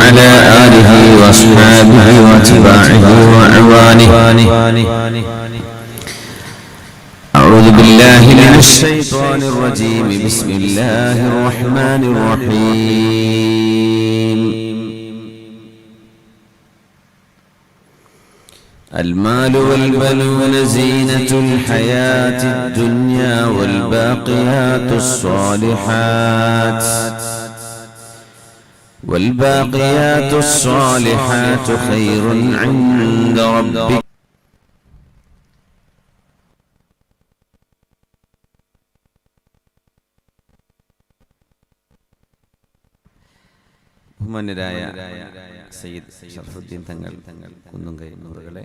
وعلى آله وأصحابه وأتباعه وأعوانه. أعوذ بالله من الشيطان الرجيم. بسم الله الرحمن الرحيم. المال والبنون زينة الحياة الدنيا والباقيات الصالحات خير عند ربك. ബഹുമാന്യരായ സയ്യിദ് ഷറഫുദ്ദീൻ തങ്ങൾ കുന്നുംകൈ നൂറുകളെ,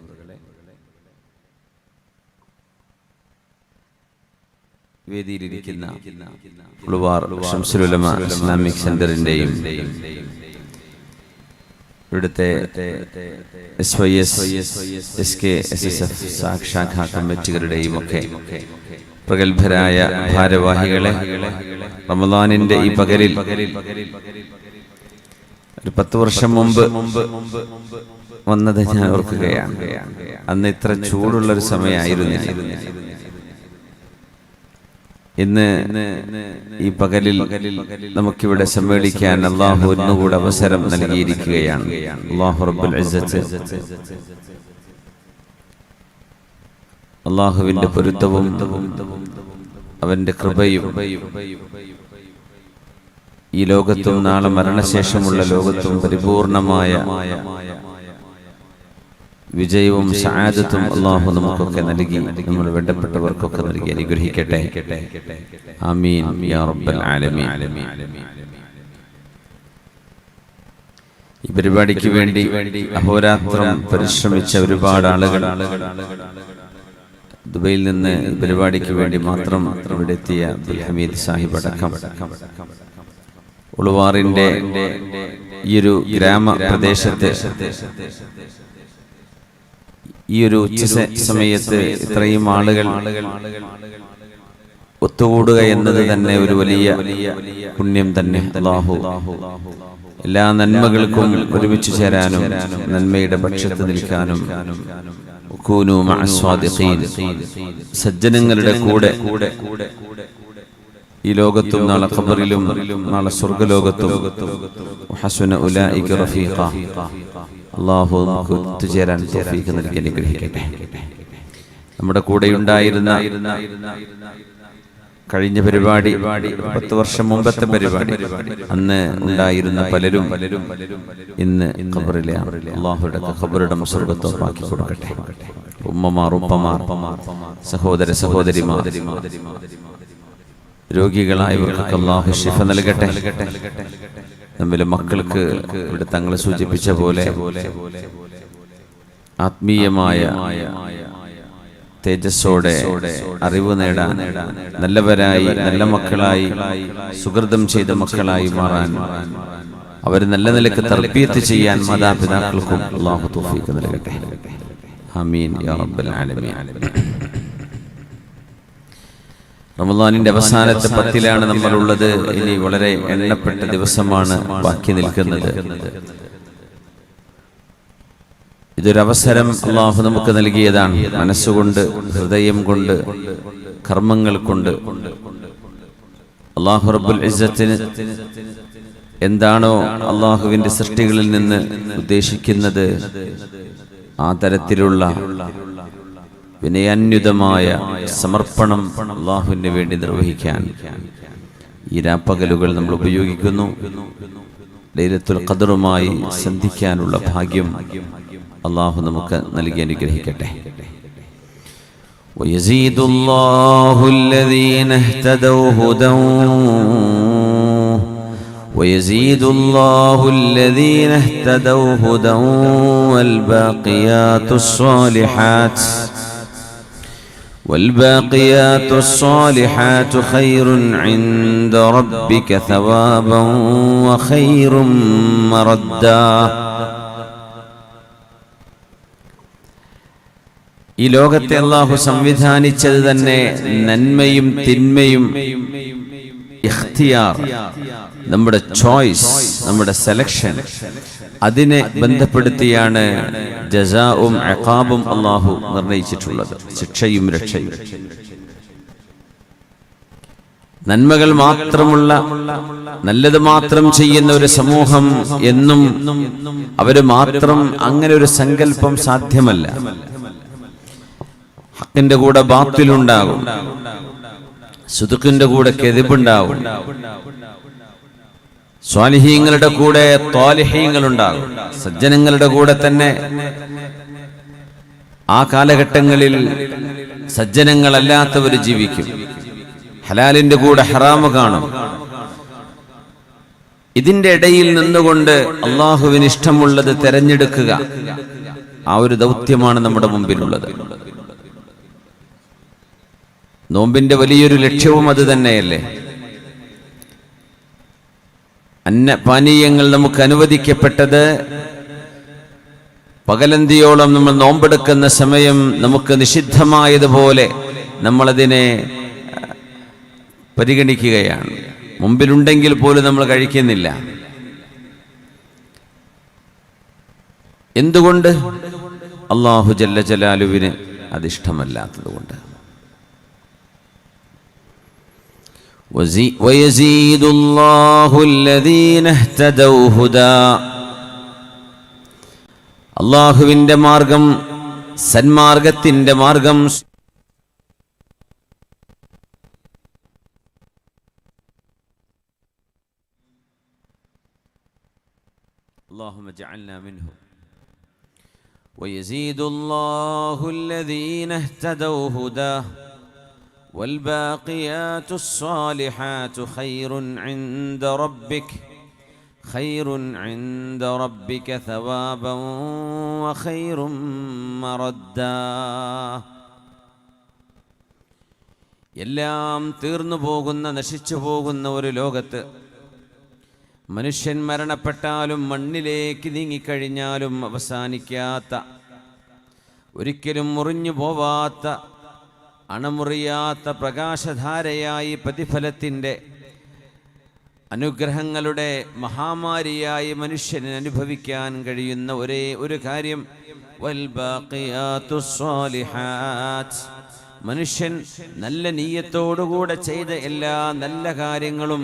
വേദിയിലിരിക്കുന്ന ഉളുവാർ ശംസുൽ ഉലമ ഇസ്ലാമിക് സെന്ററിന്റെയും ഇവിടുത്തെ SYS SK SSF ശാഖാ കമ്മിറ്റികളുടെയും ഒക്കെ പ്രഗത്ഭരായ ഭാരവാഹികളെ, റമദാനിന്റെ ഈ പകലിൽ ഒരു 10 വർഷം മുമ്പ് വന്നത് ഞാൻ ഓർക്കുകയാണ്. അന്ന് ഇത്ര ചൂടുള്ളൊരു സമയമായിരുന്നില്ല. ഇന്ന് ഈ പകലിൽ നമുക്കിവിടെ സമ്മേളിക്കാൻ അല്ലാഹു ഒന്നുകൂടെ അവസരം നൽകിയിരിക്കുകയാണ്. അല്ലാഹു റബ്ബുൽ ഇസ്സത്ത് അല്ലാഹുവിന്റെ പൊരുത്തവും അവന്റെ കൃപയും ഈ ലോകത്തും നാളെ മരണശേഷമുള്ള ലോകത്തും പരിപൂർണമായ വിജയവും സആദത്തും അല്ലാഹു നമുക്കൊക്കെ നൽകി, നമ്മൾ വേണ്ടപ്പെട്ടവർക്കൊക്കെ നൽകി അനുഗ്രഹിക്കട്ടെ. ആമീൻ യാ റബ്ബൽ ആലമീൻ. ഈ പരിപാടിക്ക് വേണ്ടി അഹോരാത്രം പരിശ്രമിച്ച ഒരുപാട് ആളുകൾ, ദുബൈയിൽ നിന്ന് പരിപാടിക്ക് വേണ്ടി മാത്രം ഇവിടെ എത്തിയ അബ്ദുൽ ഹമീദ് സാഹിബ് അടക്കം ഉളുവാറിന്റെ ഈ ഒരു ഗ്രാമപ്രദേശത്ത് ഈ ഒരു ഉച്ച സമയത്ത് ഇത്രയും ആളുകൾ ഒത്തുകൂടുക എന്നത് തന്നെ ഒരു വലിയ പുണ്യം തന്നെ. അല്ലാഹു എല്ലാ നന്മകൾക്കും ഒരുമിച്ച് ചേരാനും നന്മയുടെ പക്ഷത്ത് നിൽക്കാനും കൂനൂ മഅസ്വാദിഖീൻ, സജ്ജനങ്ങളുടെ കൂടെ ഈ ലോകത്തും നാളെ ഖബറിലും നാളെ സ്വർഗ്ഗലോകത്തും ഹസന ഉലൈക റഫീഖ, അല്ലാഹു നമുക്ക് ഒത്തുചേരാൻ തൗഫീഖ് നൽകി അനുഗ്രഹിക്കട്ടെ. നമ്മുടെ കൂടെ ഉണ്ടായിരുന്ന കഴിഞ്ഞ പരിപാടി 10 വർഷം മുമ്പത്തെ പരിപാടി, അന്ന് ഉണ്ടായിരുന്ന പലരും ഇന്ന് ഖബറിലാണ്. അല്ലാഹുവിന്റെ ഖബറിടം സ്വർഗ്ഗത്തോപ്പാക്കി കൊടുക്കട്ടെ. ഉമ്മമാർ, ഉപ്പമാർ, സഹോദര സഹോദരിമാർ, രോഗികളായവർക്ക് അല്ലാഹു ശിഫ നൽകട്ടെ. നമ്മിലെ മക്കൾക്ക് ഇവിടെ തങ്ങൾ സൂചിപ്പിച്ച പോലെ ആത്മീയമായ തേജസ്സോടെ അറിവ് നേടാൻ, നല്ലവരായി നല്ല മക്കളായി സുഹൃതം ചെയ്ത മക്കളായി മാറാൻ, അവർ നല്ല നിലക്ക് തർബിയത്ത് ചെയ്യാൻ മാതാപിതാക്കൾക്കും അല്ലാഹു തൗഫീഖ് നൽകട്ടെ. ആമീൻ യാ റബ്ബൽ ആലമീൻ. റമദാനിന്റെ അവസാനത്തെ 10ലാണ് നമ്മളുള്ളത്. ഇനി വളരെ എണ്ണപ്പെട്ട ദിവസമാണ് ബാക്കി നിൽക്കുന്നത്. ഇതൊരവസരം അല്ലാഹു നമുക്ക് നൽകിയതാണ്. മനസ്സുകൊണ്ട്, ഹൃദയം കൊണ്ട്, കർമ്മങ്ങൾ കൊണ്ട് അല്ലാഹു റബ്ബുൽ ഇസ്സത്തിന് എന്താണോ അല്ലാഹുവിന്റെ സൃഷ്ടികളിൽ നിന്ന് ഉദ്ദേശിക്കുന്നത് ആ തരത്തിലുള്ള വിനയാന്വിതമായ സമർപ്പണം അല്ലാഹുവിന് വേണ്ടി നിർവഹിക്കാൻ ഈ രാപ്പകലുകൾ നമ്മൾ ഉപയോഗിക്കുന്നു. ലൈലത്തുൽ ഖദറുമായി സന്ധിക്കാനുള്ള ഭാഗ്യം അല്ലാഹു നമുക്ക് നൽകി അനുഗ്രഹിക്കട്ടെ. വയസീദുല്ലാഹു الذين اهتدوا هدى ويزيدُ الذين اهتدوا هدى والباقيات الصالحات خير عند ربك ثوابا وخير مردا. ഈ ലോകത്തെ അല്ലാഹു സംവിധാനിച്ചത് തന്നെ നന്മയും തിന്മയും ഇഖ്തിയാർ, നമ്മുടെ ചോയ്സ്, നമ്മുടെ സെലക്ഷൻ, അതിനെ ബന്ധപ്പെടുത്തിയാണ് ജസാഉം ഇഖാബും അല്ലാഹു നിർണയിച്ചിട്ടുള്ളത്, ശിക്ഷയും രക്ഷയും. നന്മകൾ മാത്രമുള്ള, നല്ലത് മാത്രം ചെയ്യുന്ന ഒരു സമൂഹം എന്നും അവര് മാത്രം, അങ്ങനെ ഒരു സങ്കല്പം സാധ്യമല്ല. ഹക്കിന്റെ കൂടെ ബാത്തിലുണ്ടാകും, സുദുഖിന്റെ കൂടെ കെദിബുണ്ടാകും, സ്വാലിഹീങ്ങളുടെ കൂടെ ത്വാലിഹീങ്ങളുണ്ടാകും. സജ്ജനങ്ങളുടെ കൂടെ തന്നെ ആ കാലഘട്ടങ്ങളിൽ സജ്ജനങ്ങളല്ലാത്തവർ ജീവിക്കും. ഹലാലിന്റെ കൂടെ ഹറാമ് കാണും. ഇതിന്റെ ഇടയിൽ നിന്നുകൊണ്ട് അള്ളാഹുവിന് ഇഷ്ടമുള്ളത് തെരഞ്ഞെടുക്കുക, ആ ഒരു ദൗത്യമാണ് നമ്മുടെ മുമ്പിലുള്ളത്. നോമ്പിന്റെ വലിയൊരു ലക്ഷ്യവും അത് തന്നെയല്ലേ. പാനീയങ്ങൾ നമുക്ക് അനുവദിക്കപ്പെട്ടത് പകലന്തിയോളം നമ്മൾ നോമ്പെടുക്കുന്ന സമയം നമുക്ക് നിഷിദ്ധമായതുപോലെ നമ്മളതിനെ പരിഗണിക്കുകയാണ്. മുമ്പിലുണ്ടെങ്കിൽ പോലും നമ്മൾ കഴിക്കുന്നില്ല. എന്തുകൊണ്ട്? അല്ലാഹു ജല്ല ജലാലുവിന് അതിഷ്ടമല്ലാത്തതുകൊണ്ട്. വയസീദുല്ലാഹു അല്ലദീന ഇഹ്തദൗ ഹുദാ, അല്ലാഹുവിന്റെ മാർഗം, സന്മാർഗത്തിന്റെ മാർഗം اللهم اجعلنا منهم. ويزيد الله الذين اهتدوا هداه والباقيات الصالحات خير عند ربك ثوابا وخير مردا. എല്ലാം തീർന്നു പോകുന്ന, നശിച്ചു പോകുന്ന ഒരു ലോകത്ത് മനുഷ്യൻ മരണപ്പെട്ടാലും മണ്ണിലേക്ക് നീങ്ങിക്കഴിഞ്ഞാലും അവസാനിക്കാത്ത, ഒരിക്കലും മുറിഞ്ഞു പോവാത്ത, അണമുറിയാത്ത പ്രകാശധാരയായി പ്രതിഫലത്തിൻ്റെ അനുഗ്രഹങ്ങളുടെ മഹാമാരിയായി മനുഷ്യന് അനുഭവിക്കാൻ കഴിയുന്ന ഒരേ ഒരു കാര്യം വൽബാഖിയാത്തുസ് സ്വാലിഹാത്ത്. മനുഷ്യൻ നല്ല നീയത്തോടുകൂടെ ചെയ്ത എല്ലാ നല്ല കാര്യങ്ങളും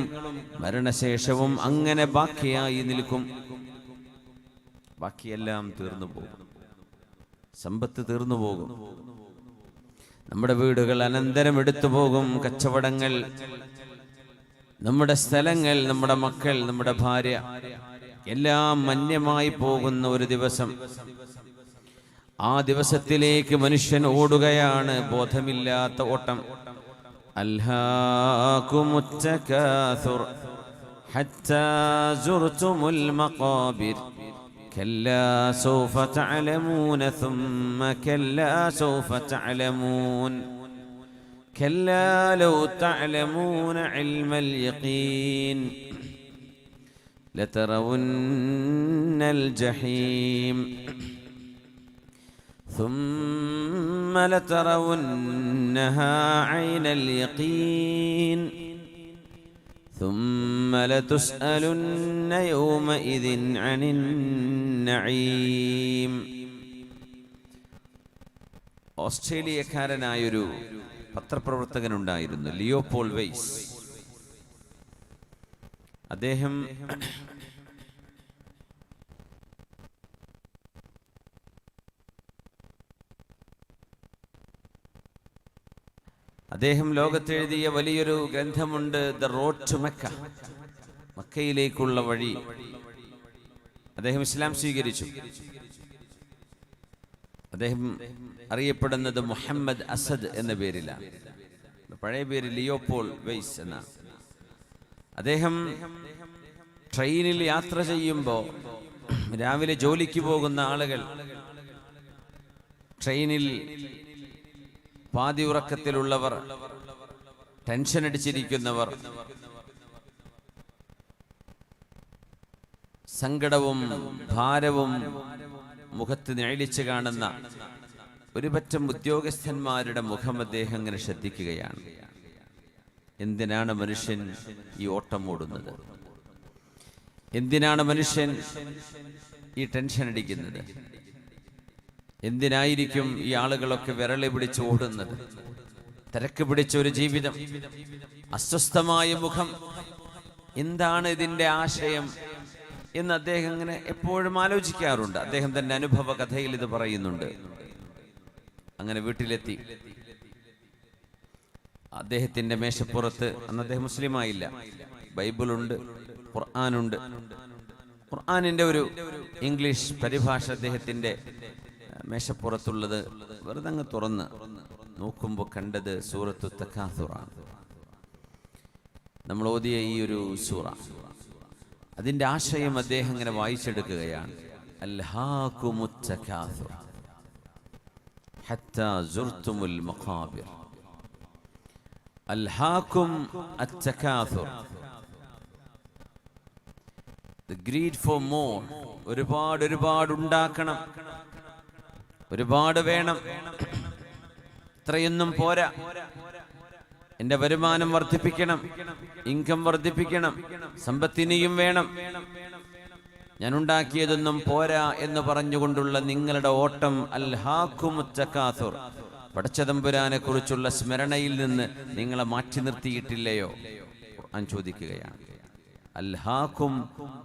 മരണശേഷവും അങ്ങനെ ബാക്കിയായി നിൽക്കും. ബാക്കിയെല്ലാം തീർന്നു പോകും, സമ്പത്ത് തീർന്നു പോകും, നമ്മുടെ വീടുകൾ അനന്തരം എടുത്തു പോകും, കച്ചവടങ്ങൾ, നമ്മുടെ സ്ഥലങ്ങൾ, നമ്മുടെ മക്കൾ, നമ്മുടെ ഭാര്യ, എല്ലാം മന്യമായി പോകുന്ന ഒരു ദിവസം. ആ ദിവസത്തിലേക്ക് മനുഷ്യൻ ഓടുകയാണ്, ബോധമില്ലാത്ത ഓട്ടം. അൽഹാകുമുത് തകാസുർ ഹത്താ സുർതുമുൽ മഖാബിർ കല്ലാ സൗഫ തഅലമൂന സുമ്മ കല്ലാ സൗഫ തഅലമൂൻ കല്ലാ ലൗ തഅലമൂന ഇൽമൽ യഖീൻ ലതറവുന്നൽ ജഹീം ثم لترونها عين اليقين ثم لتسألن يومئذ عن النعيم. ഓസ്ട്രേലിയക്കാരനായൊരു പത്രപ്രവർത്തകനുണ്ടായിരുന്നു, ലിയോപോൾ വെയ്സ്. അദ്ദേഹം ലോകത്തെഴുതിയ വലിയൊരു ഗ്രന്ഥമുണ്ട്, ദ റോഡ് ടു മക്ക, മക്കയിലേക്കുള്ള വഴി. അദ്ദേഹം ഇസ്ലാം സ്വീകരിച്ചു. അദ്ദേഹം അറിയപ്പെടുന്നത് മുഹമ്മദ് അസദ് എന്ന പേരിലാണ്. പഴയ പേര് ലിയോപോൾ വെയ്സ് എന്നാണ്. അദ്ദേഹം ട്രെയിനിൽ യാത്ര ചെയ്യുമ്പോൾ, രാവിലെ ജോലിക്ക് പോകുന്ന ആളുകൾ ട്രെയിനിൽ പാതി ഉറക്കത്തിലുള്ളവർ, ടെൻഷൻ അടിച്ചിരിക്കുന്നവർ, സങ്കടവും ഭാരവും മുഖത്ത് നിഴലിച്ച് കാണുന്ന ഒരു പറ്റം ഉദ്യോഗസ്ഥന്മാരുടെ മുഖം അദ്ദേഹം ഇങ്ങനെ ശ്രദ്ധിക്കുകയാണ്. എന്തിനാണ് മനുഷ്യൻ ഈ ഓട്ടം ഓടുന്നത്? എന്തിനാണ് മനുഷ്യൻ ഈ ടെൻഷൻ അടിക്കുന്നത്? എന്തിനായിരിക്കും ഈ ആളുകളൊക്കെ വിരളി പിടിച്ച് ഓടുന്നത്? തിരക്ക് പിടിച്ച ഒരു ജീവിതം, അസ്വസ്ഥമായ മുഖം, എന്താണ് ഇതിന്റെ ആശയം എന്ന് അദ്ദേഹം ഇങ്ങനെ എപ്പോഴും ആലോചിക്കാറുണ്ട്. അദ്ദേഹം തന്റെ അനുഭവ കഥയിൽ ഇത് പറയുന്നുണ്ട്. അങ്ങനെ വീട്ടിലെത്തി. അദ്ദേഹത്തിന്റെ മേശപ്പുറത്ത്, അന്ന് അദ്ദേഹം മുസ്ലിമായില്ല, ബൈബിളുണ്ട്, ഖുർആനുണ്ട്. ഖുർആനിന്റെ ഒരു ഇംഗ്ലീഷ് പരിഭാഷ അദ്ദേഹത്തിന്റെ മേശപ്പുറത്തുള്ളത് വെറുതെ അങ്ങ് തുറന്ന് നോക്കുമ്പോൾ കണ്ടത് സൂറത്തു തകാസുറാണ്. നമ്മൾ ഓതിയ ഈ ഒരു സൂറ, അതിന്റെ ആശയം അദ്ദേഹം ഇങ്ങനെ വായിച്ചെടുക്കുകയാണ്. അൽഹാകുമുത് തകാസുർ ഹത്താ സുർതുമുൽ മഖാബിർ. അൽഹാകും അത്തകാസുർ, the greed for more. ഒരുപാട് ഉണ്ടാക്കണം, ഒരുപാട് വേണം, ഇത്രയൊന്നും പോരാ, എന്റെ വരുമാനം വർദ്ധിപ്പിക്കണം, ഇൻകം വർദ്ധിപ്പിക്കണം, സമ്പത്തിനെയും വേണം, ഞാൻ ഉണ്ടാക്കിയതൊന്നും പോരാ എന്ന് പറഞ്ഞുകൊണ്ടുള്ള നിങ്ങളുടെ ഓട്ടം അൽഹാകുമുത് തകാസുർ, പടച്ചതമ്പുരാനെ കുറിച്ചുള്ള സ്മരണയിൽ നിന്ന് നിങ്ങളെ മാറ്റി നിർത്തിയിട്ടില്ലയോ? ഖുർആൻ ചോദിക്കുകയാണ്. അൽഹാകും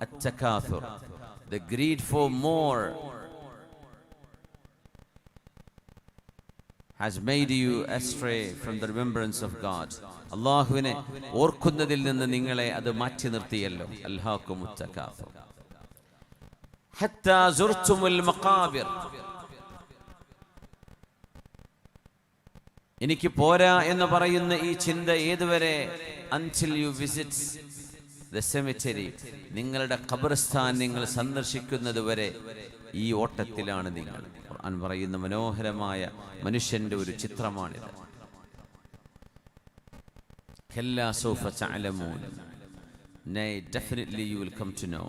അത്തകാസുർ, the greed for more has made you astray from the remembrance of God. അല്ലാഹുവിനെ ഓർക്കുന്നതിൽ നിന്ന് നിങ്ങളെ അത് മാറ്റി നിർത്തിയല്ലോ. അൽഹാകുമുത് തകാസുർ ഹത്താ സുർതുമുൽ മഖാബിർ. എനിക്ക് പോരാ എന്ന് പറയുന്ന ഈ ചിന്ത ഏതുവരെ? until you visit the cemetery. നിങ്ങളുടെ ഖബർസ്ഥാൻ നിങ്ങൾ സന്ദർശിക്കുന്നത് വരെ ഈ ഓട്ടത്തിലാണ് നിങ്ങൾ. ഖുർആൻ പറയുന്ന മനോഹരമായ മനുഷ്യന്റെ ഒരു ചിത്രമാണിത്. കല്ലാ സൗഫ തഅലമൂൻ, nay definitely you will come to know.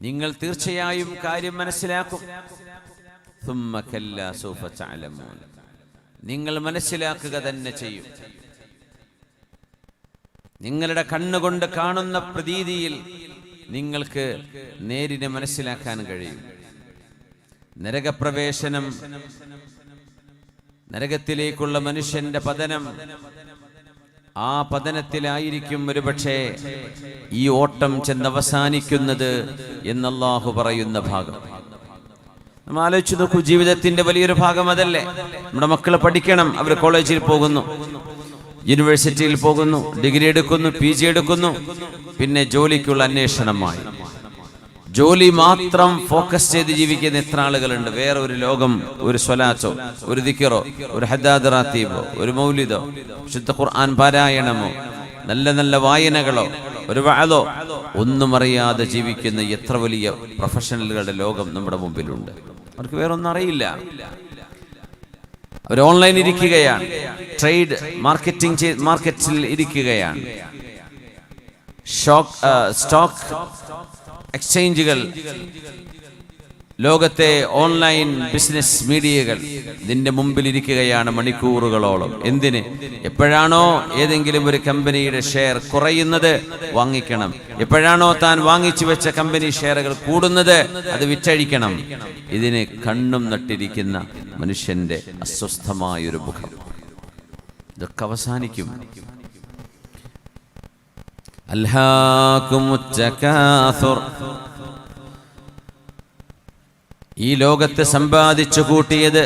നിങ്ങൾ തീർച്ചയായും കാര്യം മനസ്സിലാക്കും. ثم كلا سوف تعلمون, നിങ്ങൾ മനസ്സിലാക്കുക തന്നെ ചെയ്യും. നിങ്ങളുടെ കണ്ണുകൊണ്ട് കാണുന്ന പ്രതീതിയിൽ നിങ്ങൾക്ക് നേരിനെ മനസ്സിലാക്കാൻ കഴിയും. നരകപ്രവേശനം, നരകത്തിലേക്കുള്ള മനുഷ്യന്റെ പതനം, ആ പതനത്തിലായിരിക്കും ഒരുപക്ഷെ ഈ ഓട്ടം ചെന്നവസാനിക്കുന്നത് എന്നല്ലാഹു പറയുന്ന ഭാഗം. നമ്മൾ ആലോചിച്ച് നോക്കൂ, ജീവിതത്തിന്റെ വലിയൊരു ഭാഗം അതല്ലേ? നമ്മുടെ മക്കൾ പഠിക്കണം, അവർ കോളേജിൽ പോകുന്നു, യൂണിവേഴ്സിറ്റിയിൽ പോകുന്നു, ഡിഗ്രി എടുക്കുന്നു, PG എടുക്കുന്നു, പിന്നെ ജോലിക്കുള്ള അന്വേഷണമായി. ജോലി മാത്രം ഫോക്കസ് ചെയ്ത് ജീവിക്കുന്ന എത്ര ആളുകളുണ്ട്. വേറെ ഒരു ലോകം, ഒരു സ്വലാത്തോ, ഒരു ദിക്റോ, ഒരു ഹദ്ദാദ് റാത്തീബോ, ഒരു മൗലിദോ, ശുദ്ധ ഖുർആൻ പാരായണമോ, നല്ല നല്ല വായനകളോ, ഒരു വഅദോ ഒന്നും അറിയാതെ ജീവിക്കുന്ന എത്ര വലിയ പ്രൊഫഷണലുകളുടെ ലോകം നമ്മുടെ മുമ്പിലുണ്ട്. അവർക്ക് വേറൊന്നും അറിയില്ല. അവർ ഓൺലൈൻ ഇരിക്കുകയാണ്, ട്രേഡ് മാർക്കറ്റിൽ ഇരിക്കുകയാണ്, സ്റ്റോക്ക് എക്സ്ചേഞ്ചുകൾ, ലോകത്തെ ഓൺലൈൻ ബിസിനസ് മീഡിയകൾ ഇതിന്റെ മുമ്പിൽ ഇരിക്കുകയാണ് മണിക്കൂറുകളോളം. എന്തിന്? എപ്പോഴാണോ ഏതെങ്കിലും ഒരു കമ്പനിയുടെ ഷെയർ കുറയുന്നത് വാങ്ങിക്കണം, എപ്പോഴാണോ താൻ വാങ്ങിച്ചു വെച്ച കമ്പനി ഷെയറുകൾ കൂടുന്നത് അത് വിറ്റഴിക്കണം. ഇതിന് കണ്ണും നട്ടിരിക്കുന്ന മനുഷ്യന്റെ അസ്വസ്ഥമായൊരു മുഖം. ഇതൊക്കെ അവസാനിക്കും. അൽഹാകുമുത് തകാസുർ, ഈ ലോകത്ത് സമ്പാദിച്ചു കൂട്ടിയത്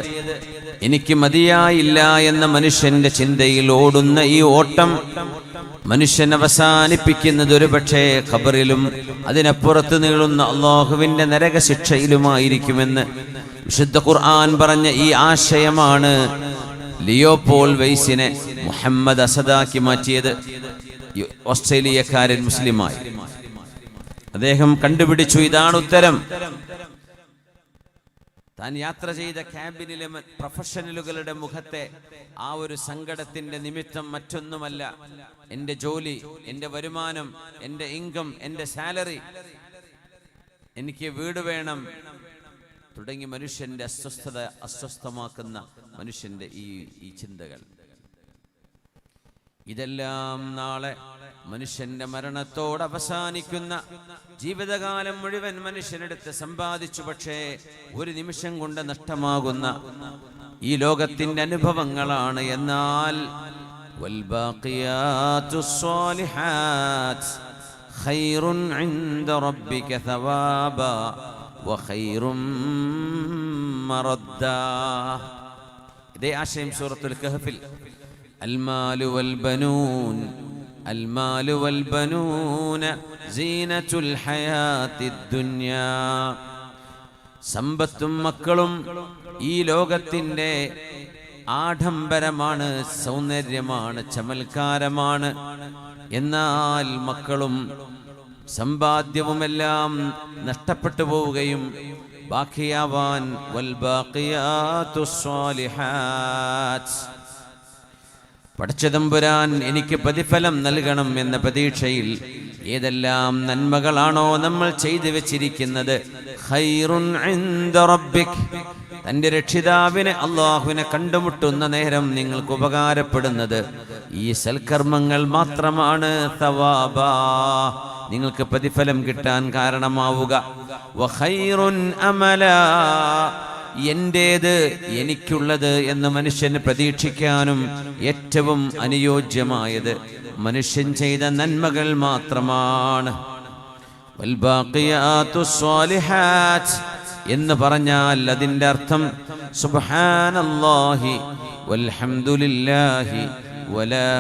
എനിക്ക് മതിയായില്ല എന്ന മനുഷ്യന്റെ ചിന്തയിൽ ഓടുന്ന ഈ ഓട്ടം മനുഷ്യൻ അവസാനിപ്പിക്കുന്നത് ഒരുപക്ഷേ ഖബറിലും അതിനപ്പുറത്ത് നീളുന്ന അല്ലാഹുവിന്റെ നരകശിക്ഷയിലുമായിരിക്കുമെന്ന് വിശുദ്ധ ഖുർആൻ പറഞ്ഞ ഈ ആശയമാണ് ലിയോപോൾ വെയ്സിനെ മുഹമ്മദ് അസദാക്കി മാറ്റിയത്. ഓസ്ട്രേലിയക്കാരൻ മുസ്ലിമായി. അദ്ദേഹം കണ്ടുപിടിച്ചു, ഇതാണ് ഉത്തരം. താൻ യാത്ര ചെയ്ത ക്യാബിനിലെ പ്രൊഫഷണലുകളുടെ മുഖത്തെ ആ ഒരു സങ്കടത്തിന്റെ നിമിത്തം മറ്റൊന്നുമല്ല, എന്റെ ജോലി, എന്റെ വരുമാനം, എന്റെ ഇൻകം, എന്റെ സാലറി, എനിക്ക് വീട് വേണം തുടങ്ങി മനുഷ്യന്റെ അസ്വസ്ഥമാക്കുന്ന മനുഷ്യന്റെ ഈ ചിന്തകൾ. ഇതെല്ലാം നാളെ മനുഷ്യന്റെ മരണത്തോട് അവസാനിക്കുന്ന ജീവിതകാലം മുഴുവൻ മനുഷ്യനെടുത്ത് സമ്പാദിച്ചു, പക്ഷേ ഒരു നിമിഷം കൊണ്ട് നഷ്ടമാകുന്ന ഈ ലോകത്തിന്റെ അനുഭവങ്ങളാണ്. എന്നാൽ വൽബാഖിയാതുസ് സ്വാലിഹാത്ത് ഖൈറുൻ ഇൻദ റബ്ബിക സവാബാ വഖൈറും മറദ്ദാ. ഇതേ ആശയം സൂറത്തുൽ കഹ്ഫിൽ അൽമാലു വൽബനൂൻ അൽമാലു വൽബനൂന സീനത്തുൽ ഹയാത്തിദ് ദുനിയാ. സമ്പത്തും മക്കളും ഈ ലോകത്തിന്റെ ആഡംബരമാണ്, സൗന്ദര്യമാണ്, ചമൽക്കാരമാണ്. എന്നാൽ മക്കളും സമ്പാദ്യവുമെല്ലാം നഷ്ടപ്പെട്ടു പോവുകയും ബാക്കിയാവാൻ വൽബാഖിയാതുസ് സ്വാലിഹാത്ത്, പടച്ചതമ്പുരാൻ എനിക്ക് പ്രതിഫലം നൽകണം എന്ന പ്രതീക്ഷയിൽ ഏതെല്ലാം നന്മകളാണോ നമ്മൾ ചെയ്തു വെച്ചിരിക്കുന്നത്, ഖൈറുൻ ഇൻദ റബ്ബിക്, തന്റെ രക്ഷിതാവിനെ അള്ളാഹുവിനെ കണ്ടുമുട്ടുന്ന നേരം നിങ്ങൾക്ക് ഉപകാരപ്പെടുന്നത് ഈ സൽക്കർമ്മങ്ങൾ മാത്രമാണ്. സവാബാ, നിങ്ങൾക്ക് പ്രതിഫലം കിട്ടാൻ കാരണമാവുക. വഖൈറുൻ അമലാ, എന്റേത്, എനിക്കുള്ളത് എന്ന് മനുഷ്യന് പ്രതീക്ഷിക്കാനും ഏറ്റവും അനുയോജ്യമായത് മനുഷ്യൻ ചെയ്ത നന്മകൾ മാത്രമാണ്. വൽബാഖിയാതുസ് സ്വാലിഹാത്ത് എന്ന് പറഞ്ഞാൽ അതിൻ്റെ അർത്ഥം സുബ്ഹാനല്ലാഹി വൽഹംദുലില്ലാഹി വലാ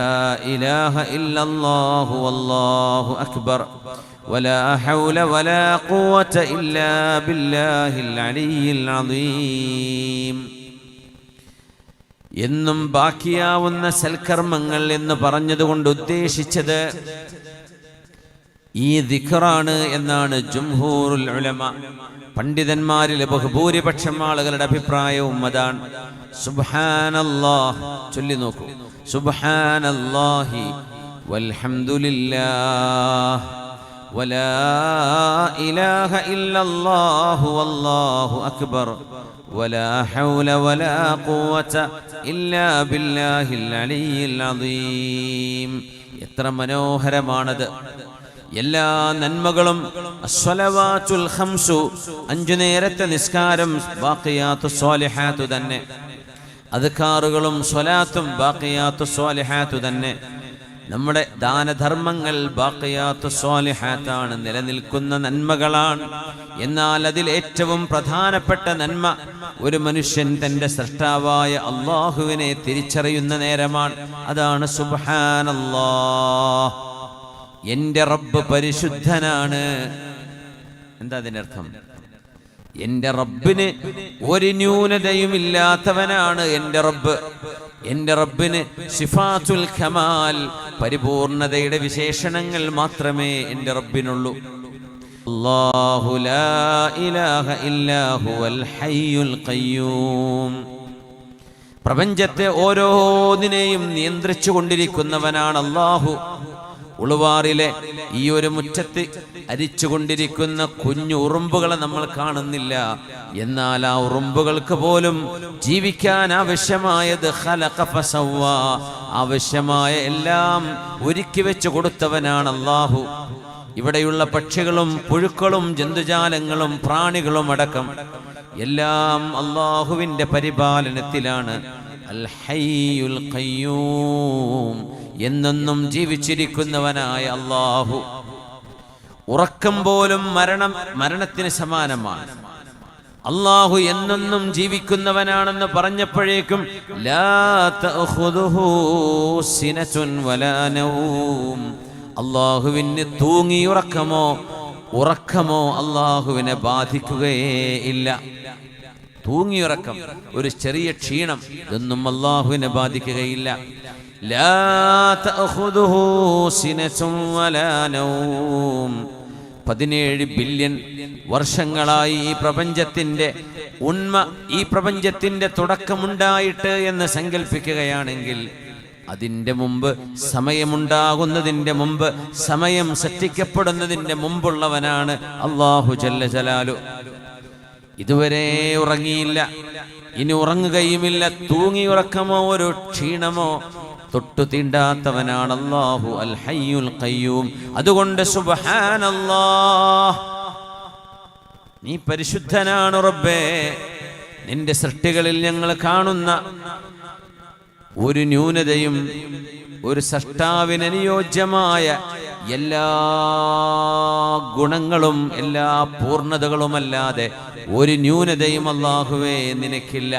ഇലാഹ ഇല്ലല്ലാഹു വല്ലാഹു അക്ബർ വലാ ഹൗല വലാ ഖുവത ഇല്ലാ ബില്ലാഹിൽ അലിയിൽ അദീം. എന്നും ബാക്കിയാവുന്ന സൽക്കർമ്മങ്ങൾ എന്ന് പറഞ്ഞതുകൊണ്ട് ഉദ്ദേശിച്ചത് ഈ ദിക്റാണ് എന്നാണ് ജംഹൂറുൽ ഉലമ, പണ്ഡിതന്മാരിലെ ബഹുഭൂരിപക്ഷം ആളുകളുടെ അഭിപ്രായവും അതാണ്. സുബ്ഹാനല്ലാഹ് ചൊല്ലി നോക്കൂ, സുബ്ഹാനല്ലാഹി വൽഹംദുലില്ലാഹ് വലാ ഇലാഹ ഇല്ലല്ലാഹു വല്ലാഹു അക്ബർ വലാ ഹൗല വലാ ഖുവത ഇല്ലാ ബില്ലാഹിൽ അലിയിൽ അദീം. എത്ര മനോഹരമാണത്! എല്ലാ നന്മകളും അസ്സലവാത്തുൽ ഖംസു, 5 നേരത്തെ നിസ്കാരം, ബാഖിയാത്തുസ് സ്വാലിഹാത്തു തന്നെ. അദ്കാറുകളും സ്വലാത്തും ബാഖിയാത്തുസ് സ്വാലിഹാത്തു തന്നെ. നമ്മുടെ ദാനധർമ്മങ്ങൾ ബാഖിയാത്തുസ് സ്വാലിഹാത്താണ്, നിലനിൽക്കുന്ന നന്മകളാണ്. എന്നാൽ അതിൽ ഏറ്റവും പ്രധാനപ്പെട്ട നന്മ ഒരു മനുഷ്യൻ തന്റെ സൃഷ്ടാവായ അല്ലാഹുവിനെ തിരിച്ചറിയുന്ന നേരമാണ്. അതാണ് സുബ്ഹാനല്ലാഹ്, എന്റെ റബ്ബ് പരിശുദ്ധനാണ്. എന്താ അതിന്റെ അർത്ഥം? എന്റെ റബ്ബിന് ഒരു ന്യൂനതയും ഇല്ലാത്തവനാണ് എന്റെ റബ്ബ്. എന്റെ റബ്ബിന് സിഫാത്തുൽ കമാൽ, പരിപൂർണതയുടെ വിശേഷണങ്ങൾ മാത്രമേ എന്റെ റബ്ബിനുള്ളൂ. അല്ലാഹു ലാ ഇലാഹ ഇല്ലാ ഹുവൽ ഹയ്യുൽ ഖയ്യൂം. പ്രപഞ്ചത്തെ ഓരോന്നിനെയും നിയന്ത്രിച്ചു കൊണ്ടിരിക്കുന്നവനാണ് അല്ലാഹു. ഉളുവാറിലെ ഈ ഒരു മുറ്റത്ത് അരിച്ചുകൊണ്ടിരിക്കുന്ന കുഞ്ഞു ഉറുമ്പുകളെ നമ്മൾ കാണുന്നില്ല. എന്നാൽ ആ ഉറുമ്പുകൾക്ക് പോലും ജീവിക്കാൻ ആവശ്യമായത് ഖലഖ ഫസവ്വ, ആവശ്യമായ എല്ലാം ഒരുക്കി വെച്ചു കൊടുത്തവനാണ് അല്ലാഹു. ഇവിടെയുള്ള പക്ഷികളും പുഴുക്കളും ജന്തുജാലങ്ങളും പ്രാണികളും അടക്കം എല്ലാം അല്ലാഹുവിന്റെ പരിപാലനത്തിലാണ്. അൽ ഹയ്യുൽ ഖയ്യൂം, എന്നെന്നും ജീവിച്ചിരിക്കുന്നവനായ അല്ലാഹു. ഉറക്കം പോലും മരണത്തിന് സമാനമാണ്. അല്ലാഹു എന്നെന്നും ജീവിക്കുന്നവനാണെന്ന് പറഞ്ഞപ്പോഴേക്കും ലാ തഅഖുദുഹു സിനതുൻ വലാ നൗം, അല്ലാഹുവിന് ഉറക്കമോ അല്ലാഹുവിനെ ബാധിക്കുകയേ ഇല്ല. തൂങ്ങിയുറക്കം, ഒരു ചെറിയ ക്ഷീണം, ഇതൊന്നും അല്ലാഹുവിനെ ബാധിക്കുകയില്ല. ലാ തഅഖുദുഹു സിനതുൻ വലാ നൗം. 17 ബില്യൺ വർഷങ്ങളായി ഈ പ്രപഞ്ചത്തിന്റെ ഈ പ്രപഞ്ചത്തിന്റെ തുടക്കമുണ്ടായിട്ട് എന്ന് സങ്കല്പിക്കുകയാണെങ്കിൽ അതിൻ്റെ മുമ്പ്, സമയമുണ്ടാകുന്നതിൻ്റെ മുമ്പ്, സമയം സൃഷ്ടിക്കപ്പെടുന്നതിൻ്റെ മുമ്പുള്ളവനാണ് അല്ലാഹു ജല്ല ജലാലു. ഇതുവരെ ഉറങ്ങിയില്ല, ഇനി ഉറങ്ങുകയുമില്ല. തൂങ്ങിയുറക്കമോ ഒരു ക്ഷീണമോ തൊട്ടു തീണ്ടാത്തവനാണ് അല്ലാഹു അൽ ഹയ്യുൽ ഖയ്യൂം. അതുകൊണ്ട് സുബ്ഹാനല്ലാഹ്, നീ പരിശുദ്ധനാണ് റബ്ബേ. നിന്റെ സൃഷ്ടികളിൽ ഞങ്ങൾ കാണുന്ന ഒരു ന്യൂനതയും, ഒരു സൃഷ്ടാവിന് അനുയോജ്യമായ എല്ലാ ഗുണങ്ങളും എല്ലാ പൂർണ്ണതകളുമല്ലാതെ ഒരു ന്യൂനതയും അല്ലാഹുവേ നിനക്കില്ല.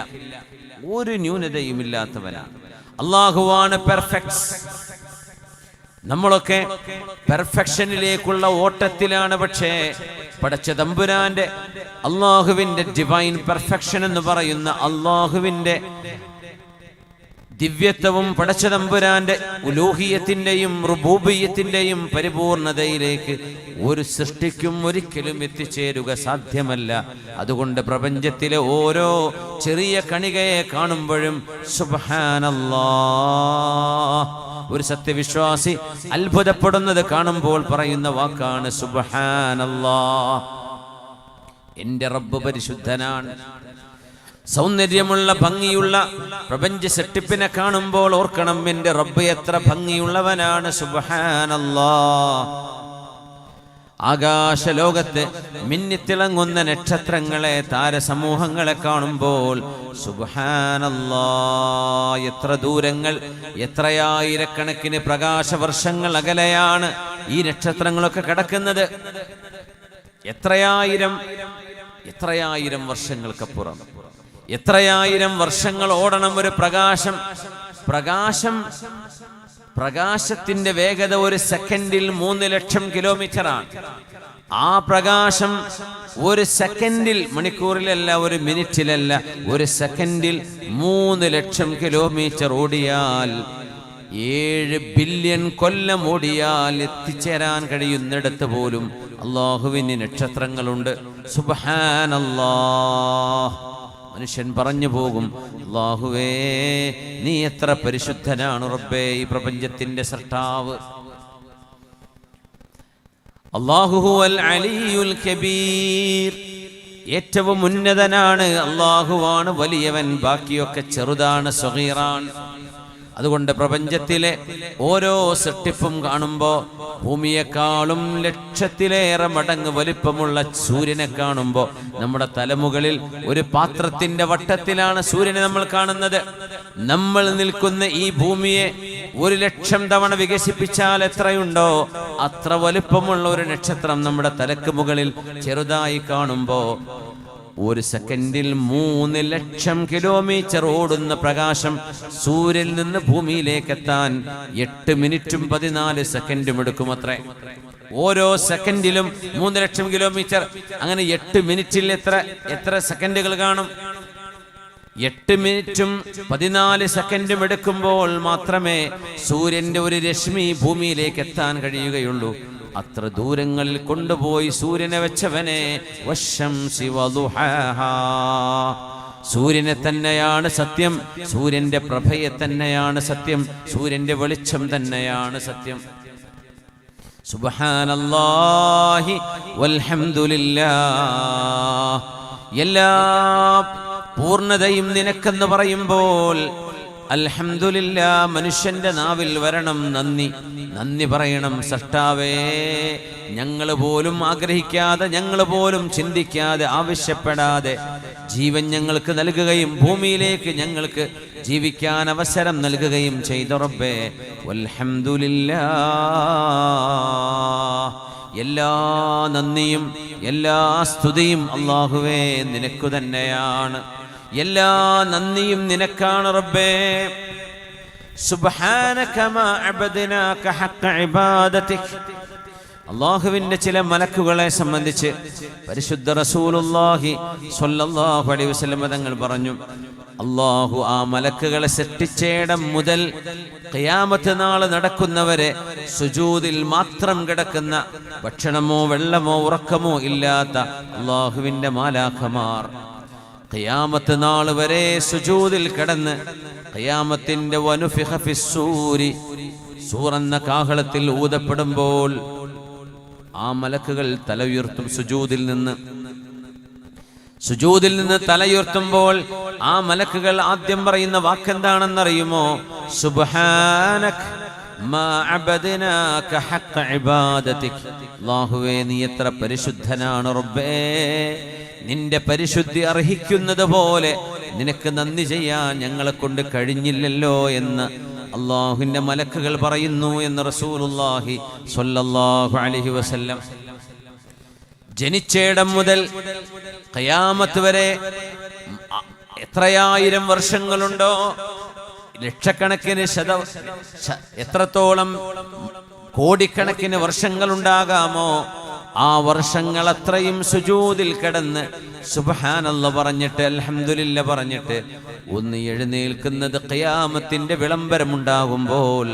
ഒരു ന്യൂനതയും ഇല്ലാത്തവനാണ് അല്ലാഹുവാണ് പെർഫെക്റ്റ്. നമ്മളൊക്കെ പെർഫെക്ഷനിലേക്കുള്ള ഓട്ടത്തിലാണ്. പക്ഷേ പടച്ച തമ്പുരാന്റെ അല്ലാഹുവിന്റെ ഡിവൈൻ പെർഫെക്ഷൻ എന്ന് പറയുന്ന അല്ലാഹുവിന്റെ ദിവ്യത്വവും പടച്ച തമ്പുരാന്റെ ഉലൂഹിയത്തിന്റെയും റുബൂബിയത്തിന്റെയും പരിപൂർണതയിലേക്ക് ഒരു സൃഷ്ടിക്കും ഒരിക്കലും എത്തിച്ചേരുക സാധ്യമല്ല. അതുകൊണ്ട് പ്രപഞ്ചത്തിലെ ഓരോ ചെറിയ കണികയെ കാണുമ്പോഴും സുബ്ഹാനല്ലാഹ്, ഒരു സത്യവിശ്വാസി അത്ഭുതപ്പെടുന്നത് കാണുമ്പോൾ പറയുന്ന വാക്കാണ് സുബ്ഹാനല്ലാഹ്. എന്റെ റബ്ബ് പരിശുദ്ധനാണ്. സൗന്ദര്യമുള്ള ഭംഗിയുള്ള പ്രപഞ്ച സൃഷ്ടിപ്പിനെ കാണുമ്പോൾ ഓർക്കണം, എന്റെ റബ്ബ് എത്ര ഭംഗിയുള്ളവനാണ്. സുബ്ഹാനല്ലാഹ്. ആകാശലോകത്ത് മിന്നിത്തിളങ്ങുന്ന നക്ഷത്രങ്ങളെ, താരസമൂഹങ്ങളെ കാണുമ്പോൾ സുബ്ഹാനല്ലാഹ്, എത്ര ദൂരങ്ങൾ, എത്രയായിരക്കണക്കിന് പ്രകാശവർഷങ്ങൾ അകലെയാണ് ഈ നക്ഷത്രങ്ങളൊക്കെ കിടക്കുന്നത്. എത്രയായിരം വർഷങ്ങൾക്കപ്പുറം, എത്രയായിരം വർഷങ്ങൾ ഓടണം ഒരു പ്രകാശത്തിന്റെ വേഗത ഒരു സെക്കൻഡിൽ 3 ലക്ഷം കിലോമീറ്ററാണ്. ആ പ്രകാശം ഒരു സെക്കൻഡിൽ, മണിക്കൂറിലല്ല, ഒരു മിനിറ്റിലല്ല, ഒരു സെക്കൻഡിൽ 3 ലക്ഷം കിലോമീറ്റർ ഓടിയാൽ, 7 ബില്യൺ കൊല്ലം ഓടിയാൽ എത്തിച്ചേരാൻ കഴിയുന്നിടത്ത് പോലും അല്ലാഹുവിന് നക്ഷത്രങ്ങളുണ്ട്. സുബ്ഹാനല്ലാഹ്. മനുഷ്യൻ പറഞ്ഞു പോകും, അല്ലാഹുവേ നീ എത്ര പരിശുദ്ധനാണ് റബ്ബേ, ഈ പ്രപഞ്ചത്തിന്റെ സൃഷ്ടാവ്. അല്ലാഹു ഹുവൽ അലിയുൽ കബീർ, ഏറ്റവും ഉന്നതനാണ് അല്ലാഹുവാണ് വലിയവൻ, ബാക്കിയൊക്കെ ചെറുതാണ്, സഗീറാണ്. അതുകൊണ്ട് പ്രപഞ്ചത്തിലെ ഓരോ സൃഷ്ടിപ്പും കാണുമ്പോൾ, ഭൂമിയെക്കാളും ലക്ഷത്തിലേറെ മടങ്ങ് വലിപ്പമുള്ള സൂര്യനെ കാണുമ്പോൾ, നമ്മുടെ തലമുകളിൽ ഒരു പാത്രത്തിന്റെ വട്ടത്തിലാണ് സൂര്യനെ നമ്മൾ കാണുന്നത്. നമ്മൾ നിൽക്കുന്ന ഈ ഭൂമിയെ 1,00,000 തവണ വികസിപ്പിച്ചാൽ എത്രയുണ്ടോ അത്ര വലിപ്പമുള്ള ഒരു നക്ഷത്രം നമ്മുടെ തലക്ക് മുകളിൽ ചെറുതായി കാണുമ്പോൾ, ഒരു സെക്കൻഡിൽ 3 ലക്ഷം കിലോമീറ്റർ ഓടുന്ന പ്രകാശം സൂര്യനിൽ നിന്ന് ഭൂമിയിലേക്ക് എത്താൻ 8 മിനിറ്റും 14 സെക്കൻഡും എടുക്കുമത്രേ. ഓരോ സെക്കൻഡിലും 3 ലക്ഷം കിലോമീറ്റർ. അങ്ങനെ 8 മിനിറ്റിൽ എത്ര സെക്കൻഡുകൾ കാണും? 8 മിനിറ്റും 14 സെക്കൻഡും എടുക്കുമ്പോൾ മാത്രമേ സൂര്യന്റെ ഒരു രശ്മി ഭൂമിയിലേക്ക് എത്താൻ കഴിയുകയുള്ളൂ. അത്ര ദൂരങ്ങളിൽ കൊണ്ടുപോയി സൂര്യനെ വെച്ചവനെ, വശംസി വദുഹാഹാ, സൂര്യനെ തന്നെയാണ് സത്യം, സൂര്യന്റെ പ്രഭയെ തന്നെയാണ് സത്യം, സൂര്യന്റെ വെളിച്ചം തന്നെയാണ് സത്യം. സുബ്ഹാനല്ലാഹി വൽഹംദുലില്ലാഹ്. എല്ലാ പൂർണ്ണതയും നിനക്കെന്ന് പറയുമ്പോൾ അൽഹംദുലില്ലാ, മനുഷ്യന്റെ നാവിൽ വരണം നന്ദി പറയണം. സൃഷ്ടാവേ, ഞങ്ങൾ പോലും ആഗ്രഹിക്കാതെ, ഞങ്ങൾ പോലും ചിന്തിക്കാതെ, ആവശ്യപ്പെടാതെ ജീവൻ ഞങ്ങൾക്ക് നൽകുകയും ഭൂമിയിലേക്ക് ഞങ്ങൾക്ക് ജീവിക്കാൻ അവസരം നൽകുകയും ചെയ്ത റബ്ബേ, വൽഹംദുലില്ലാ. എല്ലാ നന്ദിയും എല്ലാ സ്തുതിയും അല്ലാഹുവേ നിനക്കു തന്നെയാണ്. എല്ലാ നന്ദിയും നിനക്കാണ് റബ്ബേ. സുബ്ഹാനക മാ അബ്ദനാക ഹഖ ഇബാദതിക. അല്ലാഹുവിന്റെ ചില മലക്കുകളെ സംബന്ധിച്ച് പരിശുദ്ധ റസൂലുള്ളാഹി സ്വല്ലല്ലാഹു അലൈഹി വസല്ലം തങ്ങൾ പറഞ്ഞു, അല്ലാഹു ആ മലക്കുകളെ സൃഷ്ടിച്ചേടം മുതൽ ഖിയാമത്ത് നാൾ നടക്കുന്നവരെ സുജൂദിൽ മാത്രം കിടക്കുന്ന, ഭക്ഷണമോ വെള്ളമോ ഉറക്കമോ ഇല്ലാത്ത അല്ലാഹുവിന്റെ മാലാഖമാർ ഖിയാമത്ത് നാൾ വരെ സുജൂദിൽ കിടന്ന്, ഖിയാമത്തിന്റെ വനുഫിഖ ഫിസ്സൂരി, സൂറെന്ന കാഹളത്തിൽ ഊതപ്പെടുമ്പോൾ ആ മലക്കുകൾ തല ഉയർത്തും. സുജൂദിൽ നിന്ന് തല ഉയർത്തുമ്പോൾ ആ മലക്കുകൾ ആദ്യം പറയുന്ന വാക്കെന്താണെന്നറിയുമോ? സുബ്ഹാനക മാ അബദ്നാക ഹഖ്ഖ ഇബാദതിക. അല്ലാഹുവേ നീ എത്ര പരിശുദ്ധനാണ് റബ്ബേ, നിന്റെ പരിശുദ്ധി അർഹിക്കുന്നത് പോലെ നിനക്ക് നന്ദി ചെയ്യാൻ ഞങ്ങളെ കൊണ്ട് കഴിഞ്ഞില്ലല്ലോ എന്ന് അല്ലാഹുവിന്റെ മലക്കുകൾ പറയുന്നു എന്ന് റസൂലുള്ളാഹി സ്വല്ലല്ലാഹു അലൈഹി വസല്ലം. ജനിച്ചയിടം മുതൽ ഖിയാമത്ത് വരെ എത്രയായിരം വർഷങ്ങളുണ്ടോ, ലക്ഷക്കണക്കിന് എത്രത്തോളം കോടിക്കണക്കിന് വർഷങ്ങളുണ്ടാകാമോ, ആ വർഷങ്ങൾ അത്രയും സുജൂദിൽ കിടന്ന് സുബ്ഹാനല്ലാഹ് പറഞ്ഞിട്ട് അൽഹംദുലില്ലാഹ് പറഞ്ഞിട്ട് ഒന്ന് എഴുന്നേൽക്കുന്നത് ഖിയാമത്തിന്റെ വിളംബരമുണ്ടാകുമ്പോൾ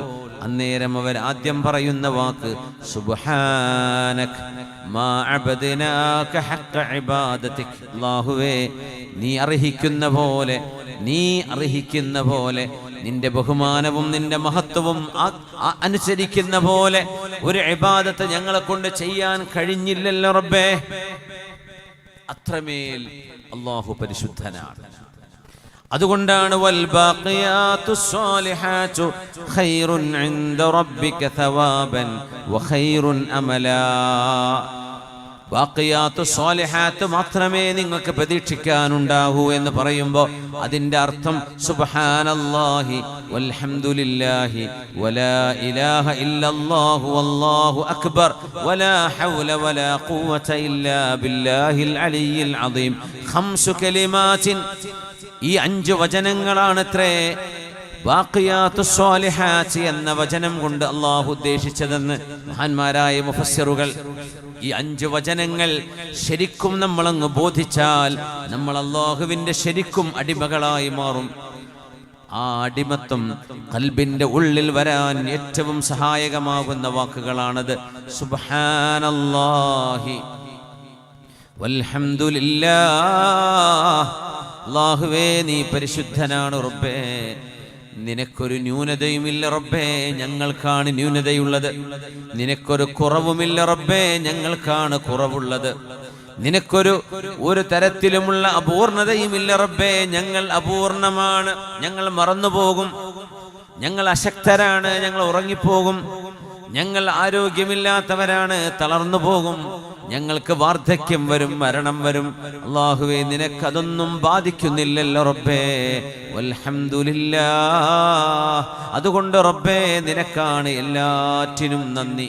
അന്നേരം അവർ ആദ്യം പറയുന്ന വാക്ക് സുബ്ഹാനക മാ അബദ്നാക ഹഖ്ഖ ഇബാദതിക. അല്ലാഹുവേ നീ അർഹിക്കുന്ന പോലെ നിന്റെ ബഹുമാനവും നിന്റെ മഹത്വവും അനുസരിക്കുന്ന പോലെ ഒരു ഇബാദത്ത് ഞങ്ങളെ കൊണ്ട് ചെയ്യാൻ കഴിഞ്ഞില്ലല്ലോ റബ്ബേ. അത്രമേൽ അല്ലാഹു പരിശുദ്ധനാണ്. അതുകൊണ്ടാണ് വൽ ബാഖിയാതുസ് സ്വാലിഹാതു ഖൈറുൻ ഇൻദ റബ്ബിക സവാബൻ വഖൈറുൻ അമലാ. ബാഖിയാത്തു സ്വാലിഹാത്ത് മാത്രമേ നിങ്ങൾക്ക് പ്രതീക്ഷിക്കാനുണ്ടാകൂ എന്ന് പറയുമ്പോൾ അതിൻ്റെ അർത്ഥം സുബ്ഹാനല്ലാഹി വൽഹംദുലില്ലാഹി വലാ ഇലാഹ ഇല്ലല്ലാഹു വല്ലാഹു അക്ബർ വലാ ഹൗല വലാ ഖുവത ഇല്ലാ ബില്ലാഹിൽ അലിയിൽ അദീം. ഖംസു കലിമാത്തിൻ, ഈ 5 വചനങ്ങളാണത്രേ ബാഖിയാത്തു സ്വാലിഹാത്ത് എന്ന വചനം കൊണ്ട് അല്ലാഹു ഉദ്ദേശിച്ചതെന്ന് മഹാന്മാരായ മുഫസ്സിറുകൾ. ഈ 5 വചനങ്ങൾ ശരിക്കും നമ്മളങ്ങ് ബോധിച്ചാൽ നമ്മൾ അല്ലാഹുവിന്റെ ശരിക്കും അടിമകളായി മാറും. ആ അടിമത്വം ഖൽബിന്റെ ഉള്ളിൽ വരാൻ ഏറ്റവും സഹായകമാകുന്ന വാക്കുകളാണത്. സുബ്ഹാനല്ലാഹി വൽഹംദുലില്ലാഹ്. അല്ലാഹുവേ നീ പരിശുദ്ധനാണ് റബ്ബേ, നിനക്കൊരു ന്യൂനതയുമില്ല റബ്ബേ, ഞങ്ങൾക്കാണ് ന്യൂനതയുള്ളത്. നിനക്കൊരു കുറവുമില്ല റബ്ബേ, ഞങ്ങൾക്കാണ് കുറവുള്ളത്. നിനക്കൊരു തരത്തിലുമുള്ള അപൂർണതയുമില്ല റബ്ബേ, ഞങ്ങൾ അപൂർണമാണ്, ഞങ്ങൾ മറന്നുപോകും, ഞങ്ങൾ അശക്തരാണ്, ഞങ്ങൾ ഉറങ്ങിപ്പോകും, ഞങ്ങൾ ആരോഗ്യമില്ലാത്തവരാണ്, തളർന്നു പോകും, ഞങ്ങൾക്ക് വാർദ്ധക്യം വരും, മരണം വരും. അല്ലാഹുവേ നിനക്കതൊന്നും ബാധിക്കുന്നില്ലല്ലോ റബ്ബേ. വൽഹംദുലില്ലാഹ്. അതുകൊണ്ട് റബ്ബേ നിനക്കാണ് എല്ലാറ്റിനും നന്ദി,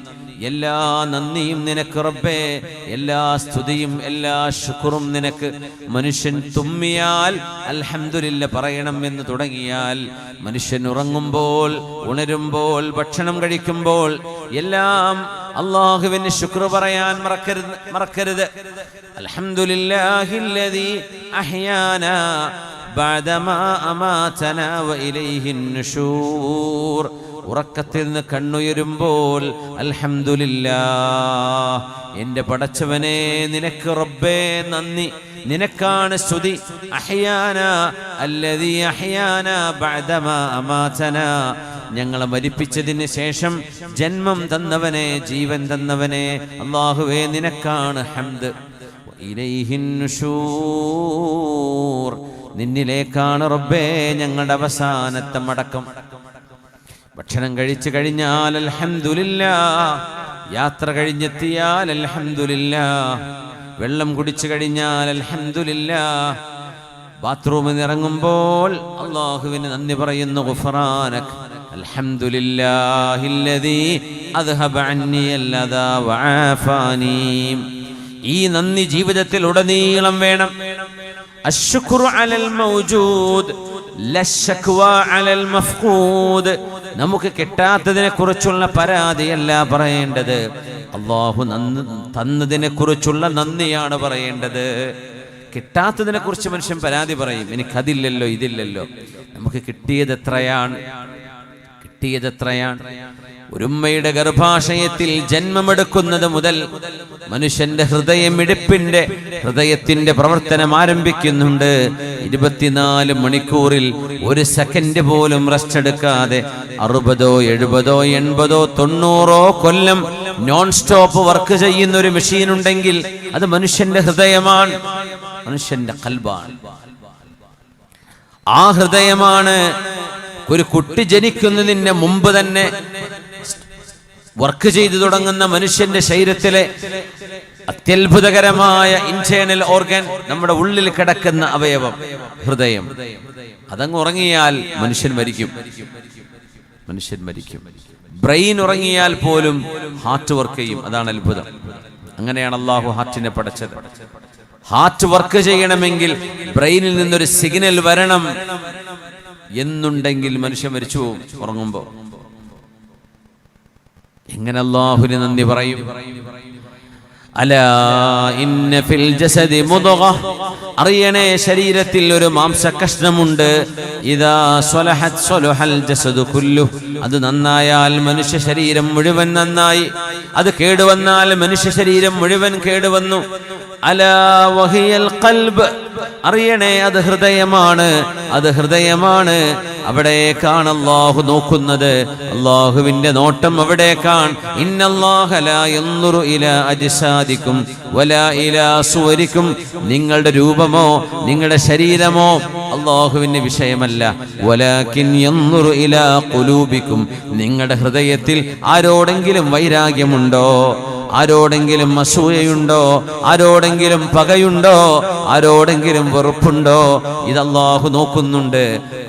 എല്ലാ നന്ദിയും നിനക്ക് റബ്ബേ, എല്ലാ സ്തുതിയും എല്ലാ ശുക്റും നിനക്ക്. മനുഷ്യൻ തുമ്മിയാൽ അൽഹംദുലില്ലാഹ് പറയണം എന്ന് തുടങ്ങിയാൽ, മനുഷ്യൻ ഉറങ്ങുമ്പോൾ, ഉണരുമ്പോൾ, ഭക്ഷണം കഴിക്കുമ്പോൾ എല്ലാം അല്ലാഹുവിന് ശുക്ർ പറയാൻ മറക്കരുത്. അൽഹംദുലില്ലാഹില്ലദീ അഹ്യാനാ ബഅദമാ അമാതനാ വഇലൈഹിൻ നുശൂർ. ഉറക്കത്തിൽ നിന്ന് കണ്ണുയരുമ്പോൾ അൽഹംദുലില്ലാഹ്, എൻ്റെ പടച്ചവനെ നിനക്ക് റബ്ബേ നന്ദി, നിനക്കാണ് സ്തുതി. അഹ്യാനാ അല്ലദീ അഹ്യാനാ ബഅദമാ അമാതനാ, ഞങ്ങളെ മരിപ്പിച്ചതിന് ശേഷം ജന്മം തന്നവനെ, ജീവൻ തന്നവനെ, അല്ലാഹുവേ നിനക്കാണ് ഹംദ്. ഇലൈഹിൻ നുശൂർ, നിന്നിലേക്കാണ് റബ്ബേ ഞങ്ങളുടെ അവസാനത്തെ മടക്കം. ഭക്ഷണം കഴിച്ചു കഴിഞ്ഞാൽ അൽഹംദുലില്ലാഹ്, യാത്ര കഴിഞ്ഞെത്തിയാൽ അൽഹംദുലില്ലാഹ്, വെള്ളം കുടിച്ചു കഴിഞ്ഞാൽ അൽഹംദുലില്ലാഹ്, ബാത്റൂമിൽ ഇറങ്ങുമ്പോൾ അല്ലാഹുവിന് നന്ദി പറയുന്നു. ഗുഫ്രാനക അൽഹംദുലില്ലാഹില്ലദീ അദ്ഹബ അന്നി അല്ലദാ വആഫാനി. ഈ നന്ദി ജീവിതത്തിൽ ഉടനീളം വേണം. അശ്ശുക്റു അലൽ മൗജൂദ് ലശ്ശക്വാ അലൽ മഫ്ഖൂദ്. നമുക്ക് കിട്ടാത്തതിനെ കുറിച്ചുള്ള പരാതിയല്ല പറയേണ്ടത്, അല്ലാഹു തന്നതിനെ കുറിച്ചുള്ള നന്ദിയാണ് പറയേണ്ടത്. കിട്ടാത്തതിനെ കുറിച്ച് മനുഷ്യൻ പരാതി പറയും, എനിക്കതില്ലല്ലോ ഇതില്ലല്ലോ. നമുക്ക് കിട്ടിയത് എത്രയാണ്. ഒരുമ്മയുടെ ഗർഭാശയത്തിൽ ജന്മമെടുക്കുന്നത് മുതൽ മനുഷ്യന്റെ ഹൃദയത്തിന്റെ പ്രവർത്തനം ആരംഭിക്കുന്നുണ്ട്. 24 മണിക്കൂറിൽ 1 സെക്കൻഡ് പോലും റെസ്റ്റ് എടുക്കാതെ 60, 70, 80, 90 കൊല്ലം നോൺ സ്റ്റോപ്പ് വർക്ക് ചെയ്യുന്ന ഒരു മെഷീൻ ഉണ്ടെങ്കിൽ അത് മനുഷ്യന്റെ ഹൃദയമാണ്, മനുഷ്യന്റെ ഖൽബാണ്. ആ ഹൃദയമാണ് ഒരു കുട്ടി ജനിക്കുന്നതിന് മുമ്പ് തന്നെ വർക്ക് ചെയ്തു തുടങ്ങുന്ന മനുഷ്യന്റെ ശരീരത്തിലെ അത്യത്ഭുതകരമായ ഇന്റേണൽ ഓർഗൻ, നമ്മുടെ ഉള്ളിൽ കിടക്കുന്ന അവയവം ഹൃദയം, അതങ്ങ് ഉറങ്ങിയാൽ മനുഷ്യൻ മരിക്കും. ബ്രെയിൻ ഉറങ്ങിയാൽ പോലും ഹാർട്ട് വർക്ക് ചെയ്യും. അതാണ് അത്ഭുതം. അങ്ങനെയാണ് അള്ളാഹു ഹാർട്ടിനെ പടച്ചത്. ഹാർട്ട് വർക്ക് ചെയ്യണമെങ്കിൽ ബ്രെയിനിൽ നിന്നൊരു സിഗ്നൽ വരണം എന്നുണ്ടെങ്കിൽ മനുഷ്യൻ മരിച്ചു പോകും ഉറങ്ങുമ്പോ. എങ്ങനെ അല്ലാഹുവിന് നന്ദി പറയും? അലാ ഇന്ന ഫിൽ ജസദി മുദ്ഗ, അറിയണേ ശരീരത്തിൽ ഒരു മാംസകഷ്ണമുണ്ട്. ഇദാ സ്വലഹത് സ്വലഹൽ ജസദു കുല്ലു, അത് നന്നായാൽ മനുഷ്യ ശരീരം മുഴുവൻ നന്നായി. അത് കേടുവന്നാൽ മനുഷ്യ ശരീരം മുഴുവൻ കേടുവന്നു. അലാ വഹിയൽ ഖൽബ്, അറിയണേ അത് ഹൃദയമാണ്. അവിടേക്കാണ് അല്ലാഹു നോക്കുന്നത്. അല്ലാഹുവിന്റെ നോട്ടം അവിടേക്കാണ്. ഇന്നല്ലാഹ ലാ യൻദുറു ഇലാ അജ്സാദികും വലാ ഇലാ സുവരികും, നിങ്ങളുടെ രൂപമോ നിങ്ങളുടെ ശരീരമോ അല്ലാഹുവിന്റെ വിഷയമല്ല. വലാകിൻ യൻദുറു ഇലാ ഖുലൂബികും, നിങ്ങളുടെ ഹൃദയത്തിൽ ആരോടെങ്കിലും വൈരാഗ്യമുണ്ടോ, ആരോടെങ്കിലും അസൂയയുണ്ടോ, ആരോടെങ്കിലും പകയുണ്ടോ, ആരോടെങ്കിലും വെറുപ്പുണ്ടോ, ഇത് അല്ലാഹു നോക്കുന്നുണ്ട്.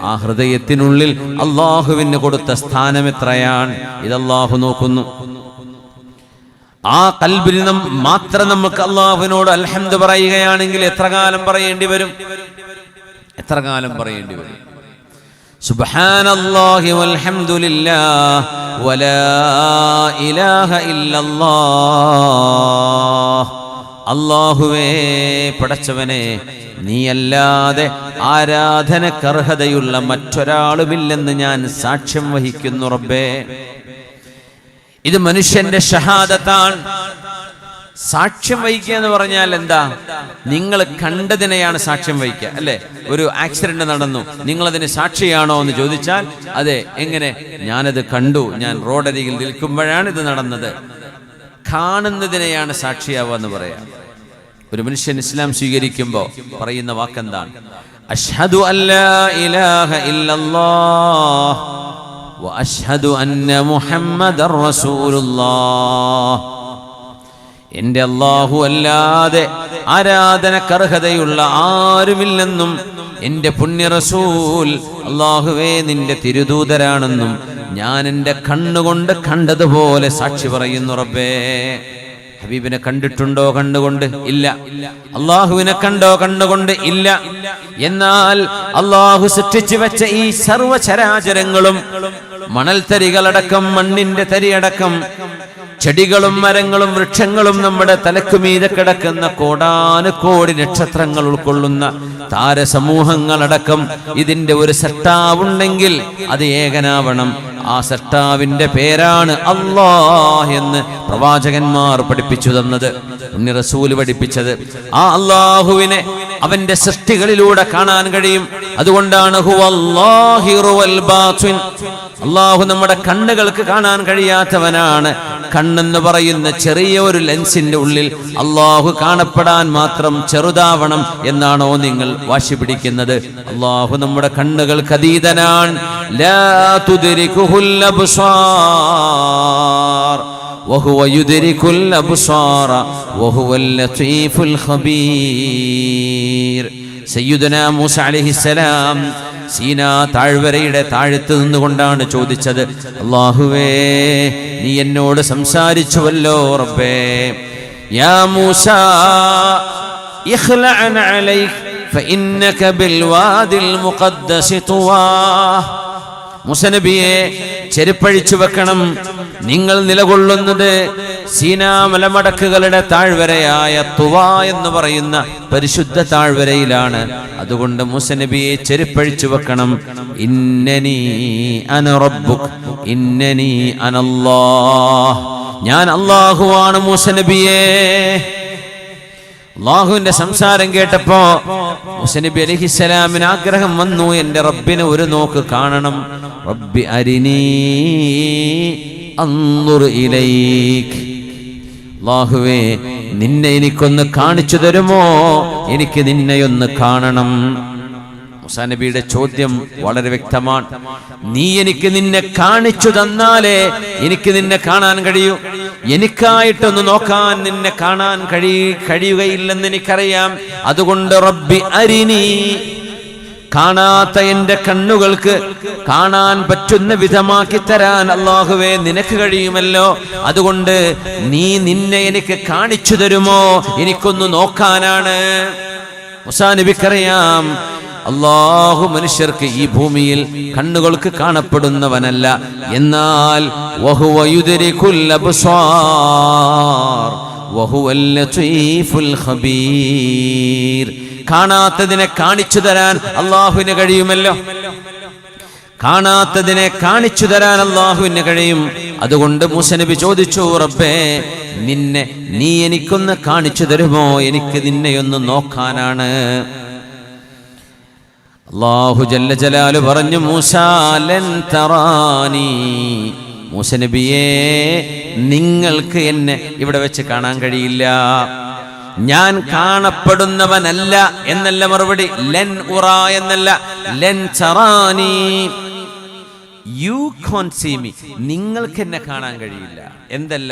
ആ ഹൃദയത്തിനുള്ളിൽ അല്ലാഹുവിന് കൊടുത്ത സ്ഥാനം എത്രയാണ്, ഇത് അല്ലാഹു നോക്കുന്നു. ആ ഖൽബിൽ മാത്രം നമുക്ക് അല്ലാഹുവിനോട് അൽഹംദ് പറയുകയാണെങ്കിൽ എത്ര കാലം പറയേണ്ടി വരും? സുബ്ഹാനല്ലാഹി വൽഹംദുലില്ലാഹ് വലാ ഇലാഹ ഇല്ലല്ലാഹ്. അല്ലാഹുവേ, പടച്ചവനെ, നീയല്ലാതെ ആരാധനക്കർഹതയുള്ള മറ്റൊരാളുമില്ലെന്ന് ഞാൻ സാക്ഷ്യം വഹിക്കുന്നു റബ്ബേ. ഇത് മനുഷ്യന്റെ ഷഹാദത്താണ്. സാക്ഷ്യം വഹിക്കുക എന്ന് പറഞ്ഞാൽ എന്താ? നിങ്ങൾ കണ്ടതിനെയാണ് സാക്ഷ്യം വഹിക്കുക, അല്ലെ? ഒരു ആക്സിഡന്റ് നടന്നു, നിങ്ങളതിന് സാക്ഷിയാണോ എന്ന് ചോദിച്ചാൽ അതെ. എങ്ങനെ? ഞാനത് കണ്ടു, ഞാൻ റോഡരികിൽ നിൽക്കുമ്പോഴാണ് ഇത് നടന്നത്. കാണുന്നതിനെയാണ് സാക്ഷിയാവുക എന്ന് പറയാം. ഒരു മനുഷ്യൻ ഇസ്ലാം സ്വീകരിക്കുമ്പോൾ പറയുന്ന വാക്കെന്താണ്? അഷ്ഹദു അല്ലാ ഇലാഹ ഇല്ലല്ലാഹ് വ അഷ്ഹദു അന്ന മുഹമ്മദർ റസൂലുള്ളാഹ്. എന്റെ അല്ലാഹു അല്ലാതെ ആരാധനക്കർഹതയുള്ള ആരുമില്ലെന്നും എന്റെ പുണ്യ റസൂൽ അല്ലാഹുവേ നിന്റെ തിരുദൂതരാണെന്നും ഞാൻ എന്റെ കണ്ണുകൊണ്ട് കണ്ടതുപോലെ സാക്ഷി പറയുന്നു റബ്ബേ. ഹബീബിനെ കണ്ടിട്ടുണ്ടോ കണ്ണുകൊണ്ട്? ഇല്ല. അല്ലാഹുവിനെ കണ്ടോ കണ്ണുകൊണ്ട്? ഇല്ല. എന്നാൽ അല്ലാഹു സൃഷ്ടിച്ചു വെച്ച ഈ സർവചരാചരങ്ങളും, മണൽത്തരികളടക്കം, മണ്ണിന്റെ തരിയടക്കം, ചെടികളും മരങ്ങളും വൃക്ഷങ്ങളും, നമ്മുടെ തലക്കുമീതെ കിടക്കുന്ന കോടാനുകോടി നക്ഷത്രങ്ങൾ ഉൾക്കൊള്ളുന്ന താരസമൂഹങ്ങളടക്കം, ഇതിന്റെ ഒരു സൃഷ്ടാവുണ്ടെങ്കിൽ അത് ഏകനാവണം. ആ സൃഷ്ടാവിന്റെ പേരാണ് അല്ലാഹ് എന്ന് പ്രവാചകന്മാർ പഠിപ്പിച്ചു തന്നത്, പുണ്യ റസൂൽ പഠിപ്പിച്ചത്. ആ അല്ലാഹുവിനെ അവന്റെ സൃഷ്ടികളിലൂടെ കാണാൻ കഴിയും. അതുകൊണ്ടാണ് അല്ലാഹു നമ്മുടെ കണ്ണുകൾക്ക് കാണാൻ കഴിയാത്തവനാണ്. കണ്ണെന്ന് പറയുന്ന ചെറിയ ഒരു ലെൻസിന്റെ ഉള്ളിൽ അല്ലാഹു കാണപ്പെടാൻ മാത്രം ചെറുതാവണം എന്നാണോ നിങ്ങൾ വാശി പിടിക്കുന്നത്? അല്ലാഹു നമ്മുടെ കണ്ണുകൾക്ക് അതീതനാണ്. ലാ തുദ്രികുൽ അബ്സാർ വഹുവ യുദ്രികുൽ അബ്സാറ വഹുവൽ ലതീഫുൽ ഖബീർ. സയ്യിദുനാ മൂസ അലൈഹിസ്സലാം സീനാ താഴ്വരയുടെ താഴത്ത് നിന്നുകൊണ്ടാണ് ചോദിച്ചത്, അല്ലാഹുവേ, നീ എന്നോട് സംസാരിച്ചുവല്ലോ റബ്ബേ. യാ മൂസ ഇഖ്ലഅൻ അലൈക ഫഇന്നക ബിൽ വാദിൽ മുഖദ്ദസ് തുവാ. മൂസ നബിയെ, ചെരുപ്പഴിച്ചു വെക്കണം. നിങ്ങൾ നിലകൊള്ളുന്നത് സീനാ മലമടക്കുകളുടെ താഴ്വരയായ തുവാ എന്ന് പറയുന്ന പരിശുദ്ധ താഴ്വരയിലാണ്. അതുകൊണ്ട് മൂസ നബിയെ ചെരുപ്പഴിച്ചു വെക്കണം. ഇന്നനി അന റബ്ബുക് ഇന്നനി അനല്ലാഹ്, ഞാൻ അല്ലാഹുവാണ് മൂസ നബിയെ. അല്ലാഹുവിന്റെ സംസാരം കേട്ടപ്പോ മൂസ നബി അലൈഹിസ്സലാമിന് ആഗ്രഹം വന്നു, എന്റെ റബ്ബിനെ ഒരു നോക്ക് കാണണം. റബ്ബി അരിനീ അൻദുർ ഇലൈക്. അല്ലാഹുവേ, നിന്നെ എനിക്കൊന്ന് കാണിച്ചു തരുമോ? എനിക്ക് നിന്നെയൊന്ന് കാണണം. മൂസാ നബിയുടെ ചോദ്യം വളരെ വ്യക്തമാണ്. നീ എനിക്ക് നിന്നെ കാണിച്ചു തന്നാലേ എനിക്ക് നിന്നെ കാണാൻ കഴിയൂ. എനിക്കായിട്ടൊന്ന് നോക്കാൻ നിന്നെ കാണാൻ കഴിയുകയില്ലെന്ന് എനിക്കറിയാം. അതുകൊണ്ട് റബ്ബി അരിനി, കാണാത്ത എന്റെ കണ്ണുകൾക്ക് കാണാൻ പറ്റുന്ന വിധമാക്കി തരാൻ അല്ലാഹുവേ നിനക്ക് കഴിയുമല്ലോ. അതുകൊണ്ട് നീ നിന്നെ എനിക്ക് കാണിച്ചു തരുമോ? എനിക്കൊന്ന് നോക്കാനാണ്. മൂസാ നബിക്കറിയാം, അല്ലാഹു മനുഷ്യർക്ക് ഈ ഭൂമിയിൽ കണ്ണുകൾക്ക് കാണപ്പെടുന്നവനല്ല. എന്നാൽ വഹുവ യുദ്രികുൽ അബ്സാർ വഹുവൽ ലതീഫുൽ ഖബീർ. കാണാത്തതിനെ കാണിച്ചു തരാൻ അല്ലാഹുവിന് കഴിയുമല്ലോ. കാണാത്തതിനെ കാണിച്ചു തരാൻ അല്ലാഹുവിന് കഴിയും. അതുകൊണ്ട് മൂസാ നബി ചോദിച്ചു, റബ്ബേ നീ എനിക്കൊന്ന് കാണിച്ചു തരുമോ? എനിക്ക് നിന്നെയൊന്ന് നോക്കാനാണ്. അല്ലാഹു ജല്ല ജലാലു പറഞ്ഞു, മൂസാ ലൻ തറാനി, മൂസാ നബിയേ നിങ്ങൾക്ക് എന്നെ ഇവിടെ വെച്ച് കാണാൻ കഴിയില്ല. ഞാൻ കാണപ്പെടുന്നവനല്ല എന്നല്ല മറുപടി. ലൻ ഉറ എന്നല്ല, ലൻ തറാനി, യു കാൻറ്റ് സീ മീ, നിങ്ങൾക്ക് എന്നെ കാണാൻ കഴിയില്ല എന്തല്ല,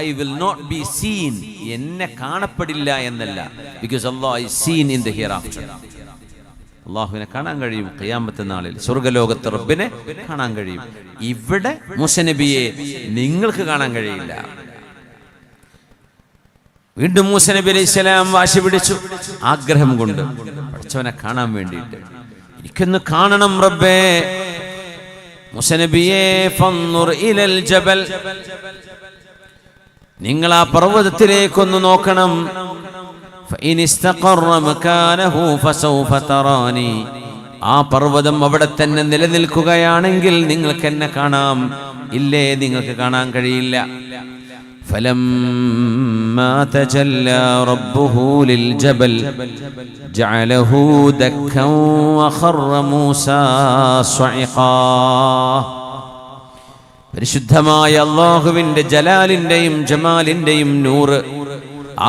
I will not be seen, എന്നെ കാണപ്പെടില്ല എന്നല്ല. Because Allah is seen in the hereafter. അല്ലാഹുവിനെ കാണാൻ കഴിയും ഖിയാമത്ത് നാളിൽ, സ്വർഗ്ഗലോകത്ത് റബ്ബിനെ കാണാൻ കഴിയും. ഇവിടെ മൂസാ നബിയെ നിങ്ങൾക്ക് കാണാൻ കഴിയില്ല. വീണ്ടും മൂസാ നബി അലൈഹിസ്സലാം വാശി പിടിച്ചു, ആഗ്രഹം കൊണ്ട് പഠിച്ചവനെ കാണാൻ വേണ്ടിയിട്ട്. എനിക്കൊന്ന് കാണണം റബ്ബേ. മൂസാ നബിയെ ഫൻദുർ ഇലൽ ജബൽ, നിങ്ങൾ ആ പർവ്വതത്തിലേക്കൊന്ന് നോക്കണം. ഫഇൻ ഇസ്തഖറ മകാനഹു ഫസൗഫ തറാനി, ആ പർവ്വതം അവിടെ തന്നെ നിലനിൽക്കുകയാണെങ്കിൽ നിങ്ങൾക്ക് എന്നെ കാണാം, ഇല്ലേ നിങ്ങൾക്ക് കാണാൻ കഴിയില്ല. فلما تجلى ربه للجبل جعله دكا وخر موسى صعقا. പരിശുദ്ധമായ അല്ലാഹുവിന്റെ ജലാലിന്റെയും ജമാലിന്റെയും നൂറ്,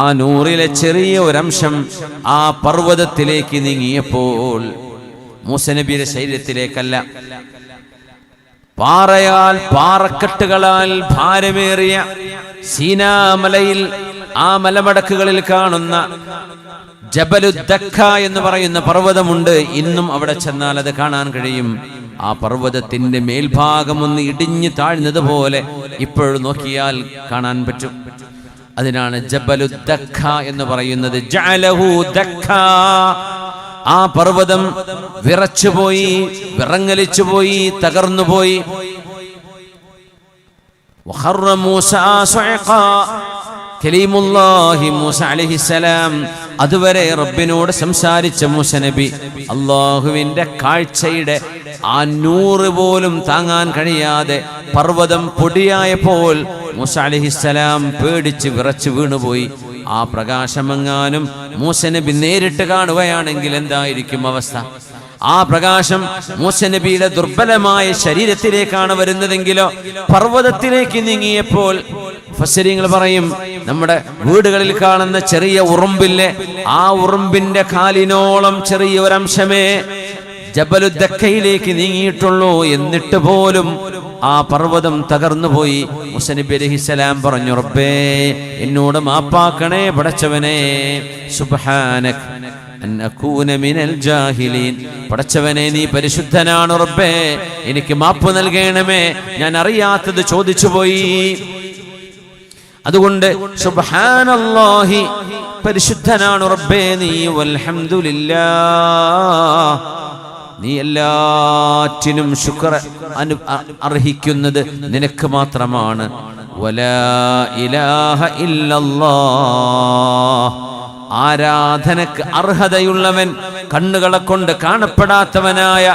ആ നൂറിലെ ചെറിയ ഒരംശം ആ പർവ്വതത്തിലേക്ക് നീങ്ങിയപ്പോൾ മൂസാ നബിയുടെ ശരീരത്തിലേക്കല്ല, പാറയാൽ പാറക്കെട്ടുകളാൽ ഭാരമേറിയ സീനാമലയിൽ ആ മലമടക്കുകളിൽ കാണുന്ന ജബലുദ്ദക്ക എന്ന് പറയുന്ന പർവ്വതമുണ്ട്. ഇന്നും അവിടെ ചെന്നാൽ അത് കാണാൻ കഴിയും. ആ പർവ്വതത്തിന്റെ മേൽഭാഗം ഒന്ന് ഇടിഞ്ഞു താഴ്ന്നതുപോലെ ഇപ്പോഴും നോക്കിയാൽ കാണാൻ പറ്റും. അതിനാണ് ജബലുദ്ദക്ക എന്ന് പറയുന്നത്. ജഅലഹു ദക്ക, ആ പർവ്വതം വിറച്ചുപോയി, വിറങ്ങലിച്ചുപോയി, തകർന്നുപോയി. വഖറ മൂസാ സ്വഇഖാ, കലീമുല്ലാഹി മൂസ അലൈഹിസ്സലാം, അതുവരെ റബ്ബിനോട് സംസാരിച്ച മൂസാ നബി അല്ലാഹുവിന്റെ കാഴ്ചയുടെ ആ നൂറ് പോലും താങ്ങാൻ കഴിയാതെ പർവ്വതം പൊടിയായപ്പോൾ മൂസാ അലൈഹിസ്സലാം പേടിച്ച് വിറച്ചു വീണുപോയി. ആ പ്രകാശമെങ്ങാനും മൂസാ നബി നേരിട്ട് കാണുകയാണെങ്കിൽ എന്തായിരിക്കും അവസ്ഥ? ആ പ്രകാശം മൂസാ നബിയുടെ ദുർബലമായ ശരീരത്തിലേക്കാണ് വരുന്നതെങ്കിലോ പർവ്വതത്തിലേക്ക് നീങ്ങിയപ്പോൾ ഫസ്സരിങ്ങൾ പറയും, നമ്മുടെ വീടുകളിൽ കാണുന്ന ചെറിയ ഉറുമ്പില്ലേ, ആ ഉറുമ്പിന്റെ കാലിനോളം ചെറിയ ഒരംശമേ ജബലുദ്ദക്കയിലേക്ക് നീങ്ങിയിട്ടുള്ളൂ. എന്നിട്ട് പോലും ആ പർവ്വതം തകർന്നുപോയി. മൂസാ നബി അലൈഹിസ്സലാം പറഞ്ഞു, റബ്ബേ എന്നോട് മാപ്പാക്കണേ പടച്ചവനെ, സുബ്ഹാനക അൻ അകൂന മിനൽ ജാഹിലീൻ, പടച്ചവനെ നീ പരിശുദ്ധനാണ് റബ്ബേ, എനിക്ക് മാപ്പ് നൽകണമേ, ഞാൻ അറിയാത്തത് ചോദിച്ചു പോയി. അതുകൊണ്ട് സുബ്ഹാനല്ലാഹി, പരിശുദ്ധനാണ് റബ്ബേ നീ, വൽഹംദുലില്ലാഹ്, നീ എല്ലാറ്റിനും ശുക്ർ അർഹിക്കുന്നത് നിനക്ക് മാത്രമാണ്. വലാ ഇലാഹ ഇല്ലല്ലാഹ്, ആരാധനക്ക് അർഹതയുള്ളവൻ, കണ്ണുകളെ കൊണ്ട് കാണപ്പെടാത്തവനായ,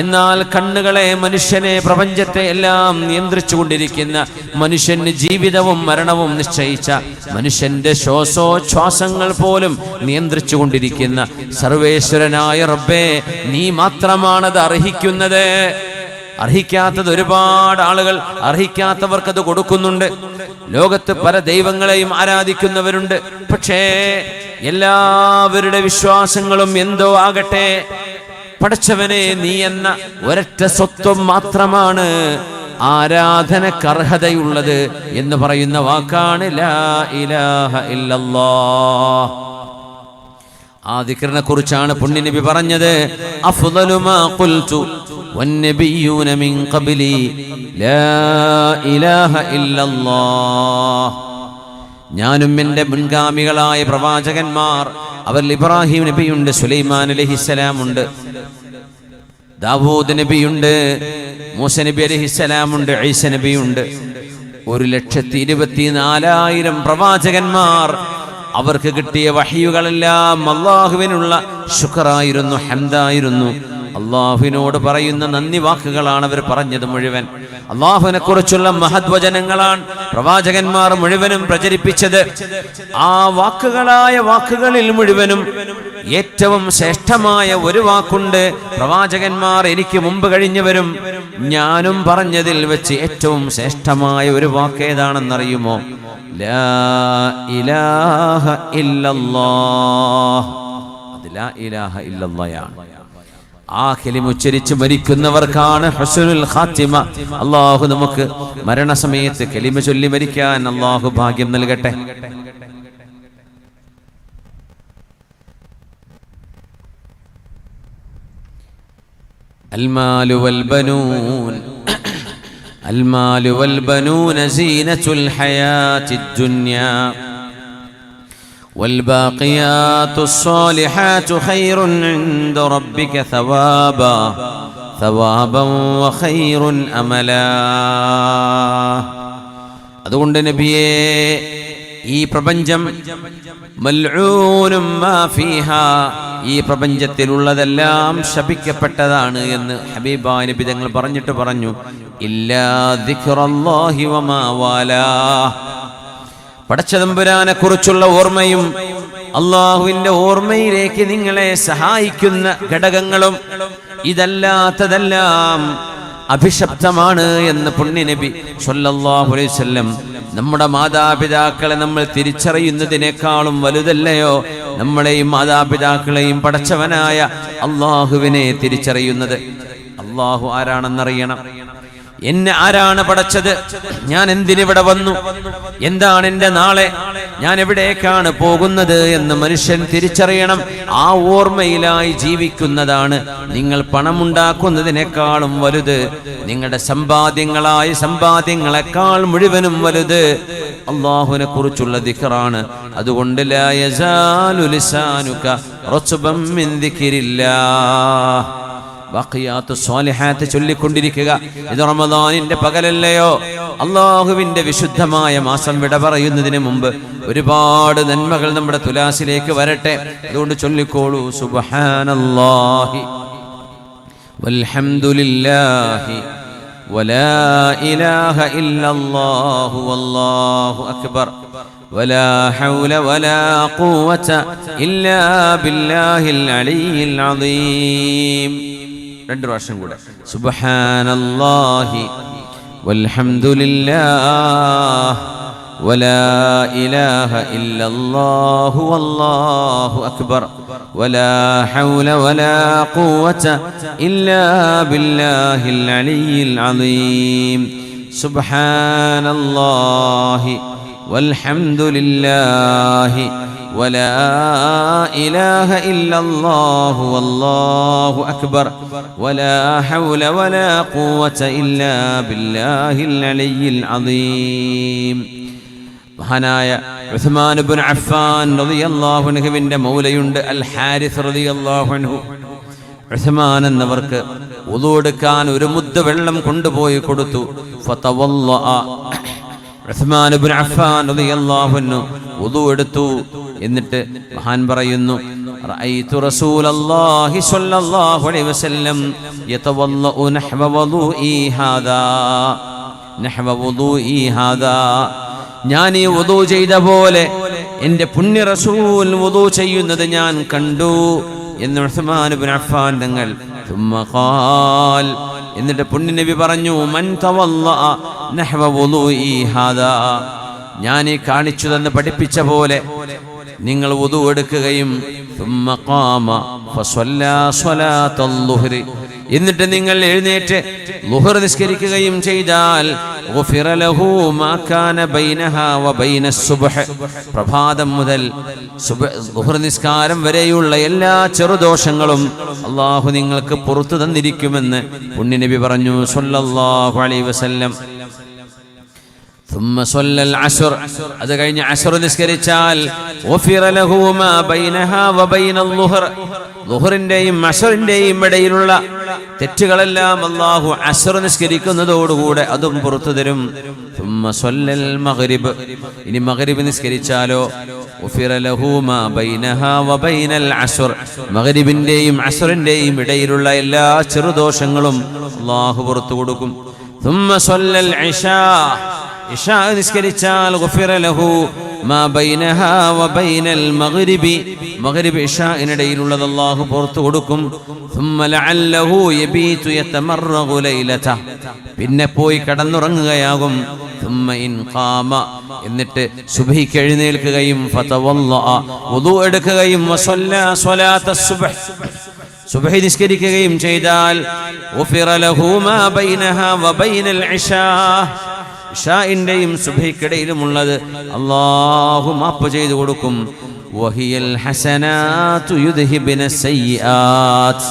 എന്നാൽ കണ്ണുകളെ, മനുഷ്യനെ, പ്രപഞ്ചത്തെ എല്ലാം നിയന്ത്രിച്ചു കൊണ്ടിരിക്കുന്ന, മനുഷ്യന് ജീവിതവും മരണവും നിശ്ചയിച്ച, മനുഷ്യന്റെ ശ്വാസോച്ഛ്വാസങ്ങൾ പോലും നിയന്ത്രിച്ചു കൊണ്ടിരിക്കുന്ന സർവേശ്വരനായ റബ്ബേ നീ മാത്രമാണത് അർഹിക്കുന്നത്. അർഹിക്കാത്തത് ഒരുപാട് ആളുകൾ അർഹിക്കാത്തവർക്കത് കൊടുക്കുന്നുണ്ട്. ലോകത്ത് പല ദൈവങ്ങളെയും ആരാധിക്കുന്നവരുണ്ട്. പക്ഷേ എല്ലാവരുടെ വിശ്വാസങ്ങളും എന്തോ ആകട്ടെ, പടച്ചവനെ നീ എന്ന ഒരൊറ്റ സ്വത്വം മാത്രമാണ് ആരാധനക്കർഹതയുള്ളത് എന്ന് പറയുന്ന വാക്കാണ് ലാ ഇലാഹ ഇല്ലല്ലാഹ്. ആ ദിക്റിനെ കുറിച്ചാണ് പുണ്യനബി പറഞ്ഞത്, അഫ്ളലു മാ ഖുൽതു വന്നബിയ്യൂന മിൻ ഖബ്ലി ലാ ഇലാഹ ഇല്ലല്ലാഹ്. ഞാനും എൻ്റെ മുൻഗാമികളായ പ്രവാചകന്മാർ, അവർ ഇബ്രാഹിം നബിയുണ്ട്, സുലൈമാൻ അലൈഹിസ്സലാമുണ്ട്, ദാവൂദ് നബിയുണ്ട്, മൂസ നബി അലൈഹിസ്സലാമുണ്ട്, ഈസ നബിയുണ്ട്. 1,24,000 പ്രവാചകന്മാർ. അവർക്ക് കിട്ടിയ വഹ്യുകളെല്ലാം അല്ലാഹുവിനുള്ള ശുക്റായിരുന്നു, ഹംദായിരുന്നു. അല്ലാഹുവിനോട് പറയുന്ന നന്ദി വാക്കുകളാണ് അവർ പറഞ്ഞത് മുഴുവൻ. അല്ലാഹുവിനെ കുറിച്ചുള്ള മഹദ്വചനങ്ങളാണ് പ്രവാചകന്മാർ മുഴുവനും പ്രചരിപ്പിച്ചത്. ആ വാക്കുകളിൽ മുഴുവനും ഏറ്റവും ശ്രേഷ്ഠമായ ഒരു വാക്കുണ്ട്. പ്രവാചകന്മാർ എനിക്ക് മുമ്പ് കഴിഞ്ഞവരും ഞാനും പറഞ്ഞതിൽ വെച്ച് ഏറ്റവും ശ്രേഷ്ഠമായ ഒരു വാക്ക് ഏതാണെന്നറിയുമോ? ലാ ഇലാഹ ഇല്ലല്ലാഹ്. അത് ലാ ഇലാഹ ഇല്ലല്ലാഹയാണ്. ആ കലിമ ഉച്ചരിച്ച് മരിക്കുന്നവർക്കാണ് ഹുസ്നുൽ ഖാത്തിമ. അല്ലാഹു നമുക്ക് മരണസമയത്ത് കലിമ ചൊല്ലി മരിക്കാൻ അല്ലാഹു ഭാഗ്യം നൽകട്ടെ. المال والبنون زينة الحياة الدنيا والباقيات الصالحات خير عند ربك ثوابا وخير أملا. അതുകൊണ്ട് നബിയേ, ഈ പ്രപഞ്ചം മൽഊനും മാ ഫീഹാ, ഈ പ്രപഞ്ചത്തിലുള്ളതെല്ലാം ശപിക്കപ്പെട്ടതാണ് എന്ന് ഹബീബായ നബി തങ്ങൾ പറഞ്ഞിട്ട് പറഞ്ഞു, ഇല്ലാ ദിക്റല്ലാഹി വമാ വാലാ. പടച്ചതമ്പുരാനെ കുറിച്ചുള്ള ഓർമ്മയും അള്ളാഹുവിന്റെ ഓർമ്മയിലേക്ക് നിങ്ങളെ സഹായിക്കുന്ന ഘടകങ്ങളും ഇതല്ലാത്തതെല്ലാം അഭിശപ്തമാണ് എന്ന് പുണ്യനബി സ്വല്ലല്ലാഹു അലൈഹി വസല്ലം. നമ്മുടെ മാതാപിതാക്കളെ നമ്മൾ തിരിച്ചറിയുന്നതിനേക്കാളും വലുതല്ലയോ നമ്മളെയും മാതാപിതാക്കളെയും പടച്ചവനായ അള്ളാഹുവിനെ തിരിച്ചറിയുന്നത്? അള്ളാഹു ആരാണെന്നറിയണം. എന്നെ ആരാണ് പടച്ചത്? ഞാൻ എന്തിനിവിടെ വന്നു? എന്താണ് എൻ്റെ നാളെ? ഞാൻ എവിടേക്കാണ് പോകുന്നത് എന്ന് മനുഷ്യൻ തിരിച്ചറിയണം. ആ ഓർമ്മയിലായി ജീവിക്കുന്നതാണ് നിങ്ങൾ പണമുണ്ടാക്കുന്നതിനേക്കാളും വലുത്. നിങ്ങളുടെ സമ്പാദ്യങ്ങളെക്കാൾ മുഴുവനും വലുത് അല്ലാഹുവിനെ കുറിച്ചുള്ള ദിക്റാണ്. അതുകൊണ്ട് ലാ യസാലു ലിസാനുക റത്ബൻ മിൻ ദിക്രില്ലാഹ്. ബഖിയാത്തു സ്വാലിഹാത്ത് ചൊല്ലിക്കൊണ്ടിരിക്കുക. ഇത് റമദാനിന്റെ പകലല്ലയോ? അള്ളാഹുവിന്റെ വിശുദ്ധമായ മാസം വിട പറയുന്നതിന് മുമ്പ് ഒരുപാട് നന്മകൾ നമ്മുടെ തുലാസിലേക്ക് വരട്ടെ. അതുകൊണ്ട് ചൊല്ലിക്കോളൂ, സുബ്ഹാനല്ലാഹി വൽഹംദുലില്ലാഹി വലാ ഇലാഹ ഇല്ലല്ലാഹു വല്ലാഹു അക്ബർ ولا حول ولا قوة إلا بالله العلي العظيم. രണ്ട് പ്രാവശ്യം കൂടെ, സുബ്ഹാനല്ലാഹി വൽഹംദുലില്ലാഹ് വലാ ഇലാഹ ഇല്ലല്ലാഹു വല്ലാഹു അക്ബർ വലാ ഹൗല വലാ ഖുവത ഇല്ലാ ബില്ലാഹിൽ അലിയിൽ അളീം. സുബ്ഹാനല്ലാഹി വൽഹംദുലില്ലാഹി വലാ ഇലാഹ ഇല്ലല്ലാഹു വല്ലാഹു അക്ബർ വലാ ഹൗല വലാ ഖുവത ഇല്ലാ ബില്ലാഹിൽ അലിയിൽ അളീം. മഹാനായ ഉസ്മാൻ ഇബ്നു അഫ്ഫാൻ റളിയല്ലാഹു അൻഹുവിന്റെ മൗലയുണ്ട് അൽ ഹാരിസ് റളിയല്ലാഹു അൻഹു. ഉസ്മാൻ എന്നവർക്ക് വുളു എടുക്കാൻ ഒരു മുദ്ദ വെള്ളം കൊണ്ടുപോയി കൊടുത്തു. ഫതവല്ലഅ. ഉസ്മാൻ ഇബ്നു അഫ്ഫാൻ റളിയല്ലാഹു അൻഹു വുളു എടുത്തു. എന്നിട്ട് മഹാൻ പറയുന്നു, റഅയ്തു റസൂലല്ലാഹി സ്വല്ലല്ലാഹു അലൈഹി വസല്ലം യതവല്ലഉ നഹ്വ വുളൂഇ ഹാദാ. ഞാൻ ഈ വുളു ചെയ്ത പോലെ എൻ്റെ പുണ്യ റസൂൽ വുളു ചെയ്യുന്നത് ഞാൻ കണ്ടു എന്ന് ഉസ്മാൻ ഇബ്നു അഫ്ഫാൻ തങ്ങൾ. ثم قال, എന്നിട്ട് പുണ്യ നബി പറഞ്ഞു, മൻ തവല്ലഅ നഹ്വ വുളൂഇ ഹാദാ. ഞാൻ ഈ കാണിച്ചു തന്ന് പഠിപ്പിച്ച പോലെ നിങ്ങൾ വുളു എടുക്കുകയും ثم قام فصلى صلاة الظهر എന്നിട്ട് നിങ്ങൾ എഴുന്നേറ്റ് ളുഹർ നിസ്കരിക്കുകയും ചെയ്താൽ ഗുഫിറ ലഹു മാ കാന ബൈനഹാ വബൈന സുബ്ഹ് പ്രഭാതം മുതൽ ളുഹർ നിസ്കാരം വരെയുള്ള എല്ലാ ചെറുദോഷങ്ങളും അല്ലാഹു നിങ്ങൾക്ക് പുറത്തു തന്നിരിക്കുമെന്ന് പുണ്യനബി പറഞ്ഞു സ്വല്ലല്ലാഹു അലൈഹി വസല്ലം. ثم صلى العصر അത് കഴിഞ്ഞ് അസ്ർ നിസ്കരിച്ചാൽ ഗുഫിറ ലഹു മാ ബൈനഹാ വബൈന الظهر ളുഹറിന്റെയും അസ്റിന്റെയും ഇടയിലുള്ള തെറ്റുകളെല്ലാം അല്ലാഹു അസ്ർ നിസ്കരിക്കുന്നതോടുകൂടെ അതും പുറത്തു തരും. ثم صلى المغرب ഇനി മഗ്രിബ് നിസ്കരിച്ചാലോ ഗുഫിറ ലഹു മാ ബൈനഹാ വബൈന العصر മഗ്രിബിന്റെയും അസ്റിന്റെയും ഇടയിലുള്ള എല്ലാ ചെറുദോഷങ്ങളും അല്ലാഹു പുറത്തു കൊടുക്കും. ثم صلى العشاء ഇശാ നിസ്കരിച്ചാൽ ഗുഫിറ ലഹു മാ ബൈനഹാ വബൈനൽ മഗ്രിബി മഗ്രിബ് ഇശാഇനിടയിലുള്ളത് അല്ലാഹു പുറത്തു കൊടുക്കും. ثم لعله يبيت يتمرغ ليلته പിന്നെ പോയി കടന്നുറങ്ങുകയാകും. ثم إن قام എന്നിട്ട് സുബ്ഹിക്ക് എഴുന്നേൽക്കുകയും ഫതവല്ലഅ വുദു എടുക്കുകയും വസല്ല സ്വലാത്ത സുബ്ഹ് സുബ്ഹി നിസ്കരിക്കുകയും ചെയ്താൽ ഗുഫിറ ലഹു മാ ബൈനഹാ വബൈനൽ ഇശാ ഇശാഇന്റെയും സുബ്ഹിക്കിടയിലുമുള്ളത് അല്ലാഹു മാപ്പ് ചെയ്തു കൊടുക്കും. വഹിയൽ ഹസനാതു യുദ്ഹിബിന സയ്യിആത്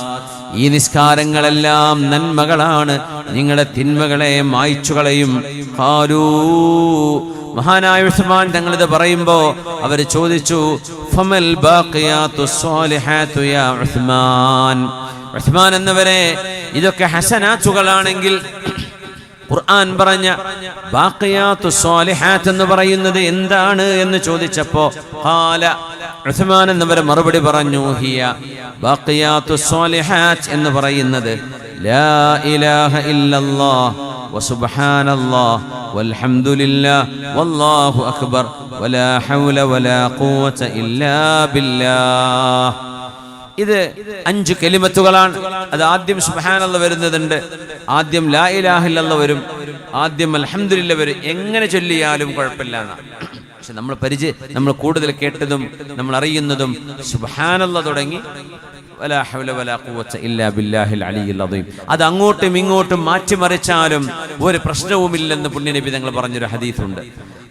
ഈ നിസ്കാരങ്ങളെല്ലാം നന്മകളാണ്, നിങ്ങളുടെ തിന്മകളെ മായ്ച്ചു കളയും. ഖാലൂ മഹാനായ ഉസ്മാൻ തങ്ങളിത് പറയുമ്പോൾ അവർ ചോദിച്ചു, ഫമൽ ബാഖിയാത്തുസ് സ്വാലിഹാത്തു യാ ഉസ്മാൻ. ഉസ്മാൻ എന്നവരെ ഇതൊക്കെ ഹസനാത്തുകളാണെങ്കിൽ ഖുർആൻ പറഞ്ഞ ബാഖിയാത്തുസ് സ്വാലിഹാത്ത് എന്ന് പറയുന്നത് എന്താണ് എന്ന് ചോദിച്ചപ്പോ ഖാല ഉസ്മാൻ എന്നവർ മറുപടി പറഞ്ഞു, ഹിയ ബാഖിയാത്തുസ് സ്വാലിഹാത്ത് എന്ന് പറയുന്നത് ലാ ഇലാഹ ഇല്ലല്ലാഹ് വസുബ്ഹാനല്ലാഹ് വൽഹംദുലില്ലാഹ് വല്ലാഹു അക്ബർ വലാ ഹൗല വലാ ഖുവത ഇല്ലാ ബില്ലാഹ്. ഇത് 5 കലിമത്തുകളാണ്. അത് ആദ്യം സുബ്ഹാനല്ലാഹ് വരുന്നതുണ്ട്, ആദ്യം ലാ ഇലാഹ ഇല്ലല്ലാഹ് വരും, ആദ്യം അൽഹംദുലില്ലാഹ് വരും. എങ്ങനെ ചൊല്ലിയാലും കുഴപ്പമില്ല എന്നാണ്. പക്ഷെ നമ്മൾ കൂടുതൽ കേട്ടതും നമ്മൾ അറിയുന്നതും സുബ്ഹാനല്ലാഹ് തുടങ്ങി വലാ ഹൗല വലാ ഖുവത ഇല്ലാ ബില്ലാഹിൽ അലിയിൽ അദീം. അത് അങ്ങോട്ടും ഇങ്ങോട്ടും മാറ്റിമറിച്ചാലും ഒരു പ്രശ്നവുമില്ലെന്ന് പുണ്യനബി തങ്ങൾ പറഞ്ഞൊരു ഹദീസുണ്ട്.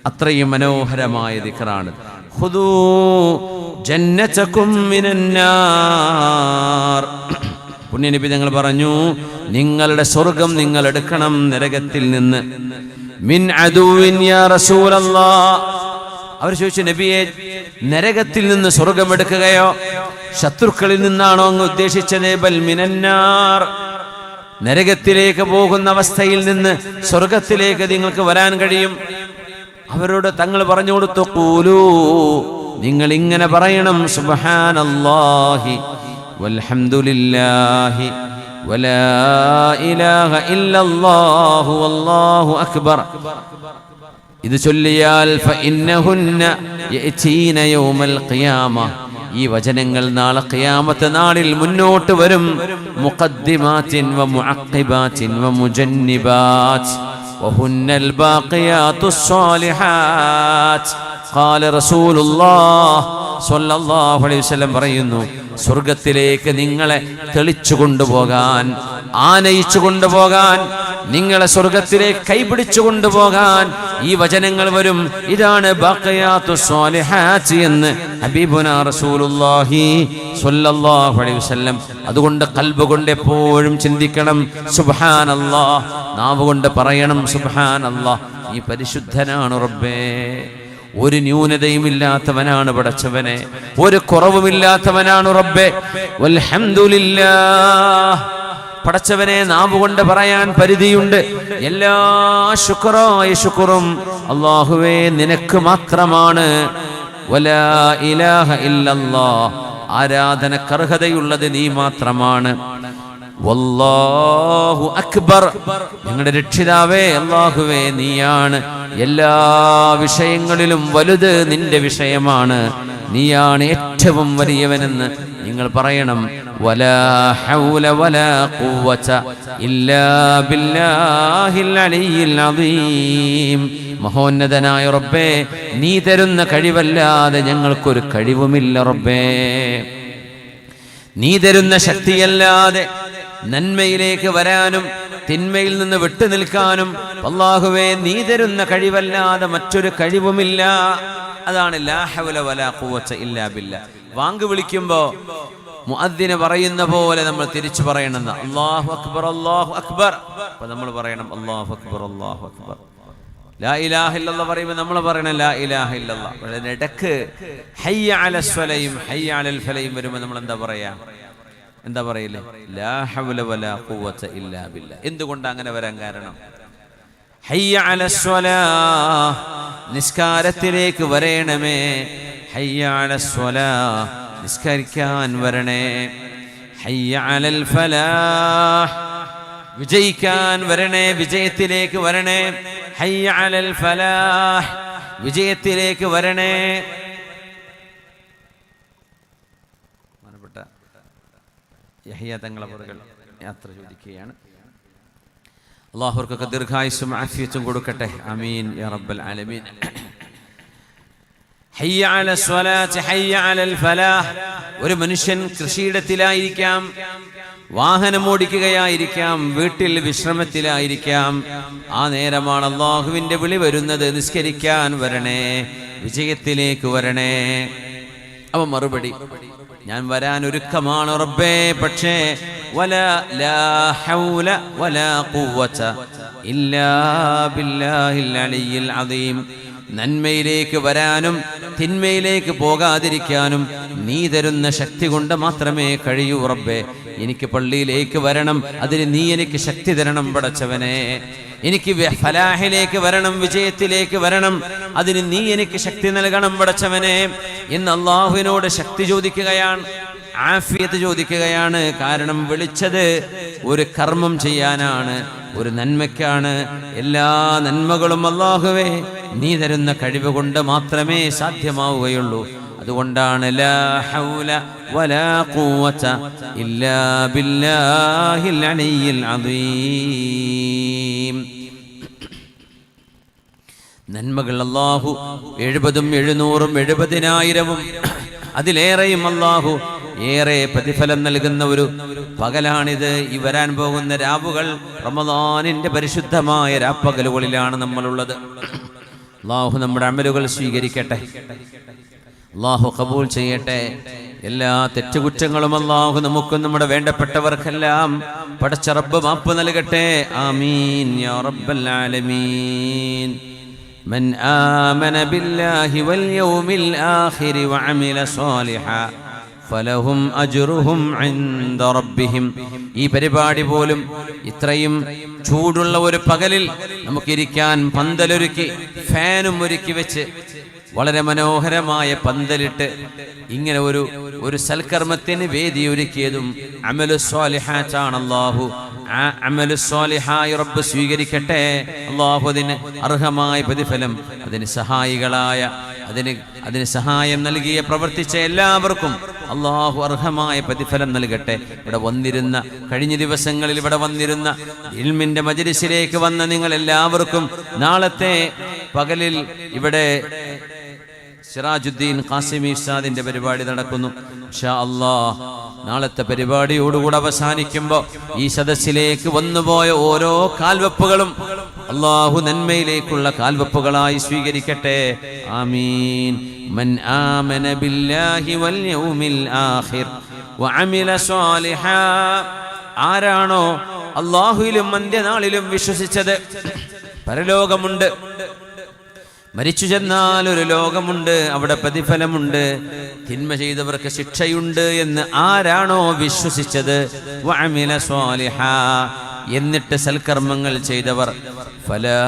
അത്രയും മനോഹരമായ ദിക്റാണ്. ഖുദൂ ജന്നതകും മിനന്നാർ. പുണ്യനബി തങ്ങൾ പറഞ്ഞു, നിങ്ങളുടെ സ്വർഗം നിങ്ങൾ എടുക്കണം നരകത്തിൽ നിന്ന്. മിൻ അദുവിൻ യാ റസൂലല്ലാഹ്. അവർ ചോദിച്ചു, നബിയെ നരകത്തിൽ നിന്ന് സ്വർഗം എടുക്കുകയോ ശത്രുക്കളിൽ നിന്നാണോ അങ്ങ് ഉദ്ദേശിച്ചത്? ബൽ മിനന്നാർ. നരകത്തിലേക്ക് പോകുന്ന അവസ്ഥയിൽ നിന്ന് സ്വർഗത്തിലേക്ക് നിങ്ങൾക്ക് വരാൻ കഴിയും. അവരോട് തങ്ങൾ പറഞ്ഞു കൊടുത്തു, ഖൂലൂ നിങ്ങൾ ഇങ്ങനെ പറയണം, സുബ്ഹാനല്ലാഹി വൽഹംദുലില്ലാഹി വലാ ഇലാഹ ഇല്ലല്ലാഹു വല്ലാഹു അക്ബർ. ഇത് ചൊല്ലിയാൽ ഫഇന്നഹുന്ന യഅതീന യൗമൽ ഖിയാമ. ഈ വചനങ്ങൾ നാളെ ഖിയാമത്ത് നാളിൽ മുന്നോട്ട് വരും. മുഖദ്ദിമാത്തിൻ വ മുഅഖിബാത്തിൻ വ മുജന്നിബാത്ത് വഹുന്നൽ ബാഖിയാത്തുസ് സ്വാലിഹാത്ത്. ഖാല റസൂലുള്ളാഹ് സ്വല്ലല്ലാഹു അലൈഹി വസല്ലം പറയുന്നു, സ്വർഗത്തിലേക്ക് നിങ്ങളെ തെളിച്ചു കൊണ്ടുപോകാൻ, ആനയിച്ചു കൊണ്ടുപോകാൻ, നിങ്ങളെ സ്വർഗത്തിലേക്ക് കൈപിടിച്ചു കൊണ്ടുപോകാൻ ഈ വചനങ്ങൾ വരും. ഇതാണ് ബാഖിയാത്തുസ് സ്വാലിഹാത്ത് എന്ന് ഹബീബുനാ റസൂലുള്ളാഹി സ്വല്ലല്ലാഹു അലൈഹി വസല്ലം. അതുകൊണ്ട് ഖൽബ് കൊണ്ട് എപ്പോഴും ചിന്തിക്കണം സുബ്ഹാനല്ലാഹ്, നാവ് കൊണ്ട് പറയണം സുബ്ഹാനല്ലാഹ്. നീ പരിശുദ്ധനാണ് റബ്ബേ, ഒരു ന്യൂനതയും ഇല്ലാത്തവനാണ് പടച്ചവനെ, ഒരു കുറവുമില്ലാത്തവനാണ് റബ്ബേ. വൽഹംദുലില്ലാഹ്. പടച്ചവനെ നാവ് കൊണ്ട് പറയാൻ പരിധിയുണ്ട്. എല്ലാ ശുക്റായ ശുക്റും അല്ലാഹുവേ നിനക്ക് മാത്രമാണ്. വലാ ഇലാഹ ഇല്ലല്ലാഹ്. ആരാധനക്കർഹതയുള്ളത് നീ മാത്രമാണ്. വല്ലാഹു അക്ബർ. ഞങ്ങളുടെ രക്ഷിതാവേ അല്ലാഹുവേ നീയാണ് എല്ലാ വിഷയങ്ങളിലും വലുത് നിന്റെ വിഷയമാണ്, നീയാണ് ഏറ്റവും വലിയവനെന്ന് നിങ്ങൾ പറയണം. വലാ ഹൗല വലാ ഖുവത ഇല്ലാ ബില്ലാഹിൽ അലിയിൽ അദീം. മഹോന്നതനായ റബ്ബേ, നീ തരുന്ന കഴിവല്ലാതെ ഞങ്ങൾക്കൊരു കഴിവുമില്ല റബ്ബേ. നീ തരുന്ന ശക്തിയല്ലാതെ നന്മയിലേക്ക് വരാനും തിന്മയിൽ നിന്ന് വിട്ടുനിൽക്കാനും അല്ലാഹുവേ നീ തരുന്ന കഴിവല്ലാതെ മറ്റൊരു കഴിവുമില്ല. അതാണ് ലാ ഹൗല വലാ ഖുവത ഇല്ലാ ബില്ലാ. വാങ്ക് വിളിക്കുമ്പോ മുഅദ്ദിന് പറയുന്ന പോലെ നമ്മൾ തിരിച്ചു പറയണമെന്ന്. അല്ലാഹു അക്ബർ അല്ലാഹു അക്ബർ. അപ്പൊ നമ്മൾ പറയണം അല്ലാഹു അക്ബർ അല്ലാഹു അക്ബർ. ലാ ഇലാഹ ഇല്ലല്ലാഹ് പറയുമ്പോൾ നമ്മൾ പറയണം ലാ ഇലാഹ ഇല്ലല്ലാഹ്. ഇടക്ക് ഹയ്യ അലൽ സ്വലയും ഹയ്യ അലൽ ഫലയും വരുമ്പോൾ നമ്മൾ എന്താ പറയാ? എന്താ പറയില്ലേ? ലാ ഹൗല വലാ ഖുവത ഇല്ലാ ബില്ലാ. എന്തുകൊണ്ടാണ് അങ്ങനെ വരാൻ കാരണം? ഹയ്യ അലസ് സ്വലാഹ്, നിസ്കാരത്തിലേക്ക് വരണമേ. ഹയ്യ അലസ് സ്വലാഹ്, നിസ്കരിക്കാൻ വരണേ. ഹയ്യ അലൽ ഫലാഹ്, വിജയിക്കാൻ വരണേ, വിജയത്തിലേക്ക് വരണേ. ഹയ്യ അലൽ ഫലാഹ്, വിജയത്തിലേക്ക് വരണേ. മാനപ്പെട്ട യഹ്യ തങ്ങളെ പുറകൾ യാത്ര ചോദിക്കുകയാണ്. അല്ലാഹുവർക്കൊക്കെ ദീർഘായുസ്സും ആഫിയത്തും കൊടുക്കട്ടെ. ആമീൻ യാ റബ്ബൽ ആലമീൻ. ഹയ്യ അലൽ സ്വലാത്ത് ഹയ്യ അലൽ ഫലാഹ്. ഒരു മനുഷ്യൻ കൃഷിയിടത്തിലായിരിക്കാം, വാഹനം ഓടിക്കുകയായിരിക്കാം, വീട്ടിൽ വിശ്രമത്തിലായിരിക്കാം. ആ നേരമാണ് അല്ലാഹുവിന്റെ വിളി വരുന്നത്, നിസ്കരിക്കാൻ വരണേ, വിജയത്തിലേക്ക് വരണേ. അവ മറുപടി, ഞാൻ വരാൻ ഒരുക്കമാണ് റബ്ബേ, പക്ഷേ വലാ ലാ ഹൗല വലാ ഖുവത ഇല്ലാ ബില്ലാഹിൽ അലിയിൽ അദീം. നന്മയിലേക്ക് വരാനും തിന്മയിലേക്ക് പോകാതിരിക്കാനും നീ തരുന്ന ശക്തി കൊണ്ട് മാത്രമേ കഴിയൂ റബ്ബേ. എനിക്ക് പള്ളിയിലേക്ക് വരണം, അതിന് നീ എനിക്ക് ശക്തി തരണം പടച്ചവനെ. എനിക്ക് ഫലാഹിലേക്ക് വരണം, വിജയത്തിലേക്ക് വരണം, അതിന് നീ എനിക്ക് ശക്തി നൽകണം പടച്ചവനെ എന്ന് അല്ലാഹുവിനോട് ശക്തി ചോദിക്കുകയാണ്, ആഫിയത്ത് ചോദിക്കുകയാണ്. കാരണം വിളിച്ചത് ഒരു കർമ്മം ചെയ്യാനാണ്, ഒരു നന്മയ്ക്കാണ്. എല്ലാ നന്മകളും അല്ലാഹുവേ നീ തരുന്ന കഴിവ് കൊണ്ട് മാത്രമേ സാധ്യമാവുകയുള്ളൂ. അതുകൊണ്ടാണ് ലാ ഹൗല വലാ ഖുവത ഇല്ലാ ബില്ലാഹിൽ അലിയിൽ അദീം. നന്മകൾ അല്ലാഹു 70ഉം 700ഉം 70,000ഉം അതിലേറെയും അല്ലാഹു ഏറെ പ്രതിഫലം നൽകുന്ന ഒരു പകലാണിത്. ഈ വരാൻ പോകുന്ന രാവുകൾ റമദാനിന്റെ പരിശുദ്ധമായ രാപ്പകലുകളിലാണ് നമ്മളുള്ളത്. അല്ലാഹു നമ്മുടെ അമലുകൾ സ്വീകരിക്കട്ടെ, അല്ലാഹു ഖബൂൽ ചെയ്യട്ടെ. എല്ലാ തെറ്റുകുറ്റങ്ങളും അല്ലാഹു നമുക്കും നമ്മുടെ വേണ്ടപ്പെട്ടവർക്കെല്ലാം പടച്ച റബ്ബ് മാപ്പ് നൽകട്ടെ. ആമീൻ യാ റബ്ബൽ ആലമീൻ. من آمن بالله واليوم الآخر وعمل صالحا فلهم أجرهم عند ربهم. ഈ പരിപാടി പോലും ഇത്രയും ചൂടുള്ള ഒരു പകലിൽ നമുക്കിരിക്കാൻ പന്തലൊരുക്കി, ഫാനും ഒരുക്കി വെച്ച്, വളരെ മനോഹരമായ പന്തലിട്ട് ഇങ്ങനെ ഒരു സൽക്കർമ്മത്തിന് വേദി ഒരുക്കിയതും അമലു സ്വാലിഹാത്താണ്. അല്ലാഹു ആ അമലു സ്വാലിഹായി റബ്ബ് സ്വീകരിക്കട്ടെ. അല്ലാഹു അതിന് അർഹമായ പ്രതിഫലം, അതിന് സഹായികളായ, അതിന് സഹായം നൽകിയ പ്രവർത്തിച്ച എല്ലാവർക്കും അല്ലാഹു അർഹമായ പ്രതിഫലം നൽകട്ടെ. ഇവിടെ വന്നിരുന്ന, കഴിഞ്ഞ ദിവസങ്ങളിൽ ഇവിടെ വന്നിരുന്ന, ഇൽമിന്റെ മജ്‌ലിസിലേക്ക് വന്ന നിങ്ങൾ എല്ലാവർക്കും നാളത്തെ പകലിൽ ഇവിടെ സിറാജുദ്ദീൻ ഖാസിമി ഉസ്താദിന്റെ പരിപാടി നടക്കുന്നു. ഇൻഷാ അല്ലാഹ് നാളത്തെ പരിപാടിയോടുകൂടെ അവസാനിക്കുമ്പോൾ ഈ സദസ്സിലേക്ക് വന്നുപോയ ഓരോ കാൽവെപ്പുകളും അല്ലാഹു നന്മയിലേക്കുള്ള കാൽവെപ്പുകളായി സ്വീകരിക്കട്ടെ. ആമീൻ. മൻ ആമന ബില്ലാഹി വൽ യൗമിൽ ആഖിർ വഅമില സ്വാലിഹാ. ആരാണോ അല്ലാഹുവിലും അന്ത്യനാളിലും വിശ്വസിച്ചത്, പരലോകമുണ്ട്, മരിച്ചു ചെന്നാൽ ഒരു ലോകമുണ്ട്, അവിടെ പ്രതിഫലമുണ്ട്, തിന്മ ചെയ്തവർക്ക് ശിക്ഷയുണ്ട് എന്ന് ആരാണോ വിശ്വസിച്ചത്, വഅമില സ്വാലിഹാ, എന്നിട്ട് സൽക്കർമ്മങ്ങൾ ചെയ്തവർ, ഫലാ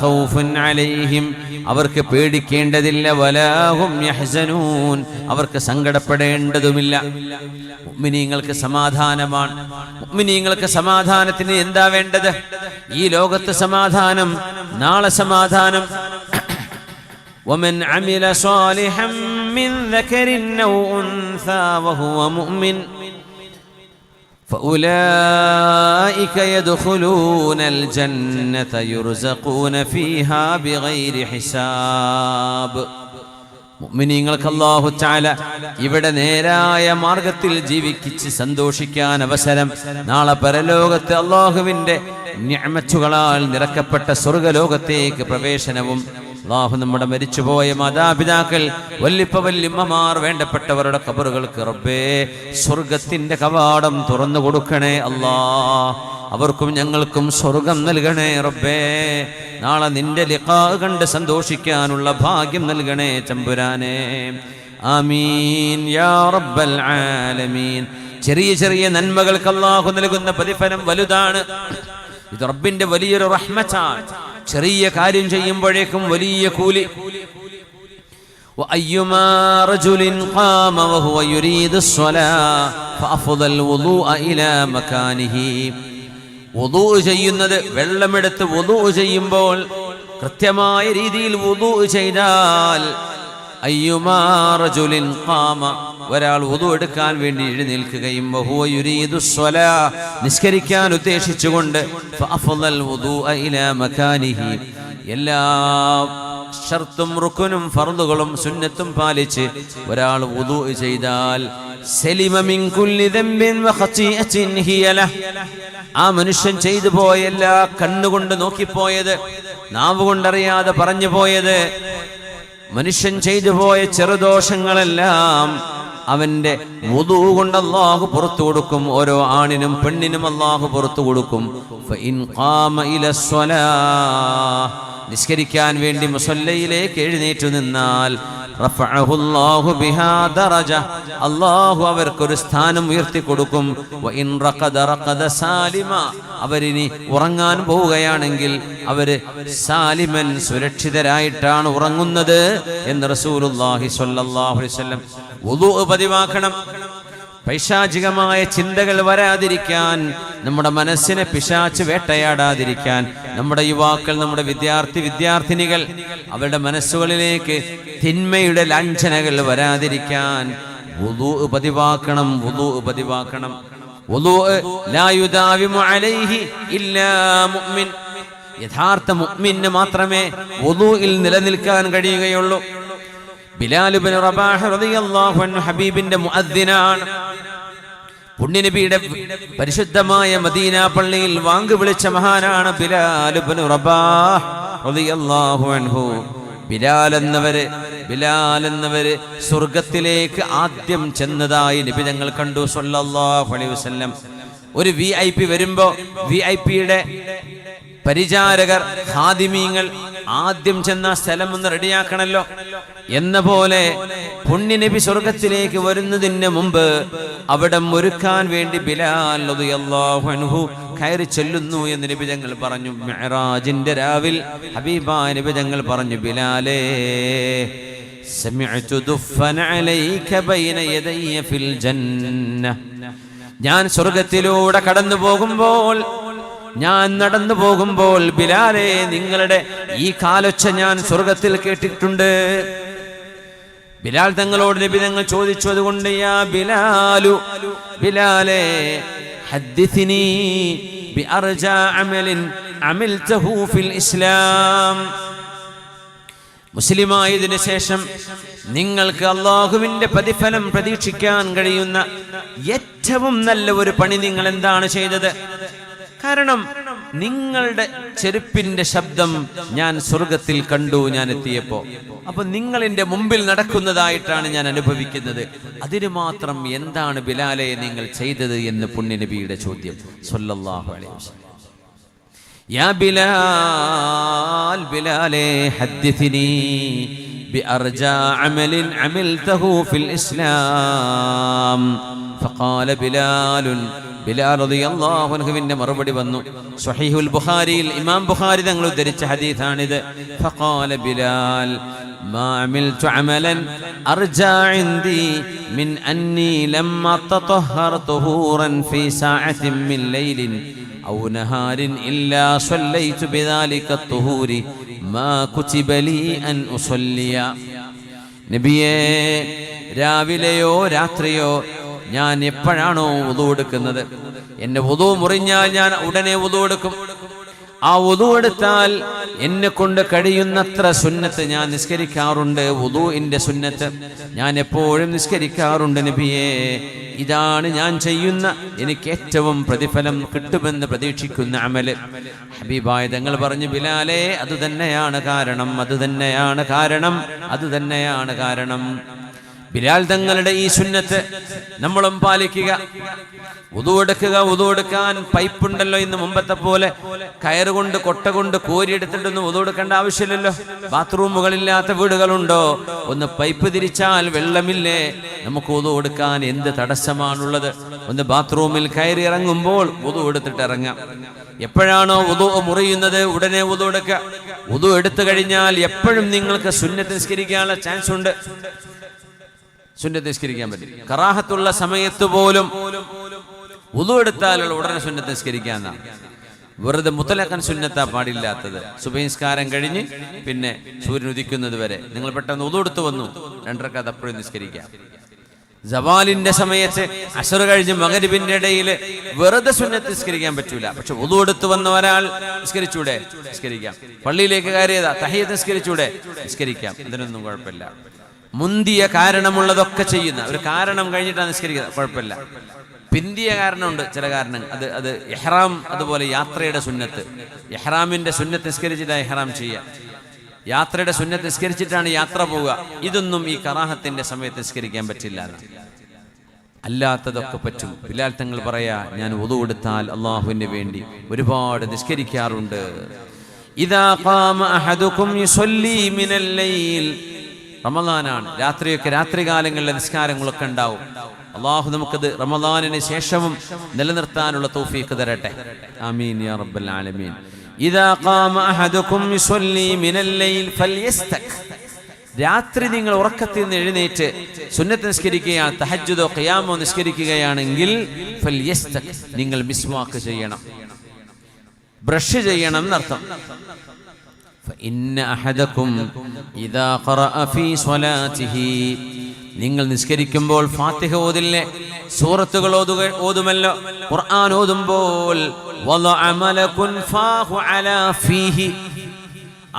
ഖൗഫുൻ അലൈഹിം, അവർക്ക് പേടിക്കേണ്ടതില്ല, വലാ ഹും യഹ്സനൂൻ, അവർക്ക് സങ്കടപ്പെടേണ്ടതുമില്ല. മുഅ്മിനീങ്ങൾക്ക് സമാധാനമാണ്. മുഅ്മിനീങ്ങൾക്ക് സമാധാനത്തിന് എന്താ വേണ്ടത്? ഈ ലോകത്ത് സമാധാനം, നാളെ സമാധാനം. ومن عمل صالحا من ذكر أو أنثى وهو مؤمن فأولئك يدخلون الجنة يرزقون فيها بغير حساب. മുഅ്മിനീങ്ങൾക്ക് അല്ലാഹു തആല ഇവിടെ നേരായ മാർഗത്തിൽ ജീവിച്ച് സന്തോഷിക്കാൻ അവസരം, നാളെ പരലോകത്ത് അല്ലാഹുവിന്റെ നിഅമത്തുകളാൽ നിറക്കപ്പെട്ട സ്വർഗ്ഗലോകത്തേക്ക് പ്രവേശനവും. അല്ലാഹു നമ്മുടെ മരിച്ചുപോയ മാതാപിതാക്കൾ, വല്ലിപ്പ വല്ലിമ്മമാർ, വേണ്ടപ്പെട്ടവരുടെ ഖബറുകൾക്ക് റബ്ബേ സ്വർഗത്തിന്റെ കവാടം തുറന്നു കൊടുക്കണേ അല്ലാ. അവർക്കും ഞങ്ങൾക്കും സ്വർഗം നൽകണേ റബ്ബേ. നാളെ നിന്റെ ലിഖാ കണ്ട് സന്തോഷിക്കാനുള്ള ഭാഗ്യം നൽകണേ തമ്പുരാനേ. ആമീൻ യാ റബ്ബൽ ആലമീൻ. ചെറിയ ചെറിയ നന്മകൾക്ക് അല്ലാഹു നൽകുന്ന പ്രതിഫലം വലുതാണ്. ഇത് റബ്ബിന്റെ വലിയൊരു റഹ്മത്താണ്. ചെറിയ കാര്യം ചെയ്യുമ്പോഴേക്കും വലിയ കൂലി. وأيما رجل قام وهو يريد الصلاة فأفضل الوضوء إلى مكانه. വുദൂ ചെയ്യുന്നത്, വെള്ളമെടുത്ത് വുദൂ ചെയ്യുമ്പോൾ കൃത്യമായ രീതിയിൽ വുദൂ ചെയ്താൽ, അയ്യുമാ റജുലിൻ ഖാമ, ഒരാൾ വുദൂ എടുക്കാൻ വേണ്ടി എഴുന്നേൽക്കുകയും വഹുവ യുരീദു സ്വലാ, നിസ്കരിക്കാൻ ഉദ്ദേശിച്ചുകൊണ്ട്, ഫഅഫ്ളൽ വുദൂഅ ഇലാ മകാനിഹി, എല്ലാ ഷർത്തും റുക്നും ഫർളുകളും സുന്നത്തും പാലിച്ച് ഒരാൾ വുദൂ ചെയ്താൽ, സലിമ മിൻ കുല്ലി ദംബിൻ വഖതിഅത്തിൻ ഹിയ ലഹ്, ആ മനുഷ്യൻ ചെയ്തു പോയ എല്ലാ, കണ്ണുകൊണ്ട് നോക്കിപ്പോയത്, നാവ് കൊണ്ടറിയാതെ പറഞ്ഞു പോയത്, മനുഷ്യൻ ചെയ്തു പോയ ചെറുദോഷങ്ങളെല്ലാം അവന്റെ വുദൂ കൊണ്ട് അല്ലാഹു പുറത്തു കൊടുക്കും. ഓരോ ആണിനും പെണ്ണിനും അല്ലാഹു പുറത്തു കൊടുക്കും. ഫഇൻ ഖാമ ഇലസ്സലാഹ്, നിസ്കരിക്കാൻ വേണ്ടി മുസല്ലയിലേക്ക് എഴുന്നേറ്റു നിന്നാൽ, റഫഅഹുല്ലാഹു ബിഹാ ദറജ, അല്ലാഹു അവർക്കൊരു സ്ഥാനം ഉയർത്തി കൊടുക്കും. വഇൻ റഖദ റഖദ സാലിമ, അവരിനി ഉറങ്ങാൻ പോവുകയാണെങ്കിൽ അവര് സാലിമൻ, സുരക്ഷിതരായിട്ടാണ് ഉറങ്ങുന്നത് എന്ന് റസൂലുള്ളാഹി സ്വല്ലല്ലാഹു അലൈഹി വസല്ലം. വുദൂ പതിവാക്കണം. പൈശാചികമായ ചിന്തകൾ വരാതിരിക്കാൻ, നമ്മുടെ മനസ്സിനെ പിശാച് വേട്ടയാടാതിരിക്കാൻ, നമ്മുടെ യുവാക്കൾ, നമ്മുടെ വിദ്യാർത്ഥിനികൾ, അവരുടെ മനസ്സുകളിലേക്ക് തിന്മയുടെ ലാഞ്ചനകൾ വരാതിരിക്കാൻ വുദൂ പതിവാക്കണം. വുദൂ പതിവാക്കണം. വുദൂ ലാ യുദാവിമു അലൈഹി ഇല്ലാ മുഅ്മിൻ, യഥാർത്ഥ മുഅ്മിന് മാത്രമേ വുദൂഇൽ നിലനിൽക്കാൻ കഴിയുകയുള്ളൂ. ബിലാൽ ഇബ്നു റബാഹ് റളിയല്ലാഹു അൻഹു ഹബീബിന്റെ മുഅദ്ദിനാണ്. പുണ്യനബിയുടെ പരിശുദ്ധമായ മദീന പള്ളിയിൽ വാങ്ക് വിളിച്ച മഹാനാണ് ബിലാൽ ഇബ്നു റബാഹ് റളിയല്ലാഹു അൻഹു. ബിലാൽ എന്നവര് സ്വർഗത്തിലേക്ക് ആദ്യം ചെന്നതായി നബി തങ്ങൾ കണ്ടു സ്വല്ലല്ലാഹു അലൈഹി വസല്ലം. ഒരു VIP വരുമ്പോ VIPയുടെ പരിചാരകർ, ഖാദിമീങ്ങൾ ആദ്യം ചെന്ന സ്ഥലം ഒന്ന് റെഡിയാക്കണല്ലോ എന്ന പോലെ പുണ്യനബി സ്വർഗത്തിലേക്ക് വരുന്നതിന് മുമ്പ് അവിടെ ഒരുക്കാൻ വേണ്ടി ബിലാൽ റളിയല്ലാഹു അൻഹു കയറി ചെല്ലുന്നു എന്ന് നബി തങ്ങൾ പറഞ്ഞു. മിഅ്റാജിന്റെ രാവിൽ ഹബീബായ നബി തങ്ങൾ പറഞ്ഞു, ബിലാലേ, സമിഅ്തു ദുഫ്ഫന അലൈക ബൈന യദയ്യ ഫിൽ ജന്ന, ഞാൻ സ്വർഗത്തിലൂടെ നടന്നു പോകുമ്പോൾ ബിലാലേ, നിങ്ങളുടെ ഈ കാലൊച്ച ഞാൻ സ്വർഗത്തിൽ കേട്ടിട്ടുണ്ട്. ബിലാൽ തങ്ങളോട് നബി തങ്ങൾ ചോദിച്ചു, അതുകൊണ്ട് യാ ബിലാലു, ബിലാലേ, ഹദ്ദിഥിനി ബിഅർജാ അമലിൻ അമിൽതഹു ഫിൽ ഇസ്ലാം, മുസ്ലിമായതിനു ശേഷം നിങ്ങൾക്ക് അല്ലാഹുവിന്റെ പ്രതിഫലം പ്രതീക്ഷിക്കാൻ കഴിയുന്ന ഏറ്റവും നല്ല ഒരു പണി നിങ്ങൾ എന്താണ് ചെയ്തത്? കാരണം നിങ്ങളുടെ ചെരുപ്പിന്റെ ശബ്ദം ഞാൻ സ്വർഗത്തിൽ കണ്ടു ഞാൻ എത്തിയപ്പോ. അപ്പൊ നിങ്ങൾ എന്റെ മുമ്പിൽ നടക്കുന്നതായിട്ടാണ് ഞാൻ അനുഭവിക്കുന്നത്. അതിന് മാത്രം എന്താണ് ബിലാലെ നിങ്ങൾ ചെയ്തത് എന്ന് പുണ്യനബിയുടെ ചോദ്യം സ്വല്ലല്ലാഹു അലൈഹി വസല്ലം. യാ ബിലാൽ, ബിലാലെ, ഹദ്ദിഥിനി ബിഅർജാ അമലിൻ അമിൽതഹു ഫിൽ ഇസ്ലാം. ഫഖാല ബിലാലുൻ, ബിലാൽ റളിയല്ലാഹു അൻഹുവിന്റെ മറുപടി വന്നു. സ്വഹീഹുൽ ബുഖാരിയിൽ ഇമാം ബുഖാരി തങ്ങൾ ഉദ്ധരിച്ച ഹദീസാണിത്. ഫഖാല ബിലാൽ, മാ അമിൽതു അമലൻ അർജാ ഇൻദി മിൻ അന്നി ലമ്മാ തതഹഹറ തുഹൂറൻ ഫീ സഅത്തിൻ മിൻ ലൈലിൻ ഔ നഹാരിൻ ഇല്ലാ സ്വല്ലൈതു ബിദാലിക തുഹൂരി മാ കുതിബ ലീ അൻ ഉസല്ലിയ. നബിയേ, രാവിലെയോ രാത്രിയോ ഞാൻ എപ്പോഴാണോ വുദൂ എടുക്കുന്നത്, എന്റെ വുദൂ മുറിഞ്ഞാൽ ഞാൻ ഉടനെ വുദൂ എടുക്കും. ആ വുദൂ എടുത്താൽ എന്നെ കൊണ്ട് കഴിയുന്നത്ര സുന്നത്ത് ഞാൻ നിസ്കരിക്കാറുണ്ട്. വുദൂഇന്റെ സുന്നത്ത് ഞാൻ എപ്പോഴും നിസ്കരിക്കാറുണ്ട് നബിയേ. ഇതാണ് ഞാൻ ചെയ്യുന്ന എനിക്ക് ഏറ്റവും പ്രതിഫലം കിട്ടുമെന്ന് പ്രതീക്ഷിക്കുന്ന അമല്. ഹബീബായ തങ്ങൾ പറഞ്ഞു, ബിലാലേ അതുതന്നെയാണ് കാരണം. ബിലാൽ തങ്ങളുടെ ഈ സുന്നത്ത് നമ്മളും പാലിക്കുക. വുദൂ എടുക്കാൻ പൈപ്പുണ്ടല്ലോ. ഇന്ന് മുമ്പത്തെ പോലെ കയറുകൊണ്ട് കൊട്ട കൊണ്ട് കോരിയെടുത്തിട്ടൊന്നും വുദൂ എടുക്കേണ്ട ആവശ്യമില്ലല്ലോ. ബാത്റൂമുകളില്ലാത്ത വീടുകളുണ്ടോ? ഒന്ന് പൈപ്പ് തിരിച്ചാൽ വെള്ളമില്ലേ? നമുക്ക് വുദൂ എടുക്കാൻ എന്ത് തടസ്സമാണുള്ളത്? ഒന്ന് ബാത്റൂമിൽ കയറി ഇറങ്ങുമ്പോൾ വുദൂ എടുത്തിട്ട് ഇറങ്ങാം. എപ്പോഴാണോ വുദൂ മുറിയുന്നത് ഉടനെ വുദൂ എടുക്കുക. വുദൂ എടുത്തു കഴിഞ്ഞാൽ എപ്പോഴും നിങ്ങൾക്ക് സുന്നത്ത് നിസ്കരിക്കാനുള്ള ചാൻസ് ഉണ്ട്. സുന്നത്ത് നിസ്കരിക്കാൻ പറ്റും. കറാഹത്തുള്ള സമയത്ത് പോലും വുദൂ എടുത്താലുള്ള ഉടനെ സുന്നത്ത് നിസ്കരിക്കാന്നാണ്. വെറുതെ മുത്തലക്കൻ സുന്നത്താ പാടില്ലാത്തത്. സുബഹി നിസ്കാരം കഴിഞ്ഞ് പിന്നെ സൂര്യൻ ഉദിക്കുന്നത് വരെ നിങ്ങൾ പെട്ടെന്ന് വുദൂ എടുത്തു വന്നു, 2 റക്അത്ത് അപ്പോഴും നിസ്കരിക്കാം. സവാലിന്റെ സമയത്ത് അസ്ർ കഴിഞ്ഞ് മഗ്രിബിന്റെ ഇടയിൽ വെറുതെ സുന്നത്ത് നിസ്കരിക്കാൻ പറ്റൂല. പക്ഷെ വുദൂ എടുത്തു വന്ന ഒരാൾ നിസ്കരിച്ചൂടെ? നിസ്കരിക്കാം. പള്ളിയിലേക്ക് കയറിയതാ, തഹിയ്യത്ത് നിസ്കരിച്ചൂടെ? നിസ്കരിക്കാം. ഇതിനൊന്നും കുഴപ്പമില്ല. മുന്തിയ കാരണമുള്ളതൊക്കെ ചെയ്യുന്ന ഒരു കാരണം കഴിഞ്ഞിട്ടാണ് നിസ്കരിക്കുന്നത്, കുഴപ്പമില്ല. പിന്തിയ കാരണമുണ്ട്, ചില കാരണം അത് ഇഹ്റാം, അതുപോലെ യാത്രയുടെ സുന്നത്ത്. ഇഹ്റാമിന്റെ സുന്നത്ത് നിസ്കരിച്ചിട്ടാണ് ഇഹ്റാം ചെയ്യുക. യാത്രയുടെ സുന്നത്ത് നിസ്കരിച്ചിട്ടാണ് യാത്ര പോവുക. ഇതൊന്നും ഈ കറാഹത്തിന്റെ സമയത്ത് നിസ്കരിക്കാൻ പറ്റില്ല. അല്ലാത്തതൊക്കെ പറ്റും. ബിലാൽ തങ്ങൾ പറയാ, ഞാൻ വുദൂ എടുത്താൽ അല്ലാഹുവിന് വേണ്ടി ഒരുപാട് നിസ്കരിക്കാറുണ്ട്. ഇദാ ഖാമ അഹദുകും യുസല്ലി മിനൽ ലൈൽ, റമദാനാണ്, രാത്രികാലങ്ങളിലെ നിസ്കാരങ്ങളൊക്കെ ഉണ്ടാവും. അള്ളാഹു നമുക്കത് റമദാനിന് ശേഷവും നിലനിർത്താനുള്ള തൗഫീഖ് തരട്ടെ. ആമീൻ യാ റബ്ബൽ ആലമീൻ. ഇദാ ഖാമ അഹദുകും യുസല്ലി മിനൽ ലൈൽ ഫൽയസ്തക്, രാത്രി നിങ്ങൾ ഉറക്കത്തിൽ നിന്ന് എഴുന്നേറ്റ് സുന്നത്ത് നിസ്കരിക്കുകയാണ്, തഹജ്ജുദോ ഖിയാമോ നിസ്കരിക്കുകയാണെങ്കിൽ ഫൽയസ്തക്, നിങ്ങൾ മിസ്വാക്ക് ചെയ്യണം, ബ്രഷ് ചെയ്യണം എന്നർത്ഥം. നിങ്ങൾ നിസ്കരിക്കുമ്പോൾ ഫാത്തിഹ ഓതില്ലേ, സൂറത്തുകൾ ഓതുമല്ലോ, ഖുർആൻ ഓതുമ്പോൾ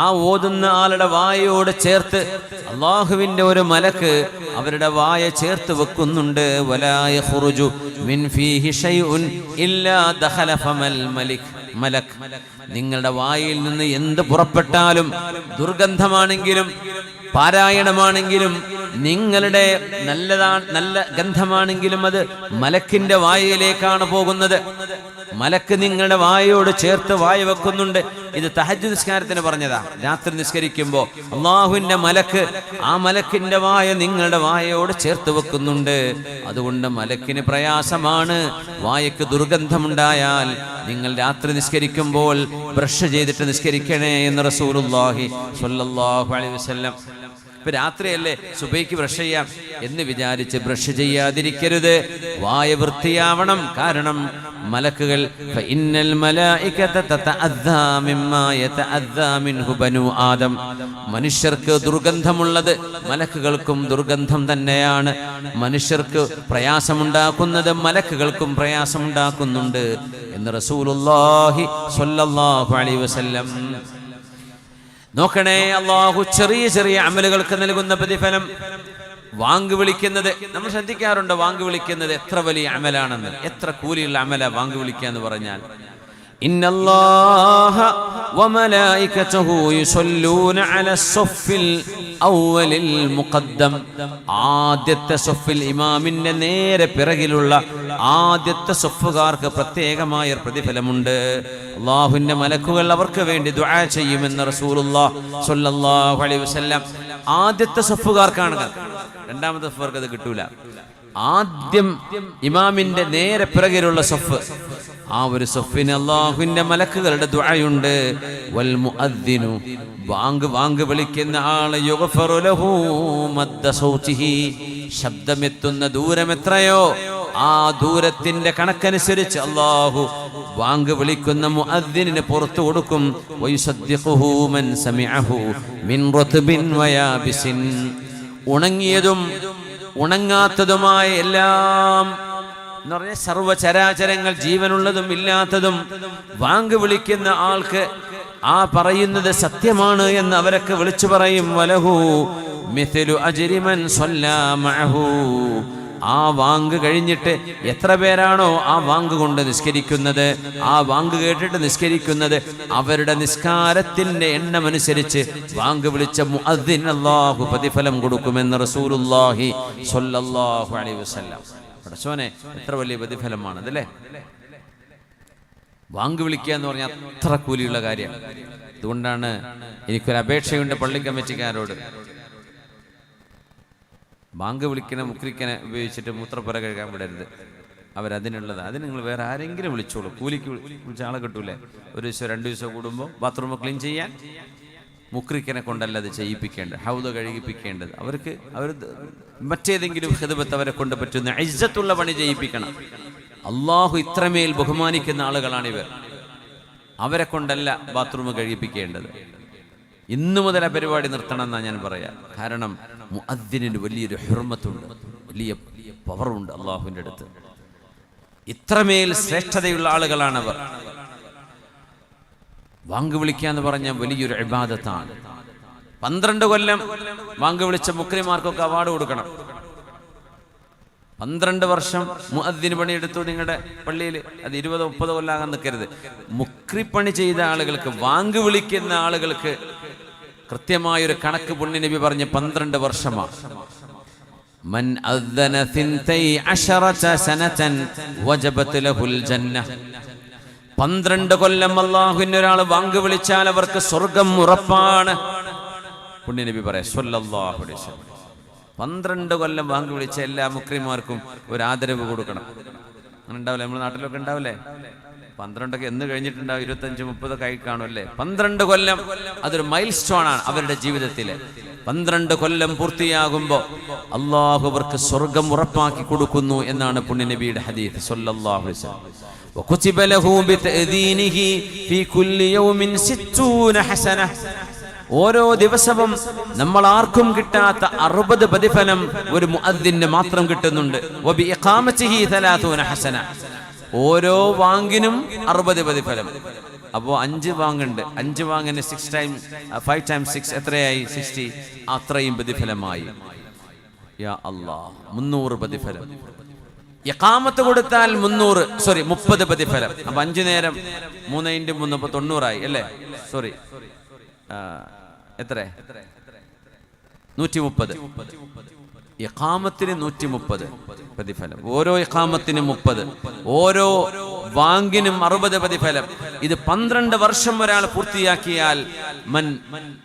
ആ ഓതുന്ന ആളുടെ വായയോട് ചേർത്ത് അള്ളാഹുവിന്റെ ഒരു മലക്ക് അവരുടെ വായ ചേർത്ത് വെക്കുന്നുണ്ട്. വലാ യഖ്റുജു മിൻ ഫീഹി ശൈഉൻ ഇല്ലാ ദഖല ഫമൽ മലക്, നിങ്ങളുടെ വായിൽ നിന്ന് എന്ത് പുറപ്പെട്ടാലും, ദുർഗന്ധമാണെങ്കിലും പാരായണമാണെങ്കിലും നിങ്ങളുടെ നല്ല ഗന്ധമാണെങ്കിലും അത് മലക്കിന്റെ വായയിലേക്കാണ് പോകുന്നത്. മലക്ക് നിങ്ങളുടെ വായയോട് ചേർത്ത് വായ വെക്കുന്നുണ്ട്. ഇത് തഹജ്ജുദ് നിസ്കാരത്തിന് പറഞ്ഞതാ. രാത്രി നിസ്കരിക്കുമ്പോ അള്ളാഹുവിന്റെ മലക്ക്, ആ മലക്കിന്റെ വായ നിങ്ങളുടെ വായയോട് ചേർത്ത് വെക്കുന്നുണ്ട്. അതുകൊണ്ട് മലക്കിന് പ്രയാസമാണ്. വായക്ക് ദുർഗന്ധമുണ്ടായാൽ നിങ്ങൾ രാത്രി നിസ്കരിക്കുമ്പോൾ ബ്രഷ് ചെയ്തിട്ട് നിസ്കരിക്കണേ എന്ന് റസൂലുള്ളാഹി സ്വല്ലല്ലാഹു അലൈഹി വസല്ലം. ഇപ്പൊ രാത്രിയല്ലേ, സുബഹിക്ക് ബ്രഷ് ചെയ്യാം എന്ന് വിചാരിച്ച് ബ്രഷ് ചെയ്യാതിരിക്കരുത്. വായ വൃത്തിയാവണം. കാരണം മലക്കുകൾ ഫഇന്നൽ മലായികത തതഅദ്ദാ മിമ്മാ യതഅദ്ദാ മിൻഹു ബനു ആദം, മനുഷ്യർക്ക് ദുർഗന്ധമുള്ളത് മലക്കുകൾക്കും ദുർഗന്ധം തന്നെയാണ്. മനുഷ്യർക്ക് പ്രയാസമുണ്ടാക്കുന്നത് മലക്കുകൾക്കും പ്രയാസമുണ്ടാക്കുന്നുണ്ട് എന്ന് റസൂലുള്ളാഹി സ്വല്ലല്ലാഹു അലൈഹി വസല്ലം. നോക്കണേ, അള്ളാഹു ചെറിയ ചെറിയ അമലുകൾക്ക് നൽകുന്ന പ്രതിഫലം. വാങ്ക് വിളിക്കുന്നത് നമ്മൾ ശ്രദ്ധിക്കാറുണ്ട്. വാങ്ക് വിളിക്കുന്നത് എത്ര വലിയ അമലാണെന്ന്, എത്ര കൂലിയുള്ള അമല വാങ്ക് വിളിക്കുക എന്ന് പറഞ്ഞാൽ. ഇന്നല്ലാഹ വമലായികതുഹു യുസല്ലൂന അലസ്സഫിൽ അവ്വലിൽ മുഖദ്ദം, ആദ്യത്തെ സഫിൽ ഇമാമിന്റെ നേരെ പിറകിലുള്ള ആദ്യത്തെ സഫുകാർക്ക് പ്രത്യേകമായ പ്രതിഫലമുണ്ട്. അല്ലാഹുവിന്റെ മലക്കുകൾ അവർക്ക് വേണ്ടി ദുആ ചെയ്യുമെന്ന് റസൂലുള്ളാഹി സ്വല്ലല്ലാഹു അലൈഹി വസല്ലം. ആദ്യത്തെ സഫുകാർക്കാണ്, രണ്ടാമത്തെ സഫുകാർക്ക് അത് കിട്ടൂല. ആദ്യം ഇമാമിന്റെ നേരെ പിറകിലുള്ള സഫ്, ആ ഒരു സഫിന് അല്ലാഹുവിന്റെ മലക്കുകളുടെ ദുആയുണ്ട്. വൽ മുഅദ്ദിനു, വാങ്ക് വിളിക്കുന്ന ആള് യുഗ്ഫറു ലഹു മദ്ദ സൗതിഹി, ശബ്ദമെത്തുന്ന ദൂരം എത്രയോ ആ ദൂരത്തിന്റെ കണക്കനുസരിച്ച് അല്ലാഹു വാങ്ക് വിളിക്കുന്ന മുഅദ്ദിനിന് പുറത്തു കൊടുക്കും. വയുസദ്ദിഖുഹു മൻ സമിഅഹു മിൻ റത്ബിൻ വയാബിസിൻ, ഉണങ്ങിയതും ഉണങ്ങാത്തതുമായ എല്ലാം എന്ന് പറഞ്ഞാൽ സർവ്വചരാചരങ്ങൾ, ജീവനുള്ളതും ഇല്ലാത്തതും വാങ്ക് വിളിക്കുന്ന ആൾക്ക് ആ പറയുന്നത് സത്യമാണ് എന്ന് അവരൊക്കെ വിളിച്ചു പറയും. വലഹു മിഥ്ലു അജ്രി മൻ സ്വല്ലാ മഅഹു. ആ വാങ്ക് കഴിഞ്ഞിട്ട് എത്ര പേരാണോ ആ വാങ്ക് കൊണ്ട് നിസ്കരിക്കുന്നത്, ആ വാങ്ക് കേട്ടിട്ട് നിസ്കരിക്കുന്നത്, അവരുടെ നിസ്കാരത്തിന്റെ എണ്ണമനുസരിച്ച് വാങ്ക് വിളിച്ച മുഅദ്ദിൻ അല്ലാഹു പ്രതിഫലം കൊടുക്കുമെന്ന് റസൂലുള്ളാഹി സ്വല്ലല്ലാഹു അലൈഹി വസല്ലം. പടച്ചോനെ, എത്ര വലിയ പ്രതിഫലമാണ് അതല്ലേ. വാങ്ക് വിളിക്കുക എന്ന് പറഞ്ഞാൽ അത്ര കൂലിയുള്ള കാര്യമാണ്. അതുകൊണ്ടാണ് എനിക്കൊരു അപേക്ഷയുണ്ട് പള്ളി കമ്മിറ്റിക്കാരോട്. ബാങ്ക് വിളിക്കണ മുക്രിക്കനെ ഉപയോഗിച്ചിട്ട് മൂത്രപ്പുര കഴുകാൻ വിടരുത്. അവരതിനുള്ളത്. അതിന് നിങ്ങൾ വേറെ ആരെങ്കിലും വിളിച്ചോളൂ. കൂലിക്ക് വിളിച്ച ആളെ കിട്ടൂലേ. ഒരു ദിവസം 2 ദിവസം കൂടുമ്പോൾ ബാത്റൂം ക്ലീൻ ചെയ്യാൻ മുക്രിക്കനെ കൊണ്ടല്ല അത് ചെയ്യിപ്പിക്കേണ്ടത്, ഹൗദ കഴുകിപ്പിക്കേണ്ടത്. അവർ മറ്റേതെങ്കിലും ഖിദ്മത്ത് അവരെ കൊണ്ട് പറ്റുന്ന ഇജ്ജത്തുള്ള പണി ചെയ്യിപ്പിക്കണം. അള്ളാഹു ഇത്രമേൽ ബഹുമാനിക്കുന്ന ആളുകളാണിവർ. അവരെ കൊണ്ടല്ല ബാത്റൂം കഴിപ്പിക്കേണ്ടത്. ഇന്നു മുതൽ ആ പരിപാടി നിർത്തണം എന്നാണ് ഞാൻ പറയാം. കാരണം മുഅദ്ദിനിന് വലിയൊരു ഹുർമത്തുണ്ട്, വലിയ പവറുണ്ട് അള്ളാഹുവിൻ്റെ അടുത്ത്. ഇത്രമേൽ ശ്രേഷ്ഠതയുള്ള ആളുകളാണവർ. വാങ്ക് വിളിക്കുക എന്ന് പറഞ്ഞാൽ വലിയൊരു ഇബാദത്താണ്. 12 കൊല്ലം വാങ്ക് വിളിച്ച മുക്രിമാർക്കൊക്കെ അവാർഡ് കൊടുക്കണം. 12 വർഷം മുഅദ്ദിന് പണിയെടുത്തു നിങ്ങളുടെ പള്ളിയിൽ. അത് 20-30 കൊല്ലാകാൻ നിൽക്കരുത്. മുക്രിപ്പണി ചെയ്ത ആളുകൾക്ക്, വാങ്ക് വിളിക്കുന്ന ആളുകൾക്ക് കൃത്യമായൊരു കണക്ക് പുണ്യ നബി പറഞ്ഞ് 12 വർഷമാണ്. മൻ അദ്ദന 12 സനതൻ വജബത് ലഹുൽ ജന്ന. 12 കൊല്ലം അല്ലാഹുവിന് ഒരാൾ വാങ്ക് വിളിച്ചാൽ അവർക്ക് സ്വർഗ്ഗം ഉറപ്പാണ്. പുണ്യ നബി പറയാം സ്വല്ലല്ലാഹു അലൈഹി വസല്ലം. 12 കൊല്ലം വാങ്ക് വിളിച്ച എല്ലാ മുക്രിമാർക്കും ഒരു ആദരവ് കൊടുക്കണം. അങ്ങനെ ഉണ്ടാവില്ലേ? നമ്മുടെ നാട്ടിലൊക്കെ ഉണ്ടാവില്ലേ? 12 എന്ന് കഴിഞ്ഞിട്ടുണ്ടാവും, 25-30 കൈ കാണുമല്ലേ. 12 കൊല്ലം അതൊരു മൈൽ സ്റ്റോൺ ആണ് അവരുടെ ജീവിതത്തില്. 12 കൊല്ലം പൂർത്തിയാകുമ്പോൾ അള്ളാഹു അവർക്ക് സ്വർഗം ഉറപ്പാക്കി കൊടുക്കുന്നു എന്നാണ് പുണ്യനബിയുടെ ഹദീസ് സ്വല്ലല്ലാഹു അലൈഹി വസല്ലം. വകുതിബ ലഹു ബിതഅദീനിഹി ഫീ കുല്ലി യൗമിൻ 60 ഹസന. ഓരോ ദിവസവും നമ്മൾ ആർക്കും കിട്ടാത്ത 60 പ്രതിഫലം ഒരു മുഅദ്ദിന് മാത്രം കിട്ടുന്നുണ്ട്. വബി ഇഖാമതിഹി 30 ഹസന. ഓരോ വാങ്കിനും 60 പ്രതിഫലം. അപ്പോൾ 5 വാങ്ങുണ്ട്. 5 വാങ്ങിന് 5 times 6 എത്രയായി? 60. അത്രയും പ്രതിഫലമായി. യാ അല്ലാഹ്, 300 പ്രതിഫലം. ഇഖാമത്ത് കൊടുത്താൽ 30 പ്രതിഫലം. അപ്പൊ 5 നേരം 3 × 3 90 അല്ലേ? സോറി, എത്ര? 130. ഇഖാമത്തിന് 130 പ്രതിഫലം. ഓരോ ഇഖാമത്തിനും 30, ഓരോ വാങ്കിനും 60 പ്രതിഫലം. ഇത് 12 വർഷം ഒരാൾ പൂർത്തിയാക്കിയാൽ മൻ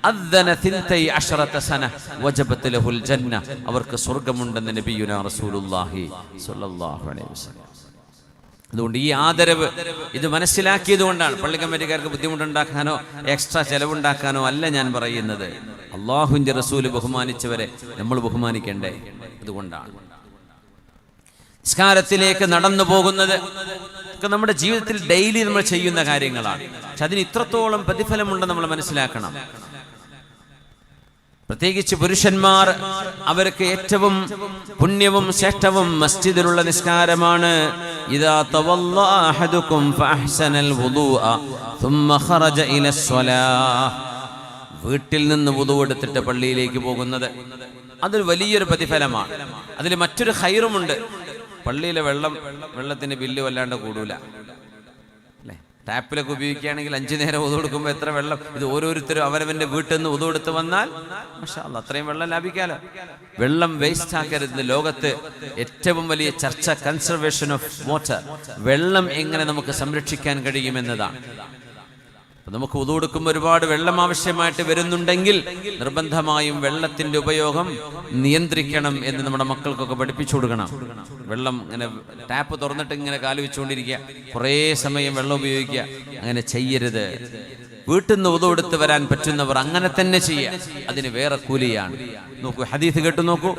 അദ്ദന 12 സന വജബത് ലഹുൽ ജന്ന. അവർക്ക് സ്വർഗ്ഗമുണ്ടെന്ന് നബിയുനാ റസൂലുള്ളാഹി സ്വല്ലല്ലാഹു അലൈഹി വസല്ലം. അതുകൊണ്ട് ഈ ആദരവ് ഇത് മനസ്സിലാക്കിയത് കൊണ്ടാണ്. പള്ളി കമ്മിറ്റിക്കാർക്ക് ബുദ്ധിമുട്ടുണ്ടാക്കാനോ എക്സ്ട്രാ ചെലവുണ്ടാക്കാനോ അല്ല ഞാൻ പറയുന്നത്. അള്ളാഹുവിൻ്റെ റസൂല് ബഹുമാനിച്ചവരെ നമ്മൾ ബഹുമാനിക്കണ്ടേ? അതുകൊണ്ടാണ് നിസ്കാരത്തിലേക്ക് നടന്നു പോകുന്നത് ഒക്കെ നമ്മുടെ ജീവിതത്തിൽ ഡെയിലി നമ്മൾ ചെയ്യുന്ന കാര്യങ്ങളാണ്. പക്ഷെ അതിന് ഇത്രത്തോളം പ്രതിഫലമുണ്ടെന്ന് നമ്മൾ മനസ്സിലാക്കണം. പ്രത്യേകിച്ച് പുരുഷന്മാർ, അവർക്ക് ഏറ്റവും പുണ്യവും ശ്രേഷ്ഠവും മസ്ജിദിലുള്ള നിസ്കാരമാണ്. ഇദാ തവല്ല അഹദുകും ഫഅഹ്സനൽ വുദൂഅ ثم خرج ഇല الصلاة. വീട്ടിൽ നിന്ന് വുദൂ എടുത്തിട്ട് പള്ളിയിലേക്ക് പോകുന്നത് അതൊരു വലിയൊരു പ്രതിഫലമാണ്. അതിൽ മറ്റൊരു ഖൈറുമുണ്ട്. പള്ളിയിലെ വെള്ളത്തിന് ബില്ല് വല്ലാണ്ട് കൂടൂല അല്ലേ? ടാപ്പിലൊക്കെ ഉപയോഗിക്കുകയാണെങ്കിൽ 5 നേരം വുദൂ എടുക്കുമ്പോൾ എത്ര വെള്ളം. ഇത് ഓരോരുത്തരും അവരവന്റെ വീട്ടിൽ നിന്ന് വുദൂ എടുത്ത് വന്നാൽ മാഷാ അല്ലാഹ് അത്രയും വെള്ളം ലാഭിക്കാലോ. വെള്ളം വേസ്റ്റ് ആക്കരുത്. ലോകത്ത് ഏറ്റവും വലിയ ചർച്ച കൺസർവേഷൻ ഓഫ് വാട്ടർ, വെള്ളം എങ്ങനെ നമുക്ക് സംരക്ഷിക്കാൻ കഴിയുമെന്നതാണ്. നമുക്ക് വുദൂ എടുക്കുമ്പോൾ ഒരുപാട് വെള്ളം ആവശ്യമായിട്ട് വരുന്നുണ്ടെങ്കിൽ നിർബന്ധമായും വെള്ളത്തിന്റെ ഉപയോഗം നിയന്ത്രിക്കണം എന്ന് നമ്മുടെ മക്കൾക്കൊക്കെ പഠിപ്പിച്ചു കൊടുക്കണം. വെള്ളം ഇങ്ങനെ ടാപ്പ് തുറന്നിട്ട് ഇങ്ങനെ കാല് വെച്ചുകൊണ്ടിരിക്കുക, കുറേ സമയം വെള്ളം ഉപയോഗിക്കുക, അങ്ങനെ ചെയ്യരുത്. വീട്ടിൽ നിന്ന് വുദൂ എടുത്ത് വരാൻ പറ്റുന്നവർ അങ്ങനെ തന്നെ ചെയ്യുക. അതിന് വേറെ കൂലിയാണ്. നോക്കൂ, ഹദീസ് കേട്ടു നോക്കൂ.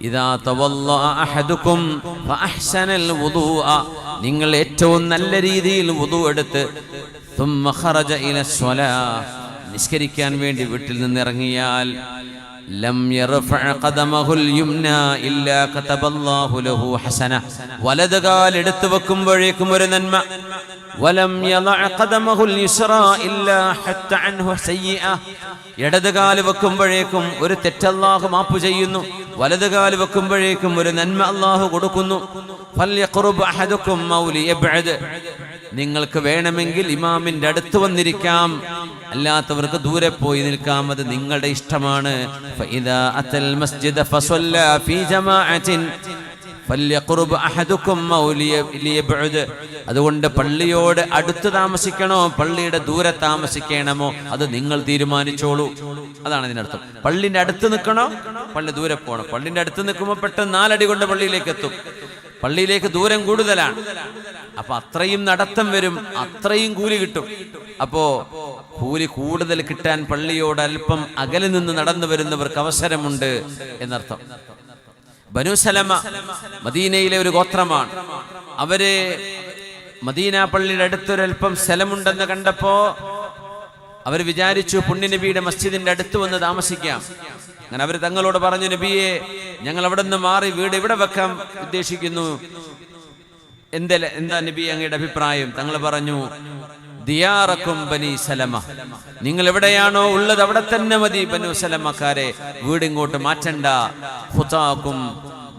ഇദാ തവല്ലഅ അഹദുകും ഫഅഹ്സനൽ വുദൂഅ. നിങ്ങൾ ഏറ്റവും നല്ല രീതിയിൽ വുദൂ എടുത്ത് ثم خرج الى الصلاه. നിസ്കരിക്കാൻ വേണ്ടി വീട്ടിൽ നിന്ന് ഇറങ്ങിയാൽ ലം യർഫഅ ഖദമഹുൽ യുംനാ ഇല്ലാ കതബല്ലാഹു ലഹു ഹസന. വലത് കാൽ എടുത്തു വെക്കുമ്പോഴേക്കും ഒരു നന്മ. വലം യളഅ ഖദമഹുൽ യുസ്റാ ഇല്ലാ ഹത്ത അൻഹു സയ്യിഅ. ഇടത് കാൽ വെക്കുമ്പോഴേക്കും ഒരു തെറ്റ് അല്ലാഹു മാപ്പ് ചെയ്യുന്നു. വലത് കാൽ വെക്കുമ്പോഴേക്കും ഒരു നന്മ അല്ലാഹു കൊടുക്കുന്നു. ഫൽയഖ്റുബ് അഹദുക്കും ഔ ലിയബ്അദ്. നിങ്ങൾക്ക് വേണമെങ്കിൽ ഇമാമിന്റെ അടുത്ത് വന്നിരിക്കാം, അല്ലാത്തവർക്ക് ദൂരെ പോയി നിൽക്കാം, അത് നിങ്ങളുടെ ഇഷ്ടമാണ്. ഫഇദാ അത്തൽ മസ്ജിദ ഫസല്ല ഫീ ജമാഅത്തിൻ ഫൽയഖ്റുബ് അഹദുക്കും ഔ ലിയബ്അദ്. അതുകൊണ്ട് പള്ളിയോട് അടുത്ത് താമസിക്കണോ പള്ളിയുടെ ദൂരെ താമസിക്കണമോ അത് നിങ്ങൾ തീരുമാനിച്ചോളൂ. അതാണ് ഇതിനർത്ഥം. പള്ളിന്റെ അടുത്ത് നിൽക്കണോ പള്ളി ദൂരെ പോകണം. പള്ളിന്റെ അടുത്ത് നിൽക്കുമ്പോൾ പെട്ടെന്ന് 4 അടി കൊണ്ട് പള്ളിയിലേക്ക് എത്തും. പള്ളിയിലേക്ക് ദൂരം കൂടുതലാണ്. അപ്പൊ അത്രയും നടത്തം വരും, അത്രയും കൂലി കിട്ടും. അപ്പോ കൂലി കൂടുതൽ കിട്ടാൻ പള്ളിയോട് അല്പം അകലെ നിന്ന് നടന്നു വരുന്നവർക്ക് അവസരമുണ്ട് എന്നർത്ഥം. ബനു സലമ മദീനയിലെ ഒരു ഗോത്രമാണ്. അവര് മദീന പള്ളിയുടെ അടുത്തൊരൽപ്പം സ്ഥലമുണ്ടെന്ന് കണ്ടപ്പോ അവർ വിചാരിച്ചു പുണ്യനബിയുടെ മസ്ജിദിന്റെ അടുത്ത് വന്ന് താമസിക്കാം. അങ്ങനെ അവർ തങ്ങളോട് പറഞ്ഞു, നബിയെ, ഞങ്ങൾ അവിടെ നിന്ന് മാറി വീട് ഇവിടെ വെക്കാൻ ഉദ്ദേശിക്കുന്നു. എന്താ നബി അങ്ങയുടെ അഭിപ്രായം? തങ്ങൾ പറഞ്ഞു, ദിയാറക്കും ബനി സലമ, നിങ്ങൾ എവിടെയാണോ ഉള്ളത് അവിടെ തന്നെ മതി. ബനു സലമക്കാരെ വീട് ഇങ്ങോട്ട് മാറ്റണ്ട. ഖുതാക്കും,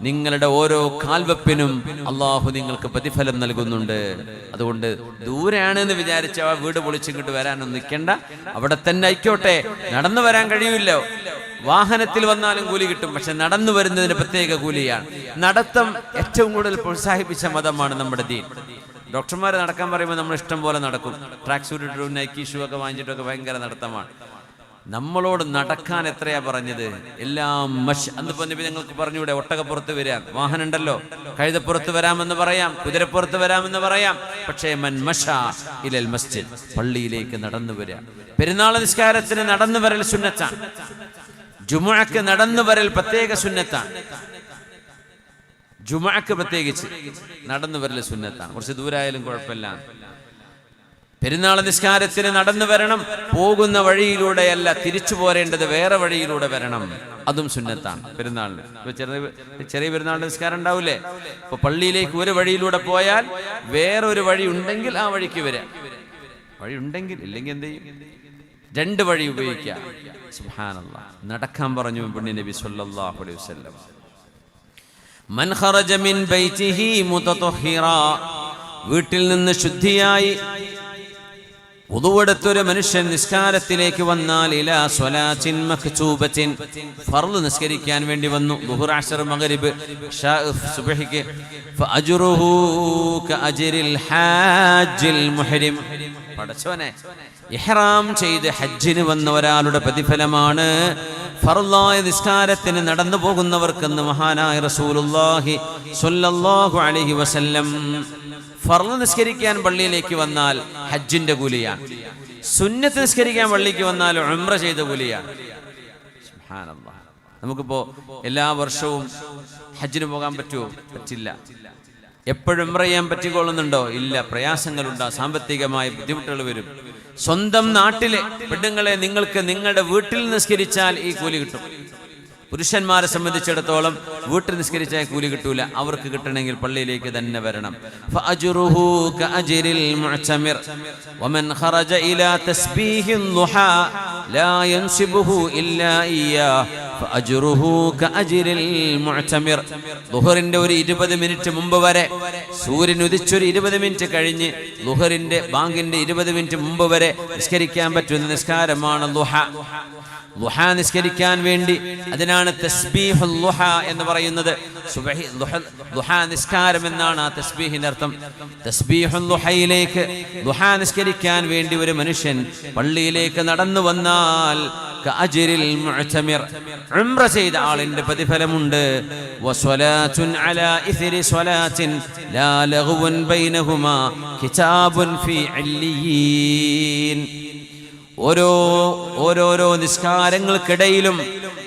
നിങ്ങളുടെ ഓരോ കാൽവെപ്പിനും അള്ളാഹു നിങ്ങൾക്ക് പ്രതിഫലം നൽകുന്നുണ്ട്. അതുകൊണ്ട് ദൂരെയാണ് എന്ന് വിചാരിച്ച ആ വീട് പൊളിച്ചിങ്ങോട്ട് വരാനൊന്നും നിൽക്കണ്ട, അവിടെ തന്നെ ആയിക്കോട്ടെ. നടന്നു വരാൻ കഴിയില്ലോ, വാഹനത്തിൽ വന്നാലും കൂലി കിട്ടും. പക്ഷെ നടന്നു വരുന്നതിന് പ്രത്യേക കൂലിയാണ്. നടത്തം ഏറ്റവും കൂടുതൽ പ്രോത്സാഹിപ്പിച്ച മതമാണ് നമ്മുടെ ദീൻ. ഡോക്ടർമാർ നടക്കാൻ പറയുമ്പോൾ നമ്മൾ ഇഷ്ടം പോലെ നടക്കും. ട്രാക്ക് സൂട്ട് ഇട്ടും നൈക്കി ഷൂ ഒക്കെ വാങ്ങിച്ചിട്ടൊക്കെ ഭയങ്കര നടത്തമാണ്. നമ്മളോട് നടക്കാൻ എത്രയാ പറഞ്ഞത്? എല്ലാം അന്നിപ്പോ ഞങ്ങൾക്ക് പറഞ്ഞൂടെ, ഒട്ടകപ്പുറത്ത് വരാൻ വാഹനം ഉണ്ടല്ലോ, കഴുതപ്പുറത്ത് വരാമെന്ന് പറയാം, കുതിരപ്പുറത്ത് വരാമെന്ന് പറയാം. പക്ഷേ മൻ മശാ ഇലൽ മസ്ജിദ്, പള്ളിയിലേക്ക് നടന്നു വരിക. പെരുന്നാൾ നിസ്കാരത്തിന് നടന്നു വരൽ സുന്നത്താണ്. ജുമുഅക്ക് നടന്നു വരൽ പ്രത്യേക സുന്നത്താണ്. ജുമുഅക്ക് പ്രത്യേകിച്ച് നടന്നു വരൽ സുന്നത്താണ്. കുറച്ച് ദൂരായാലും കുഴപ്പമില്ല. പെരുന്നാൾ നിസ്കാരത്തിന് നടന്നു വരണം. പോകുന്ന വഴിയിലൂടെയല്ല, തിരിച്ചു പോരേണ്ടത് വേറെ വഴിയിലൂടെ വരണം. അതും സുന്നത്താണ് പെരുന്നാളിന്. ചെറിയ പെരുന്നാളിന്റെ നിസ്കാരം ഉണ്ടാവില്ലേ? അപ്പൊ പള്ളിയിലേക്ക് ഒരു വഴിയിലൂടെ പോയാൽ വേറൊരു വഴി ഉണ്ടെങ്കിൽ ആ വഴിക്ക് വരാം. വഴി ഉണ്ടെങ്കിൽ, ഇല്ലെങ്കിൽ എന്ത് ചെയ്യും? 2 വഴി ഉപയോഗിക്കാം. സുബ്ഹാനല്ലാഹ്. നടക്കാൻ പറഞ്ഞു പുണ്യനബി സ്വല്ലല്ലാഹു അലൈഹി വസല്ലം. മൻ ഖറജ മിൻ ബൈതിഹി മുതതഹിറാ, വീട്ടിൽ നിന്ന് ശുദ്ധിയായി വുദുവെടുത്തൊരു മനുഷ്യൻ നിസ്കാരത്തിലേക്ക് വന്നാൽ, ഇലാ സ്വലാത്തിൻ മക്തൂബത്തിൻ, ഫർള് നിസ്കരിക്കാൻ വേണ്ടി വന്നു, ദുഹർ, അസ്ർ, മഗ്രിബ്, ഇശാ, സുബ്ഹിക്ക്, ഫഅജ്റുഹു കഅജ്രിൽ ഹാജിൽ മുഹ്രിം. പടച്ചോനെ, ഇഹ്റാം ചെയ്ത് ഹജ്ജിന് വന്ന ഒരാളുടെ പ്രതിഫലമാണ് ഫർളായ നിസ്കാരത്തിന് നടന്നു പോകുന്നവർക്കെന്ന് മഹാനായ റസൂലുള്ളാഹി സ്വല്ലല്ലാഹു അലൈഹി വസല്ലം. ഫർള് നിസ്കരിക്കാൻ പള്ളിയിലേക്ക് വന്നാൽ ഹജ്ജിന്റെ കൂലിയാണ്. സുന്നത്ത് നിസ്കരിക്കാൻ പള്ളിക്ക് വന്നാൽ ഉംറ ചെയ്ത കൂലിയാണ്. സുബ്ഹാനല്ലാഹ്. നമുക്കിപ്പോ എല്ലാ വർഷവും ഹജ്ജിന് പോകാൻ പറ്റുമോ? പറ്റില്ല. എപ്പോഴും ഉംറ ചെയ്യാൻ പറ്റിക്കൊള്ളുന്നുണ്ടോ? ഇല്ല. പ്രയാസങ്ങളുണ്ടോ? സാമ്പത്തികമായ ബുദ്ധിമുട്ടുകൾ വരും. സ്വന്തം നാട്ടിലെ പെണ്ണുങ്ങളെ നിങ്ങൾക്ക് നിങ്ങളുടെ വീട്ടിൽ നിസ്കരിച്ചാൽ ഈ കൂലി കിട്ടും. പുരുഷന്മാരെ സംബന്ധിച്ചിടത്തോളം വീട്ടിൽ നിസ്കരിച്ചാൽ കൂലി കിട്ടൂല. അവർക്ക് കിട്ടണമെങ്കിൽ പള്ളിയിലേക്ക് തന്നെ വരണം. ഫഅജ്റുഹു കഅജ്രിൽ മുഅ്തമിർ വമൻ ഖറജ ഇലാ തസ്ബീഹിൻ ദുഹാ ലാ യൻസിബുഹു ഇല്ലാ ഇയ്യാ ഫഅജ്റുഹു കഅജ്രിൽ മുഅ്തമിർ. ദുഹറിന്റെ ഒരു 20 മിനിറ്റ് മുമ്പ് വരെ, സൂര്യൻ ഉദിച്ചൊരു 20 മിനിറ്റ് കഴിഞ്ഞ് ദുഹറിന്റെ ബാങ്കിന്റെ 20 മിനിറ്റ് മുമ്പ് വരെ നിസ്കരിക്കാൻ പറ്റുന്ന നിസ്കാരമാണ് ദുഹ. ദുഹ നിസ്കരിക്കാൻ വേണ്ടി, അതിനാണ് തസ്ബീഹുൽ ദുഹ എന്ന് പറയുന്നത്. സുബ്ഹി ദുഹ നിസ്കാരം എന്നാണ് ആ തസ്ബീഹിന്റെ അർത്ഥം. തസ്ബീഹുൽ ദുഹയിലേക്ക്, ദുഹ നിസ്കരിക്കാൻ വേണ്ടി ഒരു മനുഷ്യൻ പള്ളിയിലേക്ക് നടന്നു വന്നാൽ കഅജ്രിൽ മുഅ്തമിർ, ഉംറ ചെയ്ത ആളിന്റെ പ്രതിഫലമുണ്ട്. വസ്വലാത്തുൻ അലാ ഇസ്രി സ്വലാത്തിൻ ലാ ലഗ്വുൻ ബൈനഹുമാ കിതാബുൻ ഫീ ഇല്ലിയീൻ. ഓരോരോ നിസ്കാരങ്ങൾക്കിടയിലും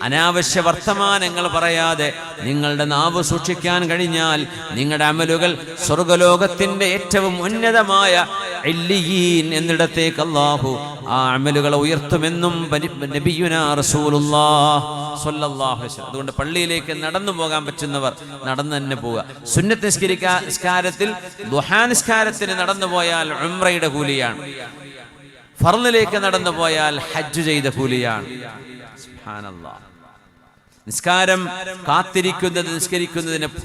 അനാവശ്യ വർത്തമാനങ്ങൾ പറയാതെ നിങ്ങളുടെ നാവ് സൂക്ഷിക്കാൻ കഴിഞ്ഞാൽ നിങ്ങളുടെ അമലുകൾ സ്വർഗലോകത്തിന്റെ ഏറ്റവും ഉന്നതമായ ഇല്ലിയീൻ എന്നിടത്തേക്ക് അല്ലാഹു ആ അമലുകളെ ഉയർത്തുമെന്നും നബിയുനാ റസൂലുള്ളാഹി സ്വല്ലല്ലാഹു അലൈഹി വസല്ലം. അതുകൊണ്ട് പള്ളിയിലേക്ക് നടന്നു പോകാൻ പറ്റുന്നവർ നടന്നു തന്നെ പോവുക. സുന്നത്ത് നിസ്കാരത്തിൽ ദുഹാ നിസ്കാരത്തിന് നടന്നു പോയാൽ ഉംറയുടെ കൂലിയാണ്. ഫർളിലേക്ക് നടന്നു പോയാൽ ഹജ്ജ് ചെയ്ത കൂലിയാണ്. സുബ്ഹാനല്ലാഹ്. നിസ്കാരം കാത്തിരിക്കുന്നത്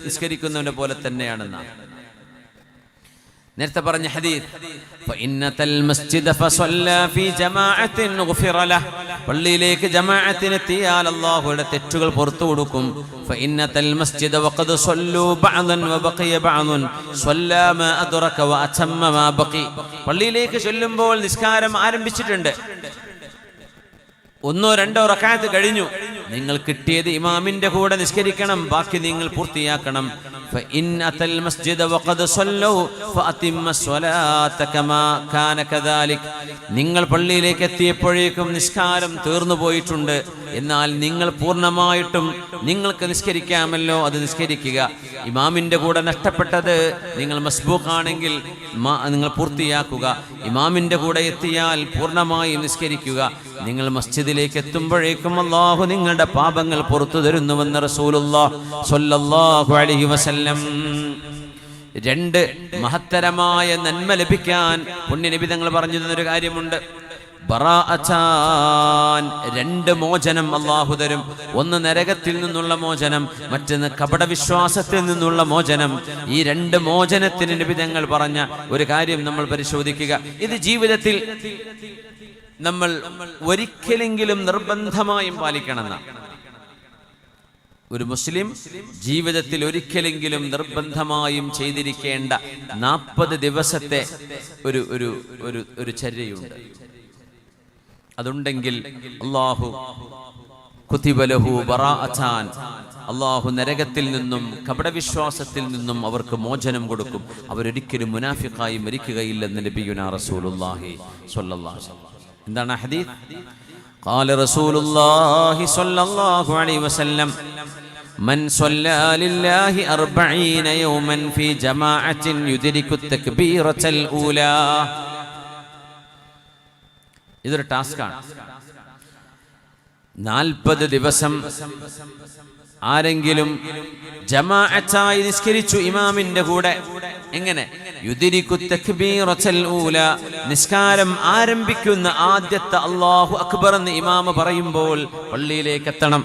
നിസ്കരിക്കുന്നതിനെ പോലെ തന്നെയാണെന്നാണ് നേരത്തെ പറഞ്ഞ ഹദീസ്. പള്ളിയിലേക്ക് ജമാഅത്തിനെത്തിയാൽ അല്ലാഹുവിന്റെ തെറ്റുകൾ പുറത്തു കൊടുക്കും. പള്ളിയിലേക്ക് ചൊല്ലുമ്പോൾ നിസ്കാരം ആരംഭിച്ചിട്ടുണ്ട്, 1 2 റക്അത്ത് കഴിഞ്ഞു. നിങ്ങൾ കിട്ടിയത് ഇമാമിന്റെ കൂടെ നിസ്കരിക്കണം, ബാക്കി നിങ്ങൾ പൂർത്തിയാക്കണം. നിങ്ങൾ പള്ളിയിലേക്ക് എത്തിയപ്പോഴേക്കും നിസ്കാരം തീർന്നു പോയിട്ടുണ്ട്, എന്നാൽ നിങ്ങൾ പൂർണ്ണമായിട്ടും നിങ്ങൾക്ക് നിസ്കരിക്കാമല്ലോ, അത് നിസ്കരിക്കുക. ഇമാമിന്റെ കൂടെ നഷ്ടപ്പെട്ടത് നിങ്ങൾ മസ്ബൂഖാണെങ്കിൽ നിങ്ങൾ പൂർത്തിയാക്കുക. ഇമാമിന്റെ കൂടെ എത്തിയാൽ പൂർണ്ണമായും നിസ്കരിക്കുക. നിങ്ങൾ മസ്ജിദിലേക്ക് എത്തുമ്പോഴേക്കും അല്ലാഹു നിങ്ങളുടെ പാപങ്ങൾ പുറത്തു തരുന്നുവെന്ന് റസൂലുള്ളാഹി സ്വല്ലല്ലാഹു അലൈഹി വസല്ലം. 2 മഹത്തരമായ നന്മ ലഭിക്കാൻ പുണ്യനബി തങ്ങൾ പറഞ്ഞു തന്നൊരു കാര്യമുണ്ട്. ബറാഅത്താൻ, 2 മോചനം അല്ലാഹു തരും. ഒന്ന് നരകത്തിൽ നിന്നുള്ള മോചനം, മറ്റൊന്ന് കപടവിശ്വാസത്തിൽ നിന്നുള്ള മോചനം. ഈ 2 മോചനത്തിന് നബി തങ്ങൾ പറഞ്ഞ ഒരു കാര്യം നമ്മൾ പരിശോധിക്കുക. ഇത് ജീവിതത്തിൽ നമ്മൾ ഒരിക്കലെങ്കിലും നിർബന്ധമായും പാലിക്കണമെന്നാണ്. ഒരു മുസ്ലിം ജീവിതത്തിൽ ഒരിക്കലെങ്കിലും നിർബന്ധമായും ചെയ്തിരിക്കേണ്ട 40 ദിവസത്തെ ഒരു ചര്യയുണ്ട്. അതുണ്ടെങ്കിൽ അല്ലാഹു കുതിബലഹു ബറാഅത്താൻ, അല്ലാഹു നരകത്തിൽ നിന്നും കപടവിശ്വാസത്തിൽ നിന്നും അവർക്ക് മോചനം കൊടുക്കും. അവരൊരിക്കലും മുനാഫിഖായി മരിക്കുകയില്ലെന്ന് നബിയുനാ റസൂലുള്ളാഹി സ്വല്ലല്ലാഹു അലൈഹി വസല്ലം. എന്താണ് ഹദീസ്? ഖാല റസൂലുള്ളാഹി സ്വല്ലല്ലാഹു അലൈഹി വസല്ലം മൻ സ്വല്ലാ ലില്ലാഹി 40 യൗമൻ ഫീ ജമാഅത്തിൻ യുദ്രികു തക്ബീറത്തൽ ഊലാ. ഇതൊരു ടാസ്കാണ്. 40 ദിവസം ആരെങ്കിലും ജമാഅത്തായി നിസ്കരിച്ചു ഇമാമിന്റെ കൂടെ, എങ്ങനെ? യുദ്രികു തക്ബീറത്തൽ ഊലാ, നിസ്കാരം ആരംഭിക്കുന്ന ആദ്യത്തെ അല്ലാഹു അക്ബർ എന്ന് ഇമാം പറയുമ്പോൾ പള്ളിയിലേക്ക് എത്തണം.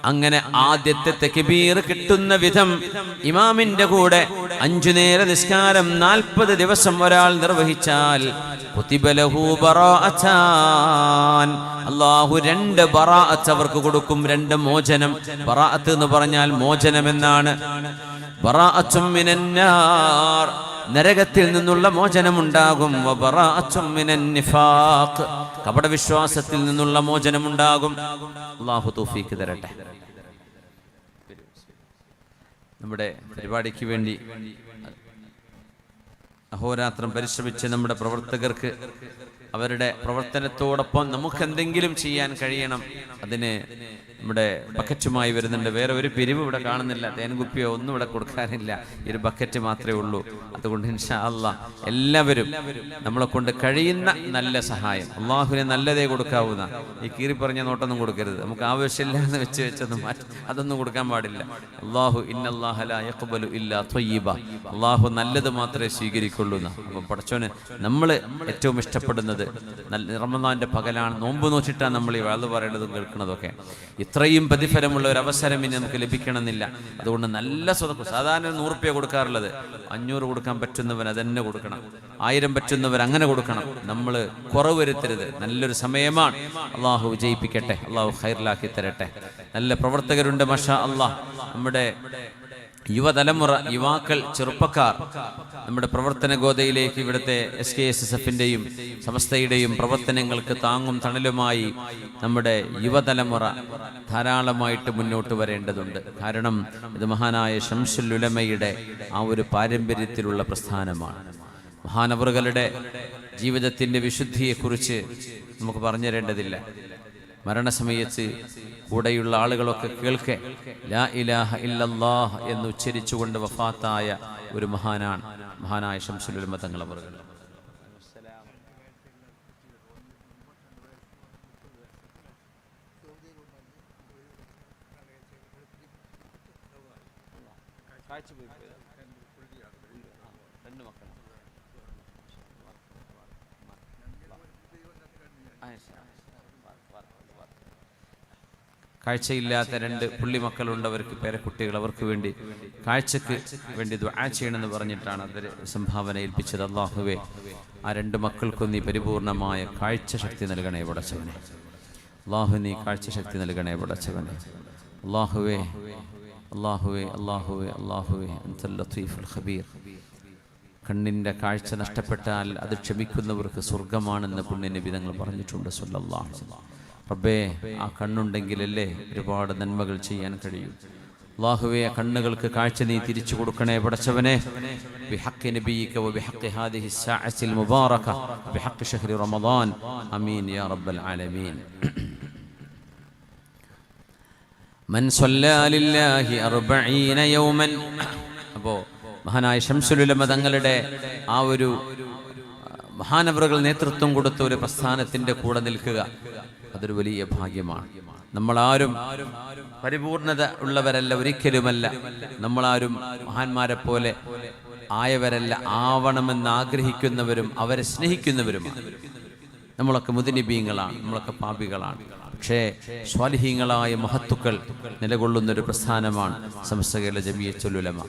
അങ്ങനെ ആദ്യത്തെ തക്ബീർ കിട്ടുന്ന വിധം ഇമാമിന്റെ കൂടെ 5 നേര നിസ്കാരം 40 ദിവസം ഒരാൾ നിർവഹിച്ചാൽ കുതിബലഹു ബറാഅത്താൻ, അല്ലാഹു 2 ബറാഅത്ത് അവർക്ക് കൊടുക്കും, 2 മോചനം. ബറാഅത്ത് എന്ന് പറഞ്ഞാൽ മോചനം എന്നാണ്. ബറാഅത്തും മിനന്നാർ, നരകത്തിൽ നിന്നുള്ള മോചനമുണ്ടാകും. വബറാഅത്തും മിനൻ നിഫാഖ്, കപടവിശ്വാസത്തിൽ നിന്നുള്ള മോചനമുണ്ടാകും. അല്ലാഹു തൗഫീഖ് തരട്ടെ. നമ്മുടെ പരിപാടിക്ക് വേണ്ടി അഹോരാത്രം പരിശ്രമിച്ച നമ്മുടെ പ്രവർത്തകർക്ക് അവരുടെ പ്രവർത്തനത്തോടൊപ്പം നമുക്കെന്തെങ്കിലും ചെയ്യാൻ കഴിയണം. അതിന് നമ്മുടെ ബക്കറ്റുമായി വരുന്നുണ്ട്. വേറെ ഒരു പിരിവ് ഇവിടെ കാണുന്നില്ല, തേൻകുപ്പിയോ ഒന്നും ഇവിടെ കൊടുക്കാനില്ല. ഈ ഒരു ബക്കറ്റ് മാത്രമേ ഉള്ളൂ. അതുകൊണ്ട് ഇൻഷാ അല്ലാഹ് എല്ലാവരും നമ്മളെ കൊണ്ട് കഴിയുന്ന നല്ല സഹായം, അള്ളാഹുവിനെ നല്ലതേ കൊടുക്കാവുന്ന, ഈ കീറി പറഞ്ഞ നോട്ടൊന്നും കൊടുക്കരുത്. നമുക്ക് ആവശ്യമില്ല എന്ന് വെച്ചൊന്നും അതൊന്നും കൊടുക്കാൻ പാടില്ല. അള്ളാഹു ഇന്നല്ലാഹ ലാ യഖ്ബലു ഇല്ലാ ത്വയ്യിബ, അള്ളാഹു നല്ലത് മാത്രമേ സ്വീകരിക്കുള്ളൂ. അപ്പം പടച്ചോന് നമ്മൾ ഏറ്റവും ഇഷ്ടപ്പെടുന്നത് റമദാന്റെ പകലാണ്. നോമ്പ് നോച്ചിട്ടാണ് നമ്മൾ ഈ വാള് പറയേണ്ടതും കേൾക്കുന്നതൊക്കെ. ഇത്രയും പ്രതിഫലമുള്ള ഒരു അവസരം ഇനി നമുക്ക് ലഭിക്കണമെന്നില്ല. അതുകൊണ്ട് നല്ല സ്വതക്ക, സാധാരണ 100 രൂപ കൊടുക്കാറുള്ളത്, 500 കൊടുക്കാൻ പറ്റുന്നവൻ അതന്നെ കൊടുക്കണം, 1000 പറ്റുന്നവർ അങ്ങനെ കൊടുക്കണം. നമ്മൾ കുറവ് വരുത്തരുത്. നല്ലൊരു സമയമാണ്. അള്ളാഹു വിജയിപ്പിക്കട്ടെ, അള്ളാഹു ഖൈറിലാക്കി തരട്ടെ. നല്ല പ്രവർത്തകരുണ്ട് മാഷാ അള്ളാഹ്. നമ്മുടെ യുവതലമുറ, യുവാക്കൾ, ചെറുപ്പക്കാർ നമ്മുടെ പ്രവർത്തന ഗോതയിലേക്ക് ഇവിടുത്തെ SKSSF-ന്റെയും സമസ്തയുടെയും പ്രവർത്തനങ്ങൾക്ക് താങ്ങും തണലുമായി നമ്മുടെ യുവതലമുറ ധാരാളമായിട്ട് മുന്നോട്ട് വരേണ്ടതുണ്ട്. കാരണം ഇത് മഹാനായ ശംസുൽ ഉലമയുടെ ആ ഒരു പാരമ്പര്യത്തിലുള്ള പ്രസ്ഥാനമാണ്. മഹാനവറുകളുടെ ജീവിതത്തിൻ്റെ വിശുദ്ധിയെക്കുറിച്ച് നമുക്ക് പറഞ്ഞു തരേണ്ടതില്ല. മരണസമയത്ത് കൂടെയുള്ള ആളുകളൊക്കെ കേൾക്കെ ലാ ഇലാഹ ഇല്ലല്ലാഹ് എന്ന് ഉച്ചരിച്ചുകൊണ്ട് വഫാത്തായ ഒരു മഹാനായ ശംസുൽ ഉലമ തങ്ങൾ അവറുകൾ. കാഴ്ചയില്ലാത്ത 2 പുള്ളിമക്കളുണ്ട്, അവർക്ക് പേരക്കുട്ടികൾ, അവർക്ക് വേണ്ടി കാഴ്ചക്ക് വേണ്ടി ദുആ ചെയ്യണമെന്ന് പറഞ്ഞിട്ടാണ് അവർ സംഭാവന ഏൽപ്പിച്ചത്. അല്ലാഹുവേ, ആ 2 മക്കൾക്കും നീ പരിപൂർണമായ കാഴ്ച ശക്തി നൽകണേ പടച്ചവനെ. അല്ലാഹു നീ കാഴ്ച ശക്തി നൽകണേ പടച്ചവനെ. അല്ലാഹുവേ അല്ലാഹുവേ അല്ലാഹുവേ അല്ലാഹുവേ അൻതൽ ലത്തീഫുൽ ഖബീർ. കണ്ണിൻ്റെ കാഴ്ച നഷ്ടപ്പെട്ടാൽ അത് ക്ഷമിക്കുന്നവർക്ക് സ്വർഗമാണെന്ന് പുണ്യനബി തങ്ങൾ പറഞ്ഞിട്ടുണ്ട് സ്വല്ലല്ലാഹു അലൈഹി വസല്ലം. റബ്ബേ, ആ കണ്ണുണ്ടെങ്കിലല്ലേ ഒരുപാട് നന്മകൾ ചെയ്യാൻ കഴിയും. അല്ലാഹുവേ, ആ കണ്ണുകൾക്ക് കാഴ്ച നീ തിരിച്ചു കൊടുക്കണേ പടച്ചവനെ. ബിഹഖി നബിയിക വബിഹഖി ഹാദിഹി الساعة المباركة ബിഹഖി شهر رمضان ആമീൻ യാ റബ്ബൽ ആലമീൻ. മൻ സ്വല്ലാ ലില്ലാഹി 40 യൗമൻ. അപ്പോൾ മഹാനായ ശംസുൽ ഉലമ തങ്ങളുടെ ആ ഒരു മഹാനവറുകൾ നേതൃത്വം കൊടുത്ത ഒരു പ്രസ്ഥാനത്തിന്റെ കൂടെ നിൽക്കുക, അതൊരു വലിയ ഭാഗ്യമാണ്. നമ്മളാരും പരിപൂർണത ഉള്ളവരല്ല, ഒരിക്കലുമല്ല. നമ്മളാരും മഹാന്മാരെ പോലെ ആയവരല്ല, ആവണമെന്ന് ആഗ്രഹിക്കുന്നവരും അവരെ സ്നേഹിക്കുന്നവരുമാണ്. നമ്മളൊക്കെ മുദ്നബീങ്ങളാണ്, നമ്മളൊക്കെ പാപികളാണ്. പക്ഷേ സ്വാലിഹീങ്ങളായ മഹത്തുക്കൾ നിലകൊള്ളുന്നൊരു പ്രസ്ഥാനമാണ് സമസ്ത കേരള ജമിയത്തുൽ ഉലമ.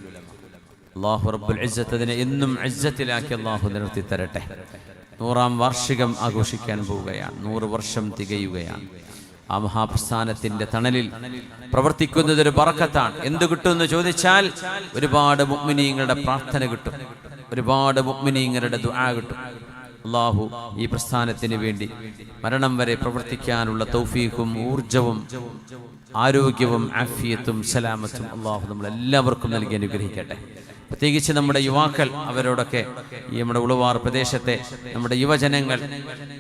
അല്ലാഹു റബ്ബുൽ ഇസ്സത്ത് അതിനെ എന്നും ഇസ്സത്തിലാക്കി അല്ലാഹു നിലനിർത്തി തരട്ടെ. 100ാം വാർഷികം ആഘോഷിക്കാൻ പോവുകയാണ്, 100 വർഷം തികയുകയാണ്. ആ മഹാപ്രസ്ഥാനത്തിന്റെ തണലിൽ പ്രവർത്തിക്കുന്നതൊരു ബറക്കത്താണ്. എന്ത് കിട്ടുമെന്ന് ചോദിച്ചാൽ ഒരുപാട് മുഅ്മിനീങ്ങളുടെ പ്രാർത്ഥന കിട്ടും, ഒരുപാട് മുഅ്മിനീങ്ങളുടെ ദുആ കിട്ടും. അല്ലാഹു ഈ പ്രസ്ഥാനത്തിന് വേണ്ടി മരണം വരെ പ്രവർത്തിക്കാനുള്ള തൗഫീഖും ഊർജവും ആരോഗ്യവും ആഫിയത്തും സലാമത്തും അല്ലാഹു നമ്മളെല്ലാവർക്കും നൽകി അനുഗ്രഹിക്കട്ടെ. പ്രത്യേകിച്ച് നമ്മുടെ യുവാക്കൾ, അവരോടൊക്കെ ഈ നമ്മുടെ ഉളുവാർ പ്രദേശത്തെ നമ്മുടെ യുവജനങ്ങൾ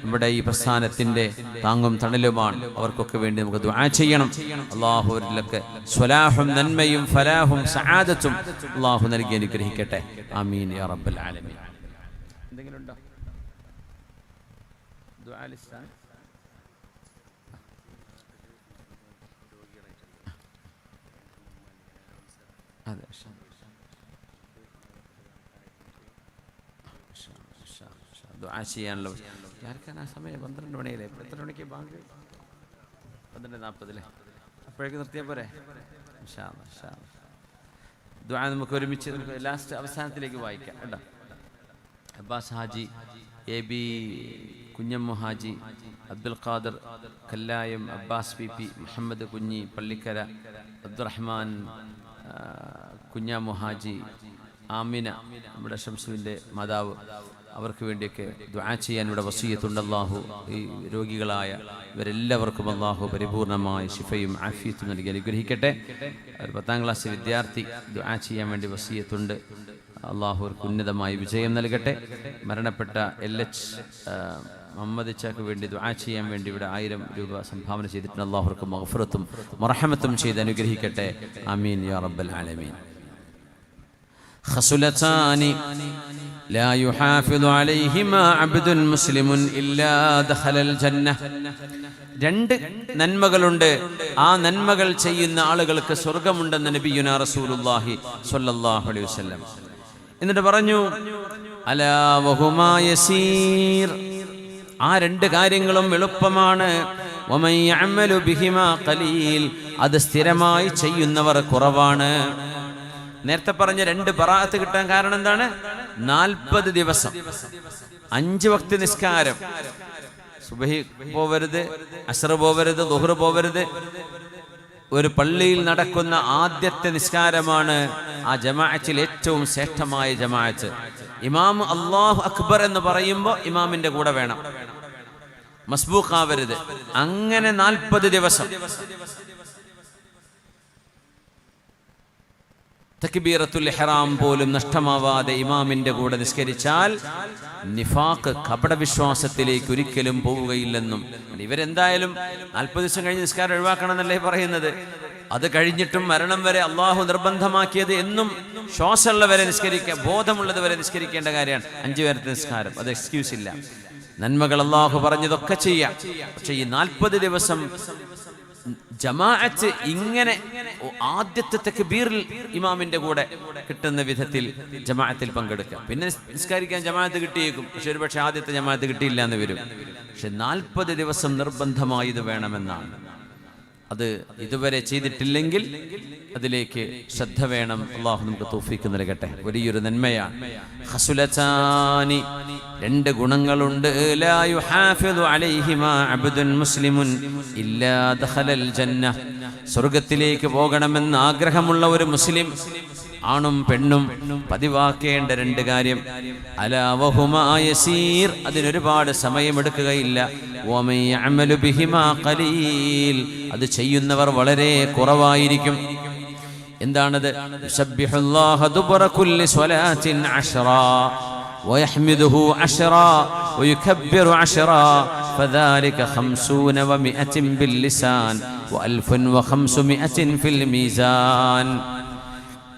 നമ്മുടെ ഈ പ്രസ്ഥാനത്തിന്റെ താങ്ങും തണലുമാണ്. അവർക്കൊക്കെ വേണ്ടി നമുക്ക് ദുആ ചെയ്യണം. അല്ലാഹു അവരിലൊക്കെ സ്വലാഹും നന്മയും ഫലാഹും സആദത്തും അല്ലാഹു നൽകി അനുഗ്രഹിക്കട്ടെ. ആമീൻ യാ റബ്ബൽ ആലമീൻ. എന്തെങ്കിലും ഉണ്ടോ ദുആ ലിസ്റ്റ്? അതെ, ദുആ ചെയ്യാനുള്ള ആർക്കാണ് ആ സമയം? 12 മണിയല്ലേ? എത്ര മണിക്ക് ബാങ്ക്? 12:40 അപ്പോഴേക്ക് നിർത്തിയാൽ പോരെ? ഇൻഷാ അല്ലാഹ് ദുആ നമുക്ക് ഒരുമിച്ച് ലാസ്റ്റ് അവസാനത്തിലേക്ക് വായിക്കാം കേട്ടോ. അബ്ബാസ് ഹാജി, AB കുഞ്ഞമ്മു ഹാജി, അബ്ദുൽ ഖാദർ കല്ലായം, അബ്ബാസ് PP, മുഹമ്മദ് കുഞ്ഞി പള്ളിക്കര, അബ്ദുറഹ്മാൻ കുഞ്ഞാമു ഹാജി, ആമിന നമ്മുടെ ഷംസുവിൻ്റെ മാതാവ്, അവർക്ക് വേണ്ടിയൊക്കെ ദുആ ചെയ്യാൻ ഇവിടെ വസിയ്യത്തുണ്ട്. അല്ലാഹു ഈ രോഗികളായ ഇവരെല്ലാവർക്കും അല്ലാഹു പരിപൂർണമായ ശിഫയും ആഫിയത്തും നൽകി അനുഗ്രഹിക്കട്ടെ. ഒരു 10ാം ക്ലാസ് വിദ്യാർത്ഥി ദുആ ചെയ്യാൻ വേണ്ടി വസിയ്യത്തുണ്ട്. അല്ലാഹു അവർക്ക് ഉന്നതമായ വിജയം നൽകട്ടെ. മരണപ്പെട്ട LH മുഹമ്മദ് ഇച്ചാക്ക് വേണ്ടി ദുആ ചെയ്യാൻ വേണ്ടി ഇവിടെ 1000 രൂപ സംഭാവന ചെയ്തിട്ടുണ്ട്. അല്ലാഹു അവർക്ക് മഗ്ഫിറത്തും മർഹമത്തും ചെയ്ത് അനുഗ്രഹിക്കട്ടെ. ആമീൻ യാ റബ്ബൽ ആലമീൻ. ഖസുലതാനി لا يحافظ عليهما عبد مسلم إلا دخل الجنة. 2 നന്മകളുണ്ട്, ആ നന്മകൾ ചെയ്യുന്ന ആളുകൾക്ക് സ്വർഗ്ഗമുണ്ടെന്ന് നബിയുനാ റസൂലുള്ളാഹി സ്വല്ലല്ലാഹു അലൈഹി വസല്ലം. എന്നിട്ട് പറഞ്ഞു, അലാ വഹുമാ യസീർ. ആ 2 കാര്യങ്ങളും എളുപ്പമാണ്. വമൻ യഅമലു ബിഹിമാ ഖലീൽ. അത് സ്ഥിരമായി ചെയ്യുന്നവർ കുറവാണ്. നേരത്തെ പറഞ്ഞ 2 ബറാഅത്ത് കിട്ടാൻ കാരണം എന്താണ്? 40 ദിവസം 5 വക്ത് നിസ്കാരം, സുബഹി പോവരുത്, അസ്ർ പോവരുത്, ദുഹ്ർ പോവരുത്. ഒരു പള്ളിയിൽ നടക്കുന്ന ആദ്യത്തെ നിസ്കാരമാണ് ആ ജമാഅത്തിൽ ഏറ്റവും ശ്രേഷ്ഠമായ ജമാഅത്ത്. ഇമാം അല്ലാഹു അക്ബർ എന്ന് പറയുമ്പോൾ ഇമാമിന്റെ കൂടെ വേണം, മസ്ബൂഖാവരുത്. അങ്ങനെ 40 ദിവസം തക്ബീറത്തുൽ ഇഹ്റാം പോലും നഷ്ടമാവാതെ ഇമാമിന്റെ കൂടെ നിസ്കരിച്ചാൽ നിഫാഖ്, കപടവിശ്വാസത്തിലേക്ക് ഒരിക്കലും പോവുകയില്ലെന്നും. ഇവരെന്തായാലും 40 ദിവസം കഴിഞ്ഞ് നിസ്കാരം ഒഴിവാക്കണം എന്നല്ലേ പറയുന്നത്. അത് കഴിഞ്ഞിട്ടും മരണം വരെ അള്ളാഹു നിർബന്ധമാക്കിയത് എന്നും ശ്വാസമുള്ളവരെ നിസ്കരിക്കുക, ബോധമുള്ളത് വരെ നിസ്കരിക്കേണ്ട കാര്യമാണ് 5 നേരത്തെ നിസ്കാരം. അത് എക്സ്ക്യൂസ് ഇല്ല. നന്മകൾ അള്ളാഹു പറഞ്ഞതൊക്കെ ചെയ്യാം. പക്ഷെ ഈ 40 ദിവസം ജമാഅത്ത് ഇങ്ങനെ ആദ്യത്തെ തക്ബീറിൽ ഇമാമിന്റെ കൂടെ കിട്ടുന്ന വിധത്തിൽ ജമാഅത്തിൽ പങ്കെടുക്കുക. പിന്നെ നിസ്കരിക്കാൻ ജമാഅത്ത് കിട്ടിയേക്കും, പക്ഷെ ഒരു പക്ഷേ ആദ്യത്തെ ജമാഅത്ത് കിട്ടിയില്ല എന്ന് വരും. പക്ഷെ 40 ദിവസം നിർബന്ധമായി ഇത് വേണമെന്നാണ്. അത് ഇതുവരെ ചെയ്തിട്ടില്ലെങ്കിൽ അതിലേക്ക് ശ്രദ്ധ വേണം. അള്ളാഹു നമുക്ക് തൗഫീഖ് നൽകട്ടെ. വലിയൊരു നന്മയാണ്. ഖസുലതാനി, 2 ഗുണങ്ങളുണ്ട്. ലാ യുഹാഫിദു അലൈഹിമാ അബ്ദുൻ മുസ്ലിമുൻ ഇല്ലാ ദഖലൽ ജന്ന. സ്വർഗ്ഗത്തിലേക്ക് പോകണമെന്ന് ആഗ്രഹമുള്ള ഒരു മുസ്ലിം, ആണും പെണ്ണും പതിവാക്കേണ്ട 2 കാര്യം. അലാ വഹുമാ യസീർ, അതിനൊരുപാട് സമയമെടുക്കുകയില്ല. വമൻ യഅമലു ബിഹിമാ ഖലീൽ, അത് ചെയ്യുന്നവർ വളരെ കുറവായിരിക്കും. എന്താണത്? യുസബ്ബിഹുല്ലാഹ ദുബറ കുല്ലി സ്വലാത്തിൻ 10 വയഹ്മിദുഹു 10 വയുകബ്ബിറു 10 ഫദാലിക 50 و100 ബില്ലിസാൻ و1500 ഫിൽ മീസാൻ.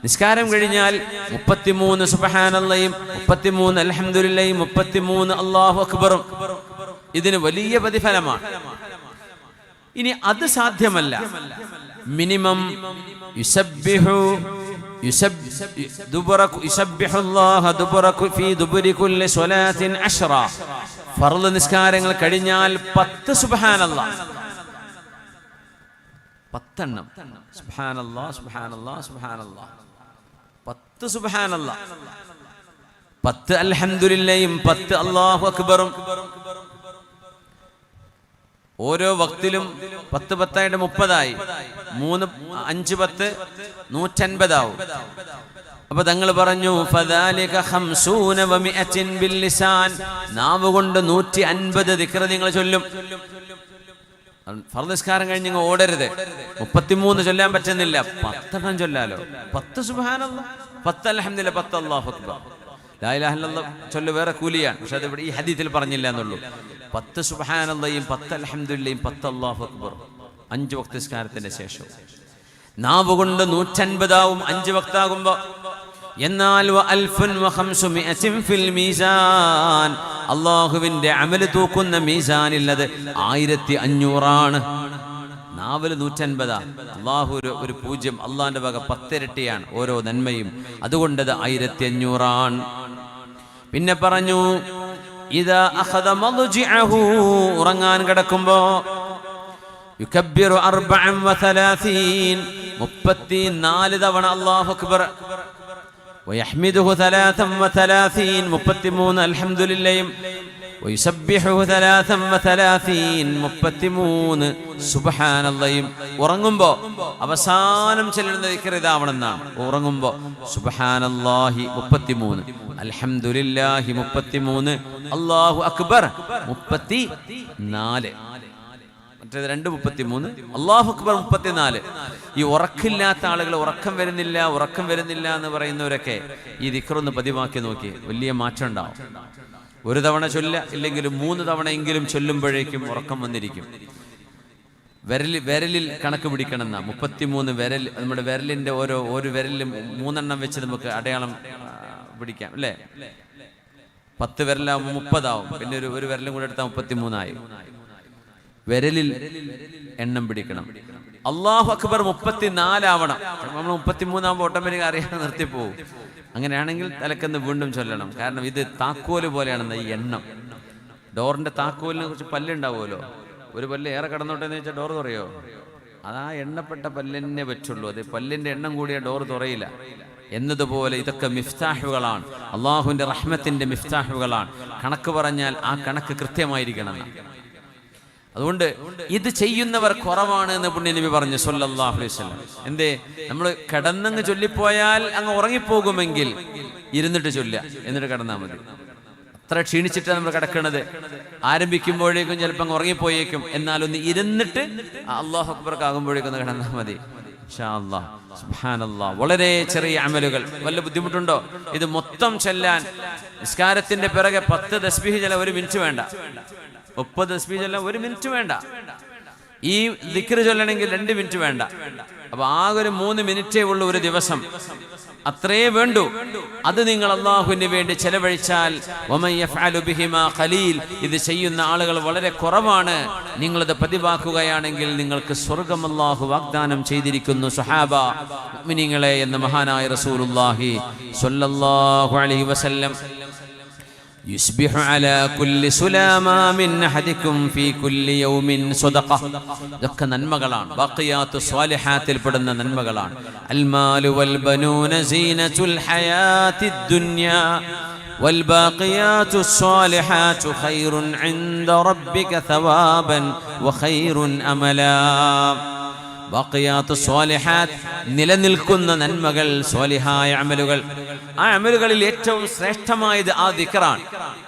നിസ്കാരം കഴിഞ്ഞാൽ 33 സുബ്ഹാനല്ലാഹും 33 അൽഹംദുലില്ലാഹും 33 അല്ലാഹു അക്ബറും. ഇതിന് വലിയ പ്രതിഫലമാണ്. ഇനി അത് സാധ്യമല്ല, മിനിമം ഫർള് നിസ്കാരങ്ങൾ കഴിഞ്ഞാൽ 10 സുബ്ഹാനല്ലാഹ്, 10 എണ്ണം സുബ്ഹാനല്ലാഹ് സുബ്ഹാനല്ലാഹ് സുബ്ഹാനല്ലാഹ്, 10 സുബ്ഹാനല്ലാഹ്, 10 അൽഹംദുലില്ലാഹും 10 അല്ലാഹു അക്ബറും. ഓരോ വക്തിലും 10 10 30 3 5 10 150 ആവും. അപ്പൊ തങ്ങൾ പറഞ്ഞു ഫദാലിക 50 و100 ബില്ലിസാൻ, നാവ് കൊണ്ട് 150 ദിക്ർ നിങ്ങൾ ചൊല്ലും. ഫർദ് നിസ്കാരം കഴിഞ്ഞ് നിങ്ങൾ ഓടരുത്. 33 ചൊല്ലാൻ പറ്റുന്നില്ല, 10 എണ്ണം ചൊല്ലാലോ. 10 സുബ്ഹാനല്ലാഹ്, 10 അൽഹംദുലില്ലാഹ്, 10 അല്ലാഹു അക്ബർ. ലാ ഇലാഹ ഇല്ലല്ലാഹ് ചൊല്ല് വേറെ കൂലിയാണ്, പക്ഷെ അത് ഇവിടെ ഈ ഹദീസിൽ പറഞ്ഞില്ല എന്നുള്ളൂ. 10 സുബ്ഹാനല്ലാഹും 10 അൽഹംദുലില്ലാഹും 10 അല്ലാഹു അക്ബർ 5 വക്ത് നിസ്കാരത്തിന്റെ ശേഷം. നാവ് കൊണ്ട് 150 ആവും 5 വക്താകുമ്പോ. എന്നാൽ و1500 ഫിൽ മീസാൻ, അല്ലാഹുവിന്റെ അമല് തൂക്കുന്ന മീസാനിൽ അത് 1500 ആണ്. നാവിൽ 150, അള്ളാഹു ഒരു 0, അള്ളാഹിന്റെ വക 10 ഇരട്ടിയാണ് ഓരോ നന്മയും. അതുകൊണ്ടത് 1500 ആണ്. പിന്നെ പറഞ്ഞു ഇദാ അഖദ മദ്ജിഅഹു, ഉറങ്ങാൻ കിടക്കുമ്പോ യുകബ്ബിറു 34 34 തവണ അല്ലാഹു അക്ബർ, വയഹ്മിദുഹു 33 33 അൽഹംദുലില്ലാഹ്, വയുസബ്ബിഹുഹു 33 33 സുബ്ഹാനല്ലാഹ്. ഉറങ്ങുമ്പോ അവസാനം ചൊല്ലുന്ന ദിക്ർ ഇതാവണമെന്നാണ്. ഉറങ്ങുമ്പോ സുബ്ഹാനല്ലാഹി 33, അൽഹംദുലില്ലാഹി 33, അല്ലാഹു അക്ബർ 34. മറ്റേത് 2 33, അല്ലാഹു അക്ബർ 34. ഈ ഉറക്കില്ലാത്ത ആളുകൾ, ഉറക്കം വരുന്നില്ല എന്ന് പറയുന്നവരൊക്കെ ഈ ദിക്റൊന്ന് പതിവാക്കി നോക്കി, വലിയ മാറ്റം ഉണ്ടാവും. ഒരു തവണ ചൊല്ല, ഇല്ലെങ്കിലും 3 തവണയെങ്കിലും ചൊല്ലുമ്പോഴേക്കും ഉറക്കം വന്നിരിക്കും. വിരലിൽ കണക്ക് പിടിക്കണം എന്നാ. 33 വിരൽ, നമ്മുടെ വിരലിന്റെ ഒരു വിരലിലും 3 എണ്ണം വെച്ച് നമുക്ക് അടയാളം പിടിക്കാം അല്ലേ? 10 വിരലാവുമ്പോൾ 30 ആവും. പിന്നെ ഒരു വിരലും കൂടെ എടുത്താൽ 33 ആയി. വിരലിൽ എണ്ണം പിടിക്കണം. അല്ലാഹു അക്ബർ 34 ആവണം. നമ്മൾ 33 ആകുമ്പോൾ ഓട്ടോമാറ്റിക് അറിയാതെ നിർത്തിപ്പോവും. അങ്ങനെയാണെങ്കിൽ തലക്കെന്ന് വീണ്ടും ചൊല്ലണം. കാരണം ഇത് താക്കോല് പോലെയാണെന്ന്. ഈ എണ്ണം, ഡോറിന്റെ താക്കോലിനെ കുറിച്ച് പല്ലുണ്ടാവുമല്ലോ, ഒരു പല്ല് ഏറെ കടന്നോട്ടെ എന്ന് വെച്ചാൽ ഡോർ തുറയോ? അത് ആ എണ്ണപ്പെട്ട പല്ലിനെ വെച്ചുള്ളൂ. അത് പല്ലിന്റെ എണ്ണം കൂടിയ ഡോർ തുറയില്ല എന്നതുപോലെ ഇതൊക്കെ മിഫ്താഹുകളാണ്, അള്ളാഹുവിന്റെ റഹ്മത്തിന്റെ മിഫ്താഹുകളാണ്. കണക്ക് പറഞ്ഞാൽ ആ കണക്ക് കൃത്യമായിരിക്കണം. അതുകൊണ്ട് ഇത് ചെയ്യുന്നവർ കുറവാണ് എന്ന് പുണ്യനബി പറഞ്ഞു സല്ലല്ലാഹു അലൈഹി വസല്ലം. എന്തേ? നമ്മൾ കിടന്നങ്ങ് ചൊല്ലിപ്പോയാൽ അങ്ങ് ഉറങ്ങിപ്പോകുമെങ്കിൽ ഇരുന്നിട്ട് ചൊല്ലുക, എന്നിട്ട് കിടന്നാൽ മതി. അത്ര ക്ഷീണിച്ചിട്ടാണ് നമ്മൾ കിടക്കുന്നത്. ആരംഭിക്കുമ്പോഴേക്കും ചിലപ്പോൾ അങ്ങ് ഉറങ്ങിപ്പോയേക്കും. എന്നാലൊന്ന് ഇരുന്നിട്ട് അല്ലാഹു അക്ബർക്ക് ആകുമ്പോഴേക്കും ഒന്ന് കിടന്നാൽ മതി. ഇൻഷാ അല്ലാഹ്, സുബ്ഹാനല്ലാഹ്. വളരെ ചെറിയ അമലുകൾ. വല്ല ബുദ്ധിമുട്ടുണ്ടോ ഇത് മൊത്തം ചൊല്ലാൻ? നിസ്കാരത്തിന്റെ പിറകെ 10 തസ്ബീഹ് ചൊല്ലാൻ 1 മിനിറ്റ് വേണ്ട. 30 തസ്ബീഹ് ചൊല്ലാൻ 1 മിനിറ്റ് വേണ്ട. ഈ ദിക്ർ ചൊല്ലണമെങ്കിൽ 2 മിനിറ്റ് വേണ്ട. അപ്പൊ ആകെ ഒരു 3 മിനിറ്റേ ഉള്ളൂ ഒരു ദിവസം, അത്രേ വേണ്ടൂ. അത് നിങ്ങൾ അള്ളാഹുവിന് വേണ്ടി ചെലവഴിച്ചാൽ വമൻ യഫ്അലു ബിഹിമാ ഖലീൽ, ഇത് ചെയ്യുന്ന ആളുകൾ വളരെ കുറവാണ്. നിങ്ങളത് പതിവാക്കുകയാണെങ്കിൽ നിങ്ങൾക്ക് സ്വർഗ്ഗം അള്ളാഹു വാഗ്ദാനം ചെയ്തിരിക്കുന്നു. സ്വഹാബ മുഅ്മിനീങ്ങളെ എന്ന് മഹാനായ റസൂലുള്ളാഹി സ്വല്ലല്ലാഹു അലൈഹി വസല്ലം യുസ്ബിഹു അലാ കുല്ലി സുലാമാ മിൻ അഹദികും ഫീ കുല്ലി യൗമിൻ സദഖ. ഇതൊക്കെ നന്മകളാണ്, ബഖിയാത്തു സ്വാലിഹാത്തിൽ പെടുന്ന നന്മകളാണ്. അൽ മാലു വൽ ബനൂന സീനത്തുൽ ഹയാത്തിദ് ദുനിയാ വൽ ബാഖിയാത്തു സ്വാലിഹാതു ഖൈറുൻ ഇൻദ റബ്ബിക സവാബൻ വ ഖൈറുൻ അമലാ. ബാഖിയാത്തു സ്വാലിഹാത്ത്, നിലനിൽക്കുന്ന നന്മകൾ, സ്വാലിഹായ അമലുകൾ. ആ അമലുകളിൽ ഏറ്റവും ശ്രേഷ്ഠമായത് ആ ദിക്റാണ്.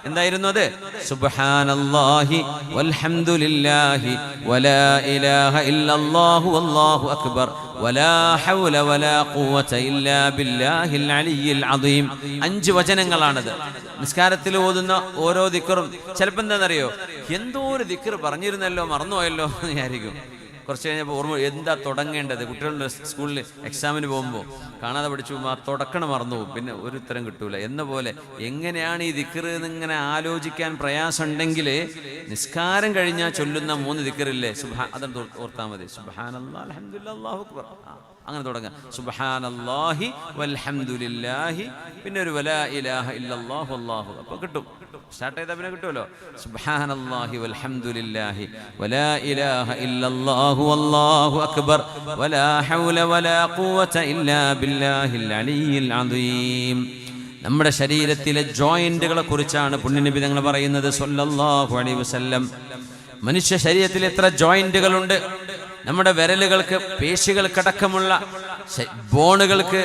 എന്തായിരുന്നു അത്? സുബ്ഹാനല്ലാഹി വൽഹംദുലില്ലാഹി വലാ ഇലാഹ ഇല്ലല്ലാഹു വല്ലാഹു അക്ബർ വലാ ഹൗല വലാ ഖുവത ഇല്ലാ ബില്ലാഹിൽ അലിയ്യിൽ അദീം. 5 വചനങ്ങളാണത്. നിസ്കാരത്തിൽ ഓതുന്ന ഓരോ ദിക്റും ചിലപ്പോൾ എന്താണെന്നറിയോ, എന്തോ ഒരു ദിക്ർ പറഞ്ഞിരുന്നല്ലോ മറന്നുപോയല്ലോ എന്ന് വിചാരിക്കും. കുറച്ച് കഴിഞ്ഞപ്പോൾ ഓർമ്മ, എന്താ തുടങ്ങേണ്ടത്? കുട്ടികളുടെ സ്കൂളിൽ എക്സാമിന് പോകുമ്പോൾ കാണാതെ പഠിച്ചു പോകുമ്പോൾ ആ തുടക്കണം മറന്നു പോകും, പിന്നെ ഒരു ഉത്തരം കിട്ടൂല എന്ന പോലെ. എങ്ങനെയാണ് ഈ ദിക്ർ എന്നിങ്ങനെ ആലോചിക്കാൻ പ്രയാസമുണ്ടെങ്കിൽ നിസ്കാരം കഴിഞ്ഞാൽ ചൊല്ലുന്ന 3 ദിക്റില്ലേ, അതെന്ന് ഓർത്താൽ മതി. സുബ്ഹാനല്ലാഹി അൽഹംദുലില്ലാഹി അല്ലാഹു അക്ബർ, അങ്ങനെ തുടങ്ങാം. സുബ്ഹാനല്ലാഹി വൽഹംദുലില്ലാഹി, പിന്നെ ഒരു വലാ ഇലാഹ ഇല്ലല്ലാഹു അല്ലാഹു, അപ്പോൾ കിട്ടും. സ്റ്റാർട്ട് ചെയ്താൽ പിന്നെ കിട്ടുമല്ലോ. സുബ്ഹാനല്ലാഹി വൽഹംദുലില്ലാഹി വലാ ഇലാഹ ഇല്ലല്ലാഹു വല്ലാഹു അക്ബർ വലാ ഹൗല വലാ ഖുവത ഇല്ലാ ബില്ലാഹിൽ അലിയ്യിൽ അദീം. നമ്മുടെ ശരീരത്തിലെ ജോയിന്റുകളെ കുറിച്ചാണ് പുണ്യനബി തങ്ങൾ പറയുന്നത് സ്വല്ലല്ലാഹു അലൈഹി വസല്ലം. മനുഷ്യ ശരീരത്തിൽ എത്ര ജോയിന്റുകളുണ്ട്? നമ്മുടെ വിരലുകൾക്ക്, പേശികൾക്കടക്കമുള്ള ബോണുകൾക്ക്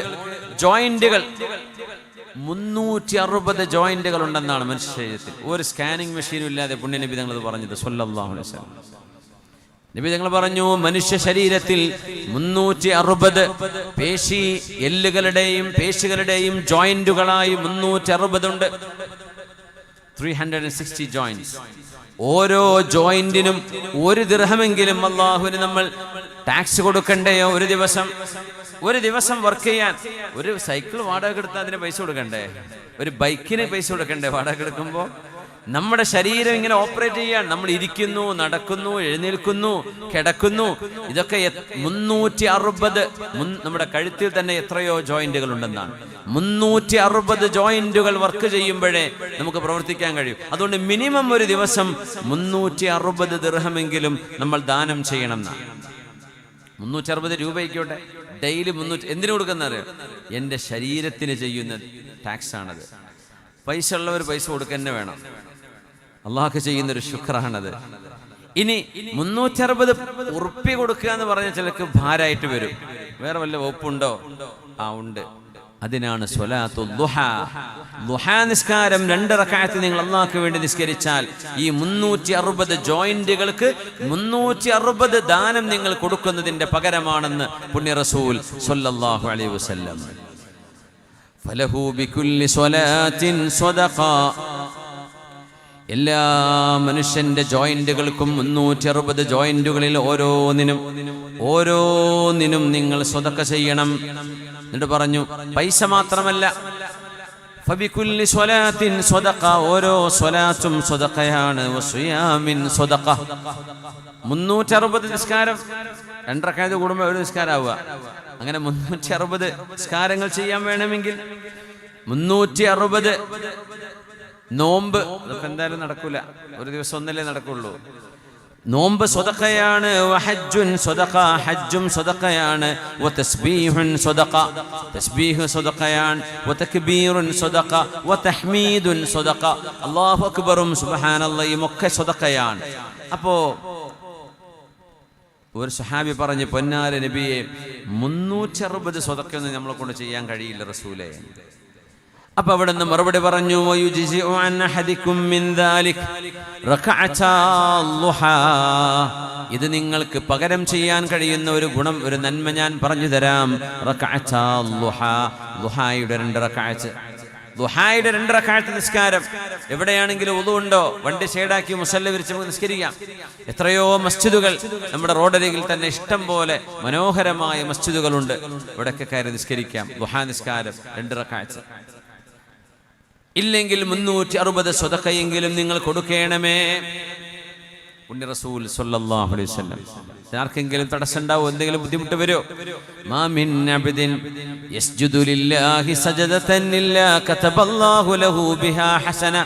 ജോയിന്റുകൾ 360 ജോയിന്റുകൾ ഉണ്ടെന്നാണ് മനുഷ്യ ശരീരത്തിൽ. ഒരു സ്കാനിങ് മെഷീനും ഇല്ലാതെ പുണ്യനബി തങ്ങൾ പറഞ്ഞത് സ്വല്ലല്ലാഹു അലൈഹി വസല്ലം. നബി തങ്ങൾ പറഞ്ഞു, മനുഷ്യ ശരീരത്തിൽ 360 പേശി എല്ലുകളുടെയും പേശികളുടെയും ജോയിന്റുകളായി 360 ഉണ്ട്. 360 ജോയിന്റ്സ്. ഓരോ ജോയിന്റിനും 1 ദിർഹമെങ്കിലും അല്ലാഹുവിന് നമ്മൾ ടാക്സ് കൊടുക്കണ്ടേയോ? ഒരു ദിവസം വർക്ക് ചെയ്യാൻ ഒരു സൈക്കിൾ വാടക എടുത്താൽ അതിന് പൈസ കൊടുക്കണ്ടേ? ഒരു ബൈക്കിന് പൈസ കൊടുക്കണ്ടേ വാടക എടുക്കുമ്പോൾ? നമ്മുടെ ശരീരം ഇങ്ങനെ ഓപ്പറേറ്റ് ചെയ്യാൻ, നമ്മൾ ഇരിക്കുന്നു, നടക്കുന്നു, എഴുന്നേൽക്കുന്നു, കിടക്കുന്നു, ഇതൊക്കെ 360. നമ്മുടെ കഴുത്തിൽ തന്നെ എത്രയോ ജോയിന്റുകൾ ഉണ്ടെന്നാണ്. 360 ജോയിന്റുകൾ വർക്ക് ചെയ്യുമ്പോഴേ നമുക്ക് പ്രവർത്തിക്കാൻ കഴിയും. അതുകൊണ്ട് മിനിമം ഒരു ദിവസം 360 ദിർഹമെങ്കിലും നമ്മൾ ദാനം ചെയ്യണം എന്നാണ്. 360 രൂപയ്ക്കോട്ടെ, ഡെയിലി 300. എന്തിനു കൊടുക്കുന്നറിയോ? എൻ്റെ ശരീരത്തിന് ചെയ്യുന്ന ടാക്സ് ആണത്. പൈസ ഉള്ളവർ പൈസ കൊടുക്കുക തന്നെ വേണം. അള്ളാഹ് ചെയ്യുന്നൊരു ശുക്രാണത്. ഇനി 360 ഉറുപ്പ്യ കൊടുക്കുക എന്ന് പറഞ്ഞാൽ ചിലർക്ക് ഭാരമായിട്ട് വരും. വേറെ വല്ല വകുപ്പുണ്ടോ? ഉണ്ട്. അതിനാണ് സ്വലാത്തുൽ ദുഹാ. ദുഹാ നിസ്കാരം 2 റക്അത്ത് നിങ്ങൾ അള്ളാഹ്ക്ക് വേണ്ടി നിസ്കരിച്ചാൽ ഈ 360 ജോയിന്റുകൾക്ക് 360 ദാനം നിങ്ങൾ കൊടുക്കുന്നതിന്റെ പകരമാണെന്ന് പുണ്യ റസൂൽ സ്വല്ലല്ലാഹു അലൈഹി വസല്ലം. ഫലഹു ബികുല്ലി സ്വലാത്തിൻ സ്വദഖ. എല്ലാ മനുഷ്യന്റെ ജോയിന്റുകൾക്കും 360 ജോയിന്റുകളിൽ ഓരോന്നിനും നിങ്ങൾ സ്വദഖ ചെയ്യണം. എന്നിട്ട് പറഞ്ഞു, പൈസ മാത്രമല്ല, ഫബികുല്ലി സ്വലാത്തിൻ സ്വദഖ, ഓരോ സ്വലാത്തും സ്വദഖയാണ്. വസിയാമിൻ സ്വദഖ. 360 നിസ്കാരം 2 റക്അത്ത് കൂടുമ്പോൾ ഒരു നിസ്കാരമാവുക. അങ്ങനെ 360 നിസ്കാരങ്ങൾ ചെയ്യാൻ വേണമെങ്കിൽ 360 നോമ്പ്, അതൊക്കെ എന്തായാലും നടക്കൂല, ഒരു ദിവസം ഒന്നല്ലേ നടക്കുള്ളൂ. നോമ്പ് സ്വദഖയാണ്. വഹജ്ജുൻ സ്വദഖ, ഹജ്ജും സ്വദഖയാണ്. വതസ്ബീഹുൻ സ്വദഖ, തസ്ബീഹ് സ്വദഖയാണ്. വതക്ബീറുൻ സ്വദഖ, വതഹ്മീദുൻ സ്വദഖ, അല്ലാഹു അക്ബറും സുബ്ഹാനല്ലാഹി ഒക്കെ സ്വദഖയാണ്. അപ്പോ ഒരു സഹാബി പറഞ്ഞു, പൊന്നാര നബിയെ, 360 സ്വദഖയൊന്നും നമ്മളെ കൊണ്ട് ചെയ്യാൻ കഴിയില്ല റസൂലേ. അപ്പൊ അവിടെ നിന്ന് മറുപടി പറഞ്ഞു, ഇത് നിങ്ങൾക്ക് പകരം ചെയ്യാൻ കഴിയുന്ന ഒരു ഗുണം, ഒരു നന്മ ഞാൻ പറഞ്ഞു തരാം. ലുഹായുടെ 2 റക്അത്ത്. ദുഹായുടെ 2 റക്അത്ത് നിസ്കാരം എവിടെയാണെങ്കിലും ഉളു ഉണ്ടോ വണ്ടി ഷേഡാക്കി മുസല്ല വിരിച്ച് നമുക്ക് നിസ്കരിക്കാം. എത്രയോ മസ്ജിദുകൾ നമ്മുടെ റോഡരികിൽ തന്നെ ഇഷ്ടം പോലെ മനോഹരമായ മസ്ജിദുകളുണ്ട്. ഇവിടെയൊക്കെ കയറി നിസ്കരിക്കാം. ദുഹാ നിസ്കാരം 2 റക്അത്ത്. ഇല്ലെങ്കിൽ 360 സ്വതക്കയെങ്കിലും നിങ്ങൾ കൊടുക്കണമേ. പുണ്യ റസൂൽ സ്വല്ലല്ലാഹു അലൈഹി വസല്ലം. ആർക്കെങ്കിലും തടസ്സമുണ്ടാവോ, എന്തെങ്കിലും ബുദ്ധിമുട്ട് വരുമോ? മാ മിൻ അബ്ദിൻ യസ്ജുദു ലില്ലാഹി സജദതൻ ഇല്ലാ കതബല്ലാഹു ലഹു ബിഹാ ഹസന.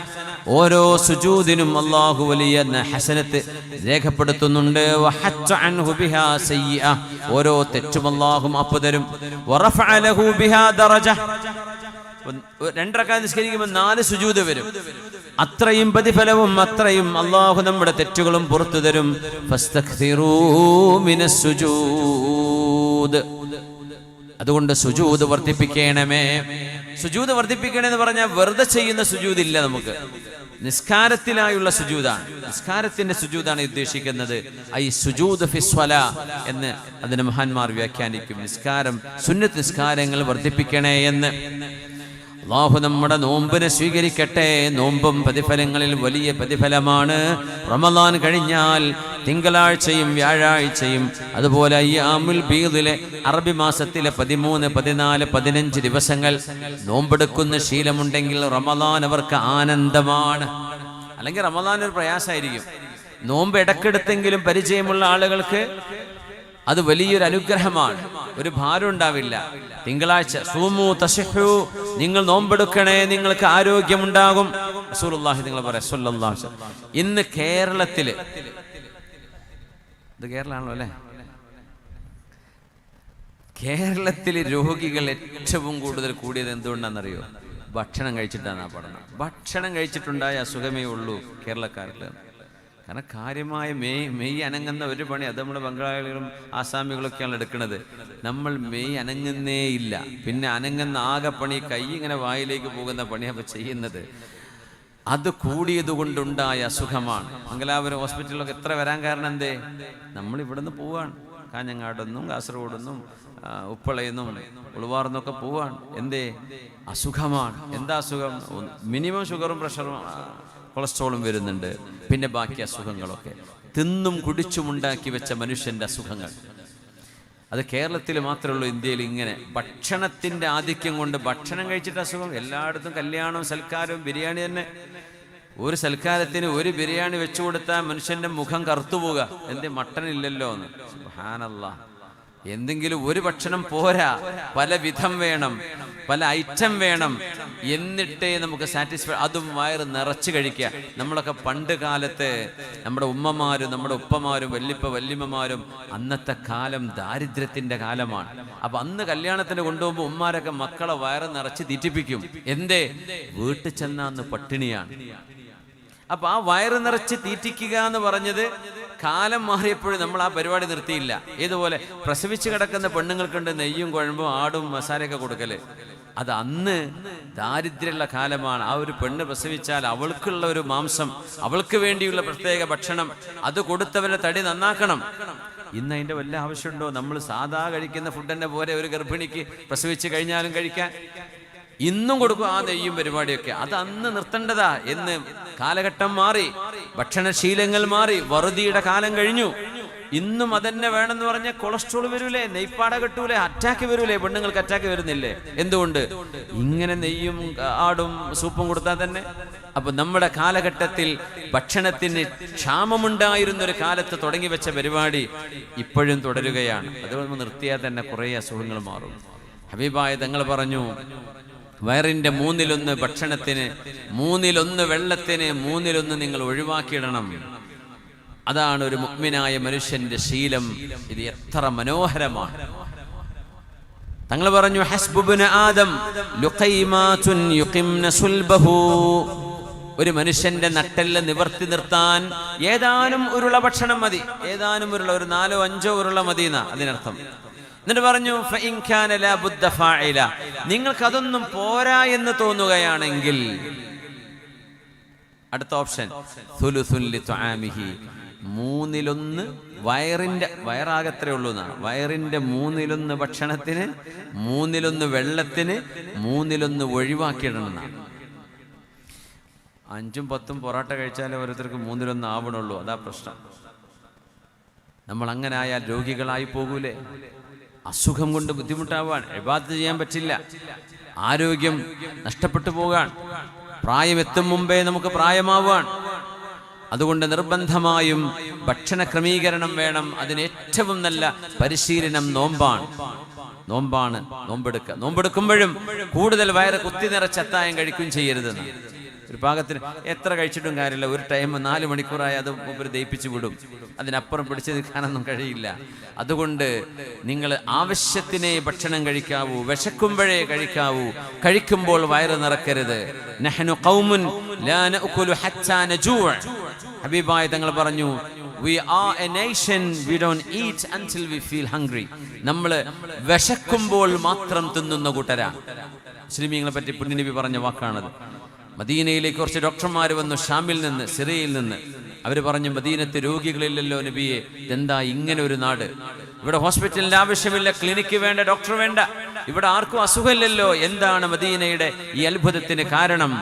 ഓരോ സുജൂദിനും അല്ലാഹു വലിയ ഹസനത്ത് രേഖപ്പെടുത്തുന്നുണ്ട്. വഹത്ത അൻഹു ബിഹാ സയ്യിഅ. ഓരോ തെറ്റും അല്ലാഹു മാപ്പ് തരും. വറഫഅ ലഹു ബിഹാ ദറജ. 2 റക്അത്ത് നിസ്കരിക്കുമ്പോൾ 4 സുജൂദ് വരും. അത്രയും പ്രതിഫലവും അത്രയും അല്ലാഹു നമ്മുടെ തെറ്റുകളും പുറത്തു തരും. ഫസ്തക്സിറൂ മിനസ് സുജൂദ്. അതുകൊണ്ട് സുജൂദ് വർദ്ധിപ്പിക്കണമേ. സുജൂദ് വർദ്ധിപ്പിക്കണമെന്ന് പറഞ്ഞാൽ വെറുതെ ചെയ്യുന്ന സുജൂദ് ഇല്ല. നമുക്ക് നിസ്കാരത്തിലായുള്ള സുജൂദാണ്, നിസ്കാരത്തിന്റെ സുജൂദാണ് ഉദ്ദേശിക്കുന്നത്. ഐ സുജൂദ് ഫിസ്വലാ എന്ന് അതിന് മഹാന്മാർ വ്യാഖ്യാനിക്കും. നിസ്കാരം, സുന്നത്ത് നിസ്കാരങ്ങൾ വർദ്ധിപ്പിക്കണേ എന്ന്. അല്ലാഹു നമ്മുടെ നോമ്പിനെ സ്വീകരിക്കട്ടെ. നോമ്പും പ്രതിഫലങ്ങളിൽ വലിയ പ്രതിഫലമാണ്. റമളാൻ കഴിഞ്ഞാൽ തിങ്കളാഴ്ചയും വ്യാഴാഴ്ചയും അതുപോലെ അയ്യാമുൽ ബീദിലെ അറബി മാസത്തിലെ 13, 14, 15 ദിവസങ്ങൾ നോമ്പെടുക്കുന്ന ശീലമുണ്ടെങ്കിൽ റമളാൻ അവർക്ക് ആനന്ദമാണ്. അല്ലെങ്കിൽ റമളാൻ ഒരു പ്രയാസമായിരിക്കും. നോമ്പ് ഇടക്കെടുത്തെങ്കിലും പരിചയമുള്ള ആളുകൾക്ക് അത് വലിയൊരു അനുഗ്രഹമാണ്. ഒരു ഭാരം ഉണ്ടാവില്ല. തിങ്കളാഴ്ച സൂമു തസിഹു, നിങ്ങൾ നോമ്പെടുക്കണേ, നിങ്ങൾക്ക് ആരോഗ്യമുണ്ടാകും. റസൂലുള്ളാഹി നിങ്ങൾ പറയാം സ്വല്ലല്ലാഹു അലൈഹി വസല്ലം. ഇന്ന് കേരളത്തില്, ഇത് കേരളമാണല്ലോ അല്ലേ, കേരളത്തിലെ രോഗികൾ ഏറ്റവും കൂടുതൽ കൂടിയത് എന്തുകൊണ്ടാണെന്നറിയോ? ഭക്ഷണം കഴിച്ചിട്ടാണ് ആ പഠനം. ഭക്ഷണം കഴിച്ചിട്ടുണ്ടായ അസുഖമേ ഉള്ളൂ കേരളക്കാർക്ക്. കാരണം കാര്യമായ മെയ് അനങ്ങുന്ന ഒരു പണി അത് നമ്മുടെ ബംഗാളികളും ആസാമികളൊക്കെയാണ് എടുക്കുന്നത്. നമ്മൾ മെയ് അനങ്ങുന്നേ ഇല്ല. പിന്നെ അനങ്ങുന്ന ആകെ പണി കൈ ഇങ്ങനെ വായിലേക്ക് പോകുന്ന പണിയാണ് ചെയ്യുന്നത്. അത് കൂടിയത് കൊണ്ടുണ്ടായ അസുഖമാണ്. മംഗലാപുരം ഹോസ്പിറ്റലിലൊക്കെ എത്ര വരാൻ കാരണം എന്തേ? നമ്മൾ ഇവിടുന്ന് പോവാണ്, കാഞ്ഞങ്ങാടെന്നും കാസർഗോഡെന്നും ഉപ്പളയെന്നും ഉളുവാർന്നൊക്കെ പോവാണ്. എന്തേ? അസുഖമാണ്. എന്താ അസുഖം? മിനിമം ഷുഗറും പ്രഷറും കൊളസ്ട്രോളും വരുന്നുണ്ട്. പിന്നെ ബാക്കി അസുഖങ്ങളൊക്കെ തിന്നും കുടിച്ചും ഉണ്ടാക്കി വെച്ച മനുഷ്യന്റെ അസുഖങ്ങൾ. അത് കേരളത്തിൽ മാത്രമേ ഉള്ളൂ. ഇന്ത്യയിൽ ഇങ്ങനെ ഭക്ഷണത്തിന്റെ ആധിക്യം കൊണ്ട് ഭക്ഷണം കഴിച്ചിട്ട് അസുഖം. എല്ലായിടത്തും കല്യാണവും സൽക്കാരവും ബിരിയാണി തന്നെ. ഒരു സൽക്കാരത്തിന് ഒരു ബിരിയാണി വെച്ചു കൊടുത്താൽ മനുഷ്യന്റെ മുഖം കറുത്തുപോവുക. എന്തേ? മട്ടൻ ഇല്ലല്ലോ എന്ന്. സുബ്ഹാനല്ലാഹ്. എന്തെങ്കിലും ഒരു ഭക്ഷണം പോരാ, പല വിധം വേണം, പല ഐറ്റം വേണം. എന്നിട്ടേ നമുക്ക് സാറ്റിസ്ഫൈ, അതും വയറ് നിറച്ച് കഴിക്കുക. നമ്മളൊക്കെ പണ്ട് കാലത്ത് നമ്മുടെ ഉമ്മമാരും നമ്മുടെ ഉപ്പമാരും വല്യമ്മമാരും അന്നത്തെ കാലം ദാരിദ്ര്യത്തിന്റെ കാലമാണ്. അപ്പൊ അന്ന് കല്യാണത്തിന് കൊണ്ടുപോകുമ്പോൾ ഉമ്മാരൊക്കെ മക്കളെ വയറ് നിറച്ച് തീറ്റിപ്പിക്കും. എന്തേ? വീട്ടിൽ ചെന്നാന്ന് പട്ടിണിയാണ്. അപ്പൊ ആ വയറ് നിറച്ച് തീറ്റിക്കുക എന്ന് പറഞ്ഞത് കാലം മാറിയപ്പോഴും നമ്മൾ ആ പരിപാടി നിർത്തിയില്ല. ഇതുപോലെ പ്രസവിച്ച് കിടക്കുന്ന പെണ്ണുങ്ങൾക്കുണ്ട് നെയ്യും കുഴമ്പും ആടും മസാലയൊക്കെ കൊടുക്കല്. അത് അന്ന് ദാരിദ്ര്യമുള്ള കാലമാണ്. ആ ഒരു പെണ്ണ് പ്രസവിച്ചാൽ അവൾക്കുള്ള ഒരു മാംസം, അവൾക്ക് വേണ്ടിയുള്ള പ്രത്യേക ഭക്ഷണം, അത് കൊടുത്തവരുടെ തടി നന്നാക്കണം. ഇന്ന് അതിന്റെ വല്ല ആവശ്യമുണ്ടോ? നമ്മൾ സാധാ കഴിക്കുന്ന ഫുഡിന്റെ പോലെ ഒരു ഗർഭിണിക്ക് പ്രസവിച്ച് കഴിഞ്ഞാലും കഴിക്കാൻ ഇന്നും കൊടുക്കും ആ നെയ്യും പരിപാടിയൊക്കെ. അത് അന്ന് നിർത്തേണ്ടതാ. എന്ന് കാലഘട്ടം മാറി, ഭക്ഷണശീലങ്ങൾ മാറി, വറുതിയുടെ കാലം കഴിഞ്ഞു. ഇന്നും അതന്നെ വേണമെന്ന് പറഞ്ഞാൽ കൊളസ്ട്രോൾ വരൂലേ, നെയ്പ്പാട കിട്ടൂലേ, അറ്റാക്ക് വരൂലേ? പെണ്ണുങ്ങൾക്ക് അറ്റാക്ക് വരുന്നില്ലേ? എന്തുകൊണ്ട്? ഇങ്ങനെ നെയ്യും ആടും സൂപ്പും കൊടുത്താൽ തന്നെ. അപ്പൊ നമ്മുടെ കാലഘട്ടത്തിൽ ഭക്ഷണത്തിന് ക്ഷാമമുണ്ടായിരുന്ന ഒരു കാലത്ത് തുടങ്ങി വെച്ച പരിപാടി ഇപ്പോഴും തുടരുകയാണ്. അതുകൊണ്ട് നിർത്തിയാൽ തന്നെ കുറെ അസുഖങ്ങൾ മാറും. ഹബീബായ തങ്ങൾ പറഞ്ഞു, വയറിന്റെ 1/3 ഭക്ഷണത്തിന്, 1/3 വെള്ളത്തിന്, 1/3 നിങ്ങൾ ഒഴിവാക്കിയിടണം. അതാണ് ഒരു മുഅ്മിനായ മനുഷ്യന്റെ ശീലം. ഇത് എത്ര മനോഹരമാണ്. തങ്ങൾ പറഞ്ഞു, ഹസ്ബുബ്ന ആദം ലുഖൈമാതുൻ യുഖിംന സുൽബഹു. ഒരു മനുഷ്യന്റെ നട്ടെല്ല് നിവർത്തി നിർത്താൻ ഏതാനും ഉരുള ഭക്ഷണം മതി. ഏതാനും ഉരുള, ഒരു 4-5 ഉരുള മതി എന്നാ അതിനർത്ഥം. എന്നിട്ട് പറഞ്ഞു, നിങ്ങൾക്ക് അതൊന്നും പോരാ എന്ന് തോന്നുകയാണെങ്കിൽ അടുത്ത ഓപ്ഷൻ, 1/3 വയറാകത്രേ ഉള്ളൂ എന്നാണ്. വയറിന്റെ 1/3 ഭക്ഷണത്തിന്, 1/3 വെള്ളത്തിന്, 1/3 ഒഴിവാക്കിയിടണമെന്നാണ്. 5ഉം 10ഉം പൊറോട്ട കഴിച്ചാലേ ഓരോരുത്തർക്ക് 1/3 ആവണുള്ളൂ. അതാ പ്രശ്നം. നമ്മൾ അങ്ങനെ ആയാൽ രോഗികളായി പോകൂലേ? അസുഖം കൊണ്ട് ബുദ്ധിമുട്ടാവാൻ, ഇബാദത്ത് ചെയ്യാൻ പറ്റില്ല, ആരോഗ്യം നഷ്ടപ്പെട്ടു പോകാൻ, പ്രായമെത്തും മുമ്പേ നമുക്ക് പ്രായമാവാൻ. അതുകൊണ്ട് നിർബന്ധമായും ഭക്ഷണ ക്രമീകരണം വേണം. അതിന് ഏറ്റവും നല്ല പരിശീലനം നോമ്പെടുക്കുമ്പോഴും കൂടുതൽ വയറ് കുത്തി നിറച്ച് അത്തായം കഴിക്കുകയും ചെയ്യരുതെന്ന്. ഒരു പാകത്തിന് എത്ര കഴിച്ചിട്ടും കാര്യമില്ല. ഒരു ടൈം 4 മണിക്കൂറായി അത് മൂപ്പര് ദയിപ്പിച്ചു വിടും. അതിനപ്പുറം പിടിച്ചു നിൽക്കാനൊന്നും കഴിയില്ല. അതുകൊണ്ട് നിങ്ങൾ ആവശ്യത്തിനേ ഭക്ഷണം കഴിക്കാവൂ, വിശക്കുമ്പോഴേ കഴിക്കാവൂ. കഴിക്കുമ്പോൾ വയറ് നിറക്കരുത്. നഹ്നു ഖൗമുൻ ലാ നഅകുലു ഹത്താ നജൂഅ. ഹബീബായ തങ്ങൾ പറഞ്ഞു, we are a nation, we don't eat until we feel hungry. നമ്മൾ വിശക്കുമ്പോൾ മാത്രം തിന്നുന്ന കൂട്ടരാ. മുസ്ലിമീങ്ങളെ പറ്റി പുണ്യനബി പറഞ്ഞ വാക്കാണത്. മദീനയിലേക്ക് കുറച്ച് ഡോക്ടർമാർ വന്നു, ഷാമിൽ നിന്ന്, സിറിയയിൽ നിന്ന്. അവർ പറഞ്ഞു, മദീനത്ത് രോഗികളില്ലല്ലോ നബിയെ, ഇതെന്താ ഇങ്ങനെ ഒരു നാട്? ഇവിടെ ഹോസ്പിറ്റലിന്റെ ആവശ്യമില്ല, ക്ലിനിക്ക് വേണ്ട, ഡോക്ടർ വേണ്ട, ഇവിടെ ആർക്കും അസുഖമില്ലല്ലോ. എന്താണ് മദീനയുടെ ഈ അത്ഭുതത്തിന് കാരണം?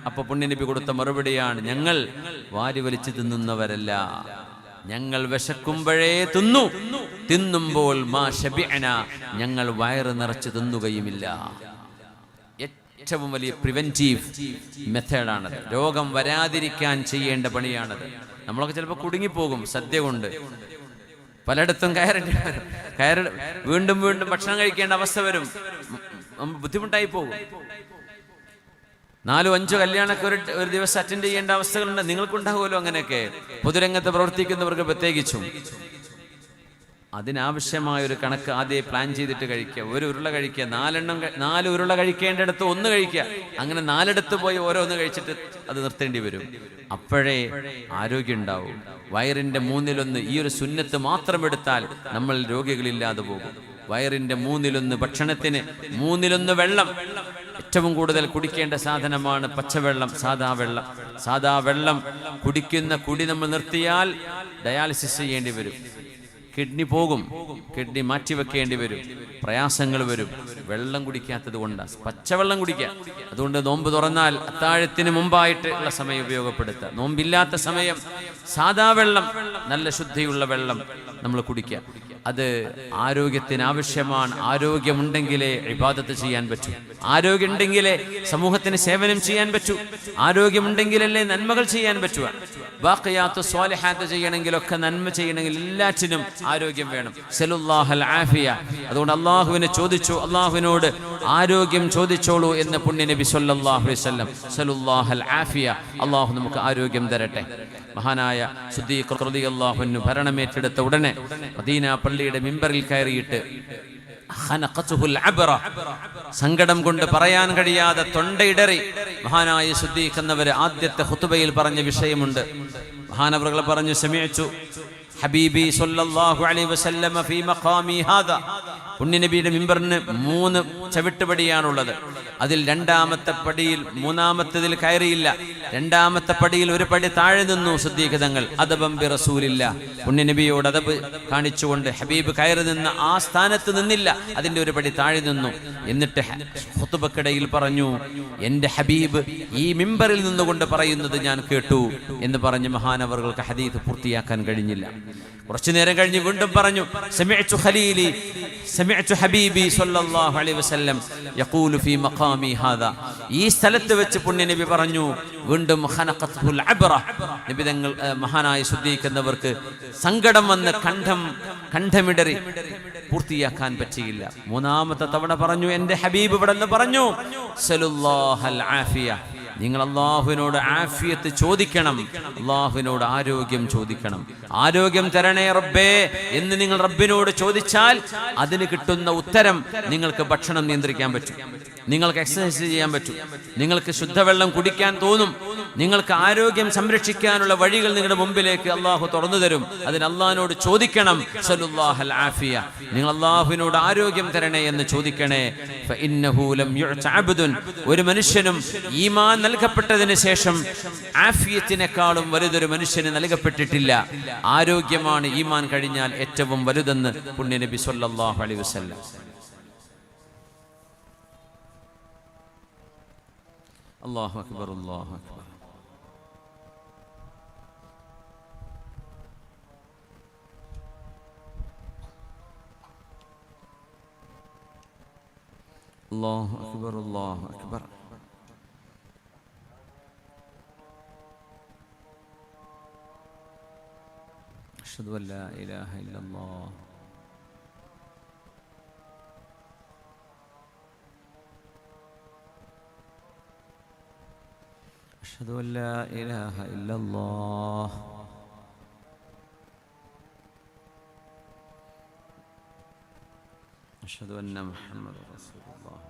അപ്പൊ പുണ്യനബി കൊടുത്ത മറുപടിയാണ്, ഞങ്ങൾ വാരി വലിച്ചു തിന്നുന്നവരല്ല, ഞങ്ങൾ വിശക്കുമ്പോഴേ തിന്നുമ്പോൾ മാ ശബിഅന, ഞങ്ങൾ വയറ് നിറച്ച് തിന്നുകയുമില്ല. ഏറ്റവും വലിയ പ്രിവെന്റീവ് മെത്തേഡാണത്. രോഗം വരാതിരിക്കാൻ ചെയ്യേണ്ട പണിയാണത്. നമ്മളൊക്കെ ചിലപ്പോൾ കുടുങ്ങിപ്പോകും സദ്യ കൊണ്ട്. പലയിടത്തും കയറി വീണ്ടും ഭക്ഷണം കഴിക്കേണ്ട അവസ്ഥ വരും. ബുദ്ധിമുട്ടായി പോകും. 4-5 കല്യാണമൊക്കെ ഒരു ദിവസം അറ്റൻഡ് ചെയ്യേണ്ട അവസ്ഥകളുണ്ട്. നിങ്ങൾക്കുണ്ടാകുമല്ലോ അങ്ങനെയൊക്കെ, പൊതുരംഗത്ത് പ്രവർത്തിക്കുന്നവർക്ക് പ്രത്യേകിച്ചും. അതിനാവശ്യമായ ഒരു കണക്ക് ആദ്യം പ്ലാൻ ചെയ്തിട്ട് കഴിക്കുക. 1 ഉരുള കഴിക്കുക, 4 ഉരുള കഴിക്കേണ്ടിടത്ത് 1 കഴിക്കുക. അങ്ങനെ 4 പോയി ഓരോന്ന് കഴിച്ചിട്ട് അത് നിർത്തേണ്ടി വരും. അപ്പോഴേ ആരോഗ്യം ഉണ്ടാവും. വയറിന്റെ 1/3 ഈ ഒരു സുന്നത്ത് മാത്രം എടുത്താൽ നമ്മൾ രോഗികളില്ലാതെ പോകും. വയറിന്റെ 1/3 ഭക്ഷണത്തിന്, 1/3 വെള്ളം. ഏറ്റവും കൂടുതൽ കുടിക്കേണ്ട സാധനമാണ് പച്ചവെള്ളം, സാധാ വെള്ളം. കുടി നമ്മൾ നിർത്തിയാൽ ഡയാലിസിസ് ചെയ്യേണ്ടി വരും. കിഡ്നി പോകും, കിഡ്നി മാറ്റിവെക്കേണ്ടി വരും, പ്രയാസങ്ങൾ വരും. വെള്ളം കുടിക്കാത്തത് കൊണ്ടാണ്. പച്ചവെള്ളം കുടിക്കുക. അതുകൊണ്ട് നോമ്പ് തുറന്നാൽ അത്താഴത്തിന് മുമ്പായിട്ട് ഉള്ള സമയം ഉപയോഗപ്പെടുത്തുക. നോമ്പില്ലാത്ത സമയം സാധാ വെള്ളം, നല്ല ശുദ്ധിയുള്ള വെള്ളം നമ്മൾ കുടിക്കുക. അത് ആരോഗ്യത്തിന് ആവശ്യമാണ്. ആരോഗ്യമുണ്ടെങ്കിലേ ഇബാദത്ത് ചെയ്യാൻ പറ്റൂ. ആരോഗ്യമുണ്ടെങ്കിലേ സമൂഹത്തിന് സേവനം ചെയ്യാൻ പറ്റൂ. ആരോഗ്യമുണ്ടെങ്കിലല്ലേ നന്മകൾ ചെയ്യാൻ പറ്റുക. ബാഖിയാത്തു സ്വാലിഹാത്ത് ചെയ്യണമെങ്കിലൊക്കെ, നന്മ ചെയ്യണമെങ്കിൽ എല്ലാറ്റിനും ആരോഗ്യം വേണം. സലുല്ലാഹൽ ആഫിയ. അതുകൊണ്ട് അള്ളാഹുവിനെ ചോദിച്ചു, അള്ളാഹുവിനോട് ആരോഗ്യം ചോദിച്ചോളൂ എന്ന് പുണ്യ നബി സല്ലല്ലാഹു അലൈഹി വസല്ലം. സലുല്ലാഹൽ ആഫിയ. അള്ളാഹു നമുക്ക് ആരോഗ്യം തരട്ടെ. മഹാനായ സിദ്ദീഖ് റളിയല്ലാഹു അൻഹു ഭരണമേറ്റെടുത്ത ഉടനെ മദീന പള്ളിയുടെ മിമ്പറിൽ കയറിയിട്ട് സങ്കടം കൊണ്ട് പറയാൻ കഴിയാതെ തൊണ്ടയിടറി മഹാനായ സിദ്ദീഖ് എന്നവർ ആദ്യത്തെ ഖുതുബയിൽ പറഞ്ഞ വിഷയമുണ്ട്. മഹാനവറുകൾ പറഞ്ഞു, സമിഅ്തു ഹബീബി സല്ലല്ലാഹു അലൈഹി വസല്ലം ഫീ മഖാമി ഹാദാ. പുണ്യനബിയുടെ മിമ്പറിന് 3 ചവിട്ടുപടിയാണുള്ളത്. അതിൽ 2ാമത്തെ പടിയിൽ 3ാമത്തേതിൽ കയറിയില്ല. 2ാമത്തെ പടിയിൽ ഒരു പടി താഴെ നിന്നു സിദ്ദീഖ് തങ്ങൾ. അദബൻ ബി റസൂലില്ല. പുണ്യനബിയോട് അദബ് കാണിച്ചുകൊണ്ട് ഹബീബ് കയറി നിന്ന ആ സ്ഥാനത്ത് നിന്നില്ല, അതിന്റെ ഒരു പടി താഴെ നിന്നു. എന്നിട്ട് ഖുതുബക്കിടയിൽ പറഞ്ഞു, എന്റെ ഹബീബ് ഈ മിമ്പറിൽ നിന്നുകൊണ്ട് പറയുന്നത് ഞാൻ കേട്ടു എന്ന് പറഞ്ഞ് മഹാനവറുകൾക്ക് ഹദീസ് പൂർത്തിയാക്കാൻ കഴിഞ്ഞില്ല. കുറച്ചു നേരം കഴിഞ്ഞ് വീണ്ടും പറഞ്ഞു, സമിഅ്തു ഖലീലി സമിഅ്തു ഹബീബി സല്ലല്ലാഹു അലൈഹി വസല്ലം യഖൂലു ഫീ മഖാമി ഹാദാ. ഈ സ്ഥലത്ത് വെച്ച് പുണ്യനബി പറഞ്ഞു. വീണ്ടും ഖനഖത്തുൽ അബ്റ. നബി തങ്ങൾ മഹാനായ സിദ്ദീഖ് എന്നവർക്ക് സങ്കടം വന്ന് കണ്ഠമിടറി പൂർത്തിയാക്കാൻ പറ്റിയില്ല. 3ാമത്തെ തവണ പറഞ്ഞു, എന്റെ ഹബീബ് ഇവിടെ നിന്ന് പറഞ്ഞു, സലുല്ലാഹൽ ആഫിയ. നിങ്ങൾ അല്ലാഹുവിനോട് ആഫിയത്ത് ചോദിക്കണം, അല്ലാഹുവിനോട് ആരോഗ്യം ചോദിക്കണം. ആരോഗ്യം തരണേ റബ്ബേ എന്ന് നിങ്ങൾ റബ്ബിനോട് ചോദിച്ചാൽ അതിന് കിട്ടുന്ന ഉത്തരം നിങ്ങൾക്ക് ഭക്ഷണം നിയന്ത്രിക്കാൻ പറ്റും, നിങ്ങൾക്ക് എക്സസൈസ് ചെയ്യാൻ പറ്റും, നിങ്ങൾക്ക് ശുദ്ധവെള്ളം കുടിക്കാൻ തോന്നും, നിങ്ങൾക്ക് ആരോഗ്യം സംരക്ഷിക്കാനുള്ള വഴികൾ നിങ്ങളുടെ മുമ്പിലേക്ക് അള്ളാഹു തുറന്നു തരും. അതിന് അള്ളാഹിനോട് ചോദിക്കണം. സല്ലല്ലാഹുൽ ആഫിയ, നിങ്ങൾ അള്ളാഹുവിനോട് ആരോഗ്യം തരണേ എന്ന് ചോദിക്കണേ. ഫഇന്നഹു ലം യുഅത അബ്ദുൻ, ഒരു മനുഷ്യനും ഈമാൻ നൽകപ്പെട്ടതിന് ശേഷം ആഫിയത്തിനേക്കാളും വലുതൊരു മനുഷ്യന് നൽകപ്പെട്ടിട്ടില്ല. ആരോഗ്യമാണ് ഈമാൻ കഴിഞ്ഞാൽ ഏറ്റവും വലുതെന്ന് പുണ്യനബി സല്ലല്ലാഹു അലൈഹി വസല്ലം. അല്ലാഹു അക്ബർ, അല്ലാഹു അക്ബർ. അല്ലാഹു അക്ബർ, അല്ലാഹു അക്ബർ. അഷ്ഹദു അൻ ലാ ഇലാഹ ഇല്ലല്ലാഹ് أشهد أن لا إله إلا الله أشهد أن محمد رسول الله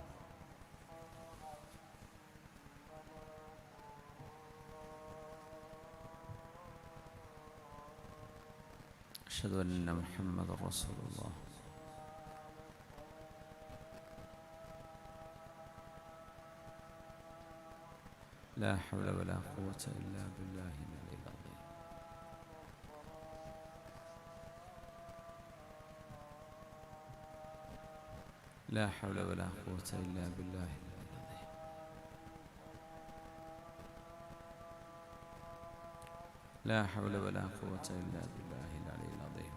أشهد أن محمد رسول الله لا حول ولا قوة إلا بالله العلي العظيم لا حول ولا قوة إلا بالله العلي العظيم لا حول ولا قوة إلا بالله العلي العظيم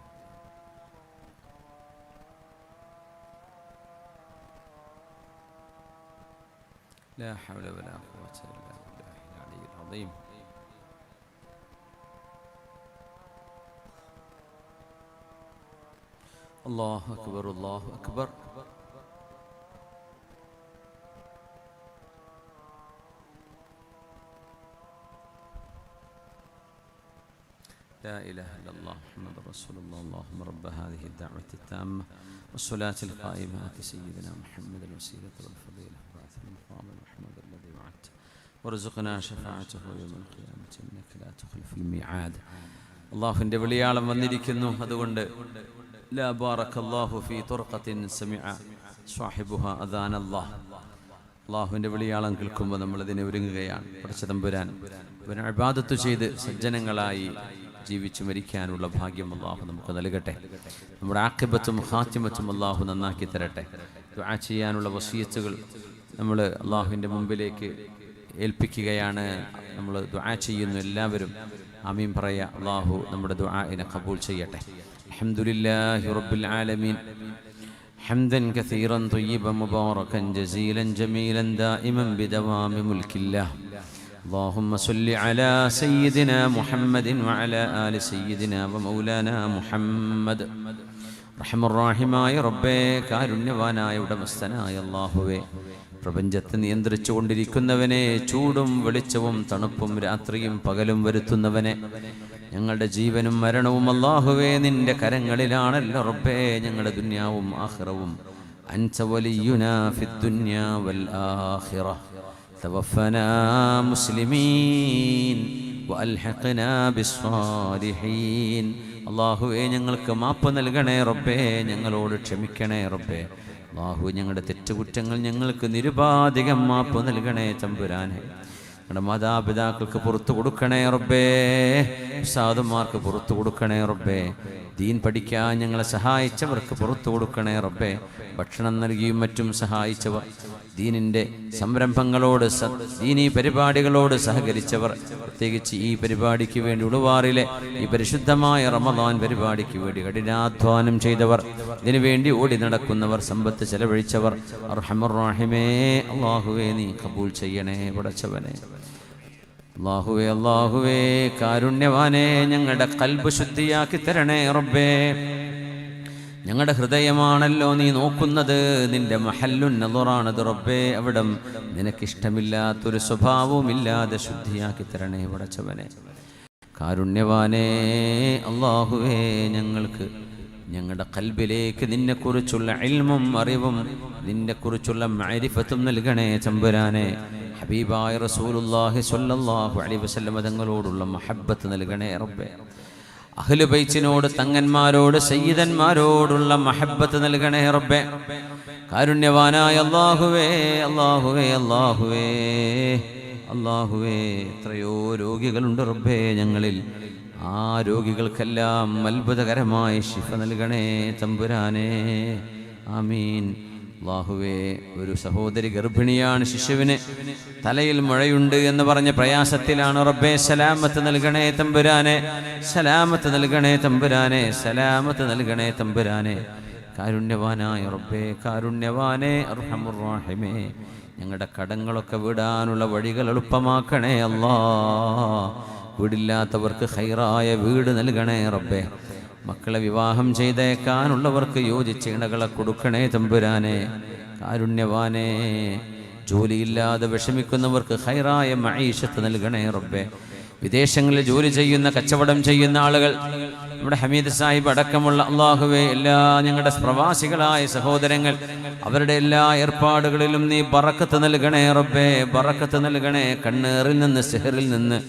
لا حول ولا قوة إلا بالله العلي العظيم الله أكبر، الله أكبر. لا إله إلا الله محمد رسول الله. اللهم رب هذه الدعوة التامة والصلاة القائمة آت سيدنا محمد الوسيلة والفضيلة وبعث المقام محمد الذي وعدته وارزقنا شفاعته يوم القيامة إنك لا تخلف الميعاد. അള്ളാഹുവിൻ്റെ വിളിയാളം വന്നിരിക്കുന്നു. അതുകൊണ്ട് ലാ ബാറക്കല്ലാഹു ഫീ തുർഖത്തിൻ സമിഅ സ്വാഹിബുഹ അദാനല്ലാഹ്. അള്ളാഹുവിൻ്റെ വിളിയാളം കേൾക്കുമ്പോൾ നമ്മളതിനെ ഒരുങ്ങുകയാണ്. പടച്ച തമ്പുരാൻ അവനെ ഇബാദത്ത് ചെയ്ത് സജ്ജനങ്ങളായി ജീവിച്ചു മരിക്കാനുള്ള ഭാഗ്യം അള്ളാഹു നമുക്ക് നൽകട്ടെ. നമ്മുടെ ആഖിബത്തും ഖാത്തിമത്തും അള്ളാഹു നന്നാക്കി തരട്ടെ. ദുആ ചെയ്യാനുള്ള വസിയത്തുകൾ നമ്മൾ അള്ളാഹുവിൻ്റെ മുമ്പിലേക്ക് ഏൽപ്പിക്കുകയാണ്. നമ്മൾ ദുആ ചെയ്യുന്നു. എല്ലാവരും ആമീൻ പറയാ. അള്ളാഹു നമ്മുടെ ദുആഇനെ ഖബൂൽ ചെയ്യട്ടെ. അൽഹംദുലില്ലാഹി റബ്ബിൽ ആലമീൻ ഹംദൻ കസീറൻ ത്വയ്യിബൻ മുബാറകൻ ജസീലൻ ജമീലൻ ദായിമൻ ബിദവാമി മുൽക്കില്ലാഹ്. اللهم صل على سيدنا محمد وعلى آل سيدنا ومولانا محمد. റഹ്മാനായ റബ്ബേ, കാരുണ്യവാനായ ഉടമസ്ഥനായ അല്ലാഹുവേ, പ്രപഞ്ചത്തെ നിയന്ത്രിച്ചു കൊണ്ടിരിക്കുന്നവനെ, ചൂടും വെളിച്ചവും തണുപ്പും രാത്രിയും പകലും വരുത്തുന്നവനെ, ഞങ്ങളുടെ ജീവനും മരണവും അല്ലാഹുവേ നിന്റെ കരങ്ങളിലാണല്ലോ റബ്ബേ. ഞങ്ങളുടെ ദുനിയാവും ആഖിറവും അൻത വലിയുനാ ഫിദ്ദുനിയാ വൽ ആഖിറ. തവഫനാ മുസ്ലിമീൻ വഅൽഹിഖ്നാ ബിസ്സാലിഹീൻ. അല്ലാഹുവേ, ഞങ്ങൾക്ക് മാപ്പ് നൽകണേ റബ്ബേ, ഞങ്ങളോട് ക്ഷമിക്കണേ റബ്ബേ. അല്ലാഹു, ഞങ്ങളുടെ തെറ്റുകുറ്റങ്ങൾ ഞങ്ങൾക്ക് നിരുപാധികം മാപ്പ് നൽകണേ തമ്പുരാനെ. ഞങ്ങളുടെ മാതാപിതാക്കൾക്ക് പുറത്തു കൊടുക്കണേ റബ്ബേ, ഉസ്താദുമാർക്ക് പുറത്തു കൊടുക്കണേ റബ്ബേ. ദീൻ പഠിക്കാൻ ഞങ്ങളെ സഹായിച്ചവർക്ക് പുറത്തു കൊടുക്കണേ റബ്ബേ. ഭക്ഷണം നൽകിയും മറ്റും സഹായിച്ചവർ, ദീനിൻ്റെ സംരംഭങ്ങളോട് ദീനീ പരിപാടികളോട് സഹകരിച്ചവർ, പ്രത്യേകിച്ച് ഈ പരിപാടിക്ക് വേണ്ടി ഉളുവാറിലെ ഈ പരിശുദ്ധമായ റമദാൻ പരിപാടിക്ക് വേണ്ടി കഠിനാധ്വാനം ചെയ്തവർ, ഇതിനു വേണ്ടി ഓടി നടക്കുന്നവർ, സമ്പത്ത് ചെലവഴിച്ചവർ, അർഹമർ റഹീമേ അല്ലാഹുവേ നീ കബൂൽ ചെയ്യണേ പടച്ചവനെ. അല്ലാഹുവേ, അല്ലാഹുവേ കാരുണ്യവാനേ, ഞങ്ങളുടെ ഖൽബ് ശുദ്ധിയാക്കി തരണേ റബ്ബേ. ഞങ്ങളുടെ ഹൃദയമാണല്ലോ നീ നോക്കുന്നത്, നിന്റെ മഹല്ലുൻ നദറാണത് റബ്ബേ. അവിടം നിനക്കിഷ്ടമില്ലാത്തൊരു സ്വഭാവവുമില്ലാതെ ശുദ്ധിയാക്കി തരണേ പടച്ചവനെ. കാരുണ്യവാനേ അല്ലാഹുവേ, ഞങ്ങൾക്ക് ഞങ്ങളുടെ ഖൽബിലേക്ക് നിന്നെക്കുറിച്ചുള്ള ഇൽമും അറിവും നിന്നെക്കുറിച്ചുള്ള മഅരിഫത്തും നൽകണേ തമ്പുരാനെ. ഹബീബായ റസൂലുള്ളാഹി സ്വല്ലല്ലാഹു അലൈഹി വസല്ലം തങ്ങളോടുള്ള മഹബ്ബത്ത് നൽകണേ റബ്ബേ. അഹ്ലു ബൈത്തിനോട്, തങ്ങന്മാരോട്, സയ്യിദന്മാരോടുള്ള മഹബ്ബത്ത് നൽകണേ റബ്ബേ. കാരുണ്യവാനായ അല്ലാഹുവേ, അല്ലാഹുവേ, അല്ലാഹുവേ, അല്ലാഹുവേ, എത്രയോ രോഗികളുണ്ട് റബ്ബേ ഞങ്ങളിൽ. ആ രോഗികൾക്കെല്ലാം അത്ഭുതകരമായ ശിഫ നൽകണേ തമ്പുരാനേ. ആമീൻ. അല്ലാഹുവേ, ഒരു സഹോദരി ഗർഭിണിയാണ്, ശിശുവിന് തലയിൽ മുഴയുണ്ട് എന്ന് പറഞ്ഞ പ്രയാസത്തിലാണ് റബ്ബേ. സലാമത്ത് നൽകണേ തമ്പുരാനെ, സലാമത്ത് നൽകണേ തമ്പുരാനെ, സലാമത്ത് നൽകണേ തമ്പുരാനെ. കാരുണ്യവാനായ റബ്ബേ, കാരുണ്യവാനേ, അർഹമുർ റഹീമേ, ഞങ്ങളുടെ കടങ്ങളൊക്കെ വിടാനുള്ള വഴികൾ എളുപ്പമാക്കണേ അല്ലാ. വീടില്ലാത്തവർക്ക് ഖൈറായ വീട് നൽകണേ റബ്ബേ. മക്കളെ വിവാഹം ചെയ്തേക്കാനുള്ളവർക്ക് യോജിച്ച ഇണകളെ കൊടുക്കണേ തമ്പുരാനെ. കാരുണ്യവാനേ, ജോലിയില്ലാതെ വിഷമിക്കുന്നവർക്ക് ഖൈറായ മഈശത്ത് നൽകണേ റബ്ബേ. വിദേശങ്ങളിൽ ജോലി ചെയ്യുന്ന, കച്ചവടം ചെയ്യുന്ന ആളുകൾ, നമ്മുടെ ഹമീദ് സാഹിബ് അടക്കമുള്ള അല്ലാഹുവേ, എല്ലാ ഞങ്ങളുടെ പ്രവാസികളായ സഹോദരങ്ങൾ, അവരുടെ എല്ലാ ഏർപ്പാടുകളിലും നീ ബറക്കത്ത് നൽകണേ റബ്ബേ, ബറക്കത്ത് നൽകണേ. കണ്ണേറിൽ നിന്ന്, സിഹറിൽ നിന്ന്,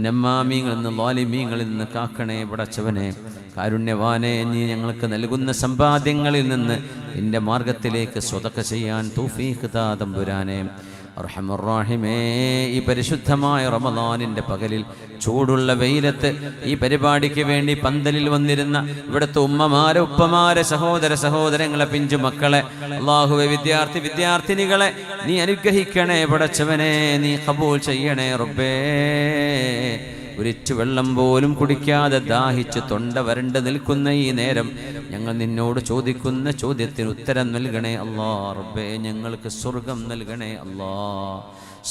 നമ്മാമീങ്ങളിൽ നിന്ന്, ളാലിമീങ്ങളിൽ നിന്ന് കാക്കണേ പടച്ചവനെ. കാരുണ്യവാനെ, നീ ഞങ്ങൾക്ക് നൽകുന്ന സമ്പാദ്യങ്ങളിൽ നിന്ന് നിന്റെ മാർഗത്തിലേക്ക് സ്വതക്ക ചെയ്യാൻ തൗഫീഖ് താ തമ്പുരാനെ. അർഹമർ റഹീമേ, ഈ പരിശുദ്ധമായ റമളാനിന്റെ പകലിൽ ചൂടുള്ള വെയിലത്ത് ഈ പരിപാടിക്ക് വേണ്ടി പന്തലിൽ വന്നിരുന്ന ഇവിടുത്തെ ഉമ്മമാരെ, ഉപ്പമാരെ, സഹോദരങ്ങളെ, പിഞ്ചു മക്കളെ, അല്ലാഹുവേ, വിദ്യാർത്ഥിനികളെ നീ അനുഗ്രഹിക്കണേ പടച്ചവനെ, നീ ഖബൂൽ ചെയ്യണേ റബ്ബേ. ഒരിച്ചു വെള്ളം പോലും കുടിക്കാതെ ദാഹിച്ച് തൊണ്ട വരണ്ട് നിൽക്കുന്ന ഈ നേരം ഞങ്ങൾ നിന്നോട് ചോദിക്കുന്ന ചോദ്യത്തിന് ഉത്തരം നൽകണേ അല്ലാ. റബ്ബേ, ഞങ്ങൾക്ക് സ്വർഗം നൽകണേ അല്ലാ,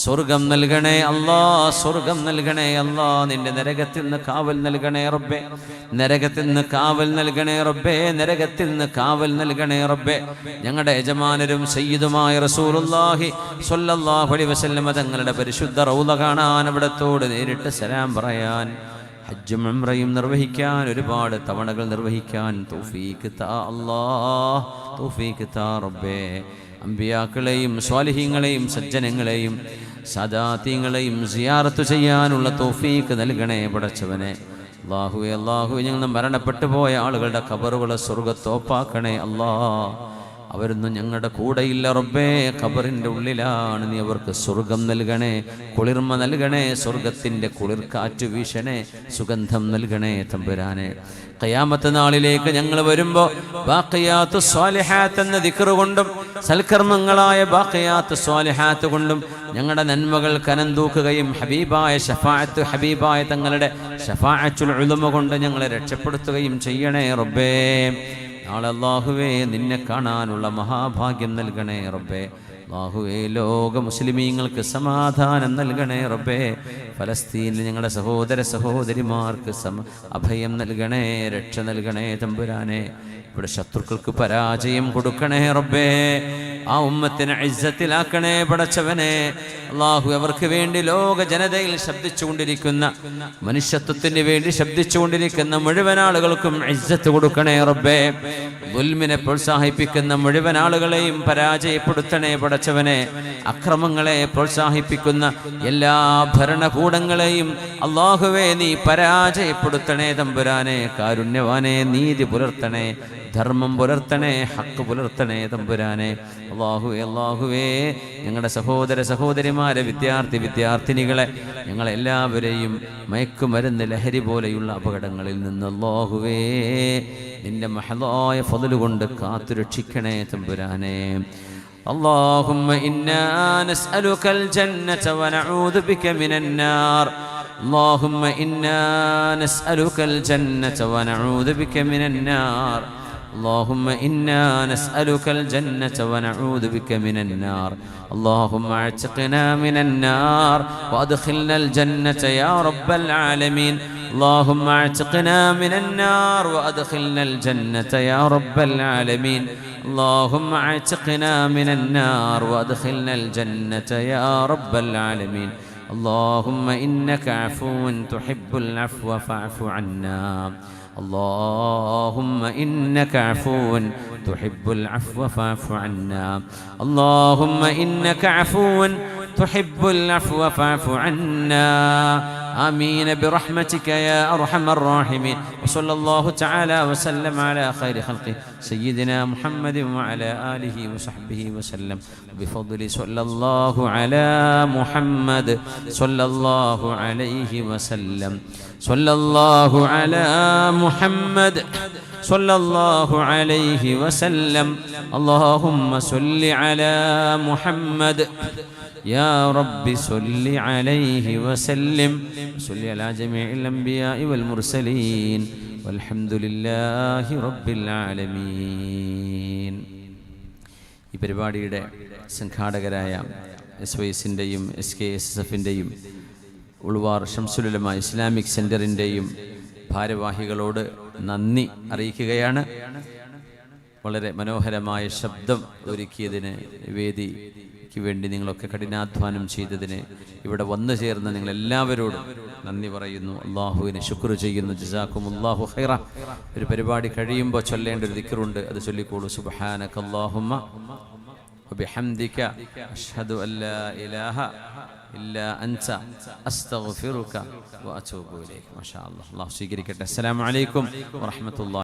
സ്വർഗം നൽകണേ അല്ലാ, സ്വർഗം നൽകണേ അല്ലാ. നിന്റെ നരകത്തിൽ നിന്ന് കാവൽ നൽകണേ റബ്ബേ, നരകത്തിൽ നിന്ന് കാവൽ നൽകണേ റബ്ബേ, നരകത്തിൽ നിന്ന് കാവൽ നൽകണേ റബ്ബേ. ഞങ്ങളുടെ യജമാനരും സയ്യിദുമായ റസൂലുള്ളാഹി സ്വല്ലല്ലാഹു അലൈഹി വസല്ലം തങ്ങളുടെ പരിശുദ്ധ റൗള കാണാൻ, അവിടത്തോട് നേരിട്ട് സലാം പറയാൻ, ഹജ്ജും ഉംറയും നിർവഹിക്കാൻ, ഒരുപാട് തവണകൾ നിർവഹിക്കാൻ തൗഫീഖ് താ അല്ലാ, തൗഫീഖ് താ റബ്ബേ. അമ്പിയാക്കളെയും സ്വാലിഹീങ്ങളെയും സജ്ജനങ്ങളെയും സദാത്യങ്ങളെയും സിയാറത്ത് ചെയ്യാനുള്ള തൗഫീഖ് നൽകണേ പടച്ചവനെ. അല്ലാഹുവേ, അല്ലാഹുവേ, ഞങ്ങൾ മരണപ്പെട്ടു പോയ ആളുകളുടെ ഖബറുകളെ സ്വർഗ്ഗത്തോപ്പാക്കണേ അല്ലാ. അവരൊന്നും ഞങ്ങളുടെ കൂടെയില്ല റബ്ബേ, ഖബറിൻ്റെ ഉള്ളിലാണ്. നീ അവർക്ക് സ്വർഗം നൽകണേ, കുളിർമ നൽകണേ, സ്വർഗത്തിൻ്റെ കുളിർക്കാറ്റ് വീശണേ, സുഗന്ധം നൽകണേ തമ്പുരാനെ. ഖിയാമത്ത് നാളിലേക്ക് ഞങ്ങൾ വരുമ്പോൾ ബാഖിയാത്തു സ്വാലിഹാത്ത് എന്ന ദിക്ർ കൊണ്ടും സൽക്കർമ്മങ്ങളായ ബാഖിയാത്തു സ്വാലിഹാത്ത് കൊണ്ടും ഞങ്ങളുടെ നന്മകൾ കനന്തൂക്കുകയും ഹബീബായ ഷഫാഅത്ത്, ഹബീബായ തങ്ങളുടെ ഷഫാഅത്തുൽ ഉലമ കൊണ്ട് ഞങ്ങളെ രക്ഷപ്പെടുത്തുകയും ചെയ്യണേ റബ്ബേ. നാളെ അല്ലാഹുവേ, നിന്നെ കാണാനുള്ള മഹാഭാഗ്യം നൽകണേ റബ്ബേ. അല്ലാഹുവേ, ലോക മുസ്ലിമീങ്ങൾക്ക് സമാധാനം നൽകണേ റബ്ബേ. ഫലസ്തീനിൽ ഞങ്ങളുടെ സഹോദരിമാർക്ക് അഭയം നൽകണേ, രക്ഷ നൽകണേ തമ്പുരാനെ. ഇവിടെ ശത്രുക്കൾക്ക് പരാജയം കൊടുക്കണേ റബ്ബേ. ആ ഉമ്മത്തിനെ ഇസ്സത്തിലാക്കണേ പടച്ചവനെ. അല്ലാഹു, അവർക്ക് വേണ്ടി ലോക ജനതയിൽ ശബ്ദിച്ചുകൊണ്ടിരിക്കുന്ന, മനുഷ്യത്വത്തിന് വേണ്ടി ശബ്ദിച്ചുകൊണ്ടിരിക്കുന്ന മുഴുവൻ ആളുകൾക്കും ഇസ്സത്ത് കൊടുക്കണേ റബ്ബേ. ദുൽമിനെ പ്രോത്സാഹിപ്പിക്കുന്ന മുഴുവൻ ആളുകളെയും പരാജയപ്പെടുത്തണേ പടച്ചവനെ. അക്രമങ്ങളെ പ്രോത്സാഹിപ്പിക്കുന്ന എല്ലാ ഭരണകൂടങ്ങളെയും അല്ലാഹുവേ നീ പരാജയപ്പെടുത്തണേ തമ്പുരാനെ. കാരുണ്യവാനെ, നീതി പുലർത്തണേ, ധർമ്മം പുലർത്തണേ, ഹക്ക് പുലർത്തണേ തമ്പുരാനെ. അല്ലാഹുവേ, അല്ലാഹുവേ, ഞങ്ങളുടെ സഹോദരിമാരെ, വിദ്യാർത്ഥിനികളെ, ഞങ്ങളെല്ലാവരെയും മയക്കുമരുന്ന്, ലഹരി പോലെയുള്ള അപകടങ്ങളിൽ നിന്ന് അല്ലാഹുവേ നിന്റെ മഹദായ ഫദ്ല് കൊണ്ട് കാത്തുരക്ഷിക്കണേ തമ്പുരാനെ. اللهم إنا نسألك الجنة ونعوذ بك من النار. اللهم إنا نسألك الجنة ونعوذ بك من النار. اللهم إنا نسألك الجنة ونعوذ بك من النار. اللهم اعتقنا من النار وأدخلنا الجنة يا رب العالمين. اللهم اعتقنا من النار وأدخلنا الجنة يا رب العالمين. اللهم اعتقنا من النار وأدخلنا الجنة يا رب العالمين. اللهم إنك عفو تحب العفو فاعف عنا. اللهم إنك عفو تحب العفو فاعف عنا. اللهم إنك عفو തുഹിബ്ബുൽ അഫ്വ ഫഅഫു അന്നാ ആമീൻ ബിറഹ്മതിക യാ അർഹമർ റഹീമീൻ വസല്ലല്ലാഹു തആല വസല്ലം അലാ ഖൈരി ഖൽഖി സയ്യിദിനാ മുഹമ്മദിൻ വഅലാ ആലിഹി വസഹ്ബിഹി വസല്ലം ബിഫദ്ലി സല്ലല്ലാഹു അലാ മുഹമ്മദ് സല്ലല്ലാഹു അലൈഹി വസല്ലം സല്ലല്ലാഹു അലാ മുഹമ്മദ് സല്ലല്ലാഹു അലൈഹി വസല്ലം اللهم صل على محمد يا رب صل عليه وسلم صل على جميع الأنبياء والمرسلين والحمد لله رب العالمين. ഈ പരിപാടിയുടെ സംഘാടകരായ SYSൻ്റെയും SKSSFൻ്റെയും ഉൾവാർ ഷംസുലുലമ ഇസ്ലാമിക് സെൻ്ററിൻ്റെയും ഭാരവാഹികളോട് നന്ദി അറിയിക്കുകയാണ്. വളരെ മനോഹരമായ ശബ്ദം ഒരുക്കിയതിന്, വേദിക്ക് വേണ്ടി നിങ്ങളൊക്കെ കഠിനാധ്വാനം ചെയ്തതിന്, ഇവിടെ വന്നു ചേർന്ന നിങ്ങളെല്ലാവരോടും നന്ദി പറയുന്നു. അള്ളാഹുവിനെ ശുക്ർ ചെയ്യുന്നു. ജസാക്കുമുല്ലാഹു ഖൈറ. ഒരു പരിപാടി കഴിയുമ്പോൾ ചൊല്ലേണ്ട ഒരു ദിക്റുണ്ട്, അത് ചൊല്ലിക്കോളൂ. സുബ്ഹാനകല്ലാഹുമ്മ വബിഹംദിക അഷ്ഹദു അല്ലാ ഇലാഹ ഇല്ലാ അൻത അസ്തഗ്ഫിറുക വഅതൂബു ഇലൈക്. മാഷാ അല്ലാഹ്. അല്ലാഹു സ്വീകരിക്കട്ടെ. അസ്സലാമു അലൈക്കും വറഹ്മത്തുള്ളാഹി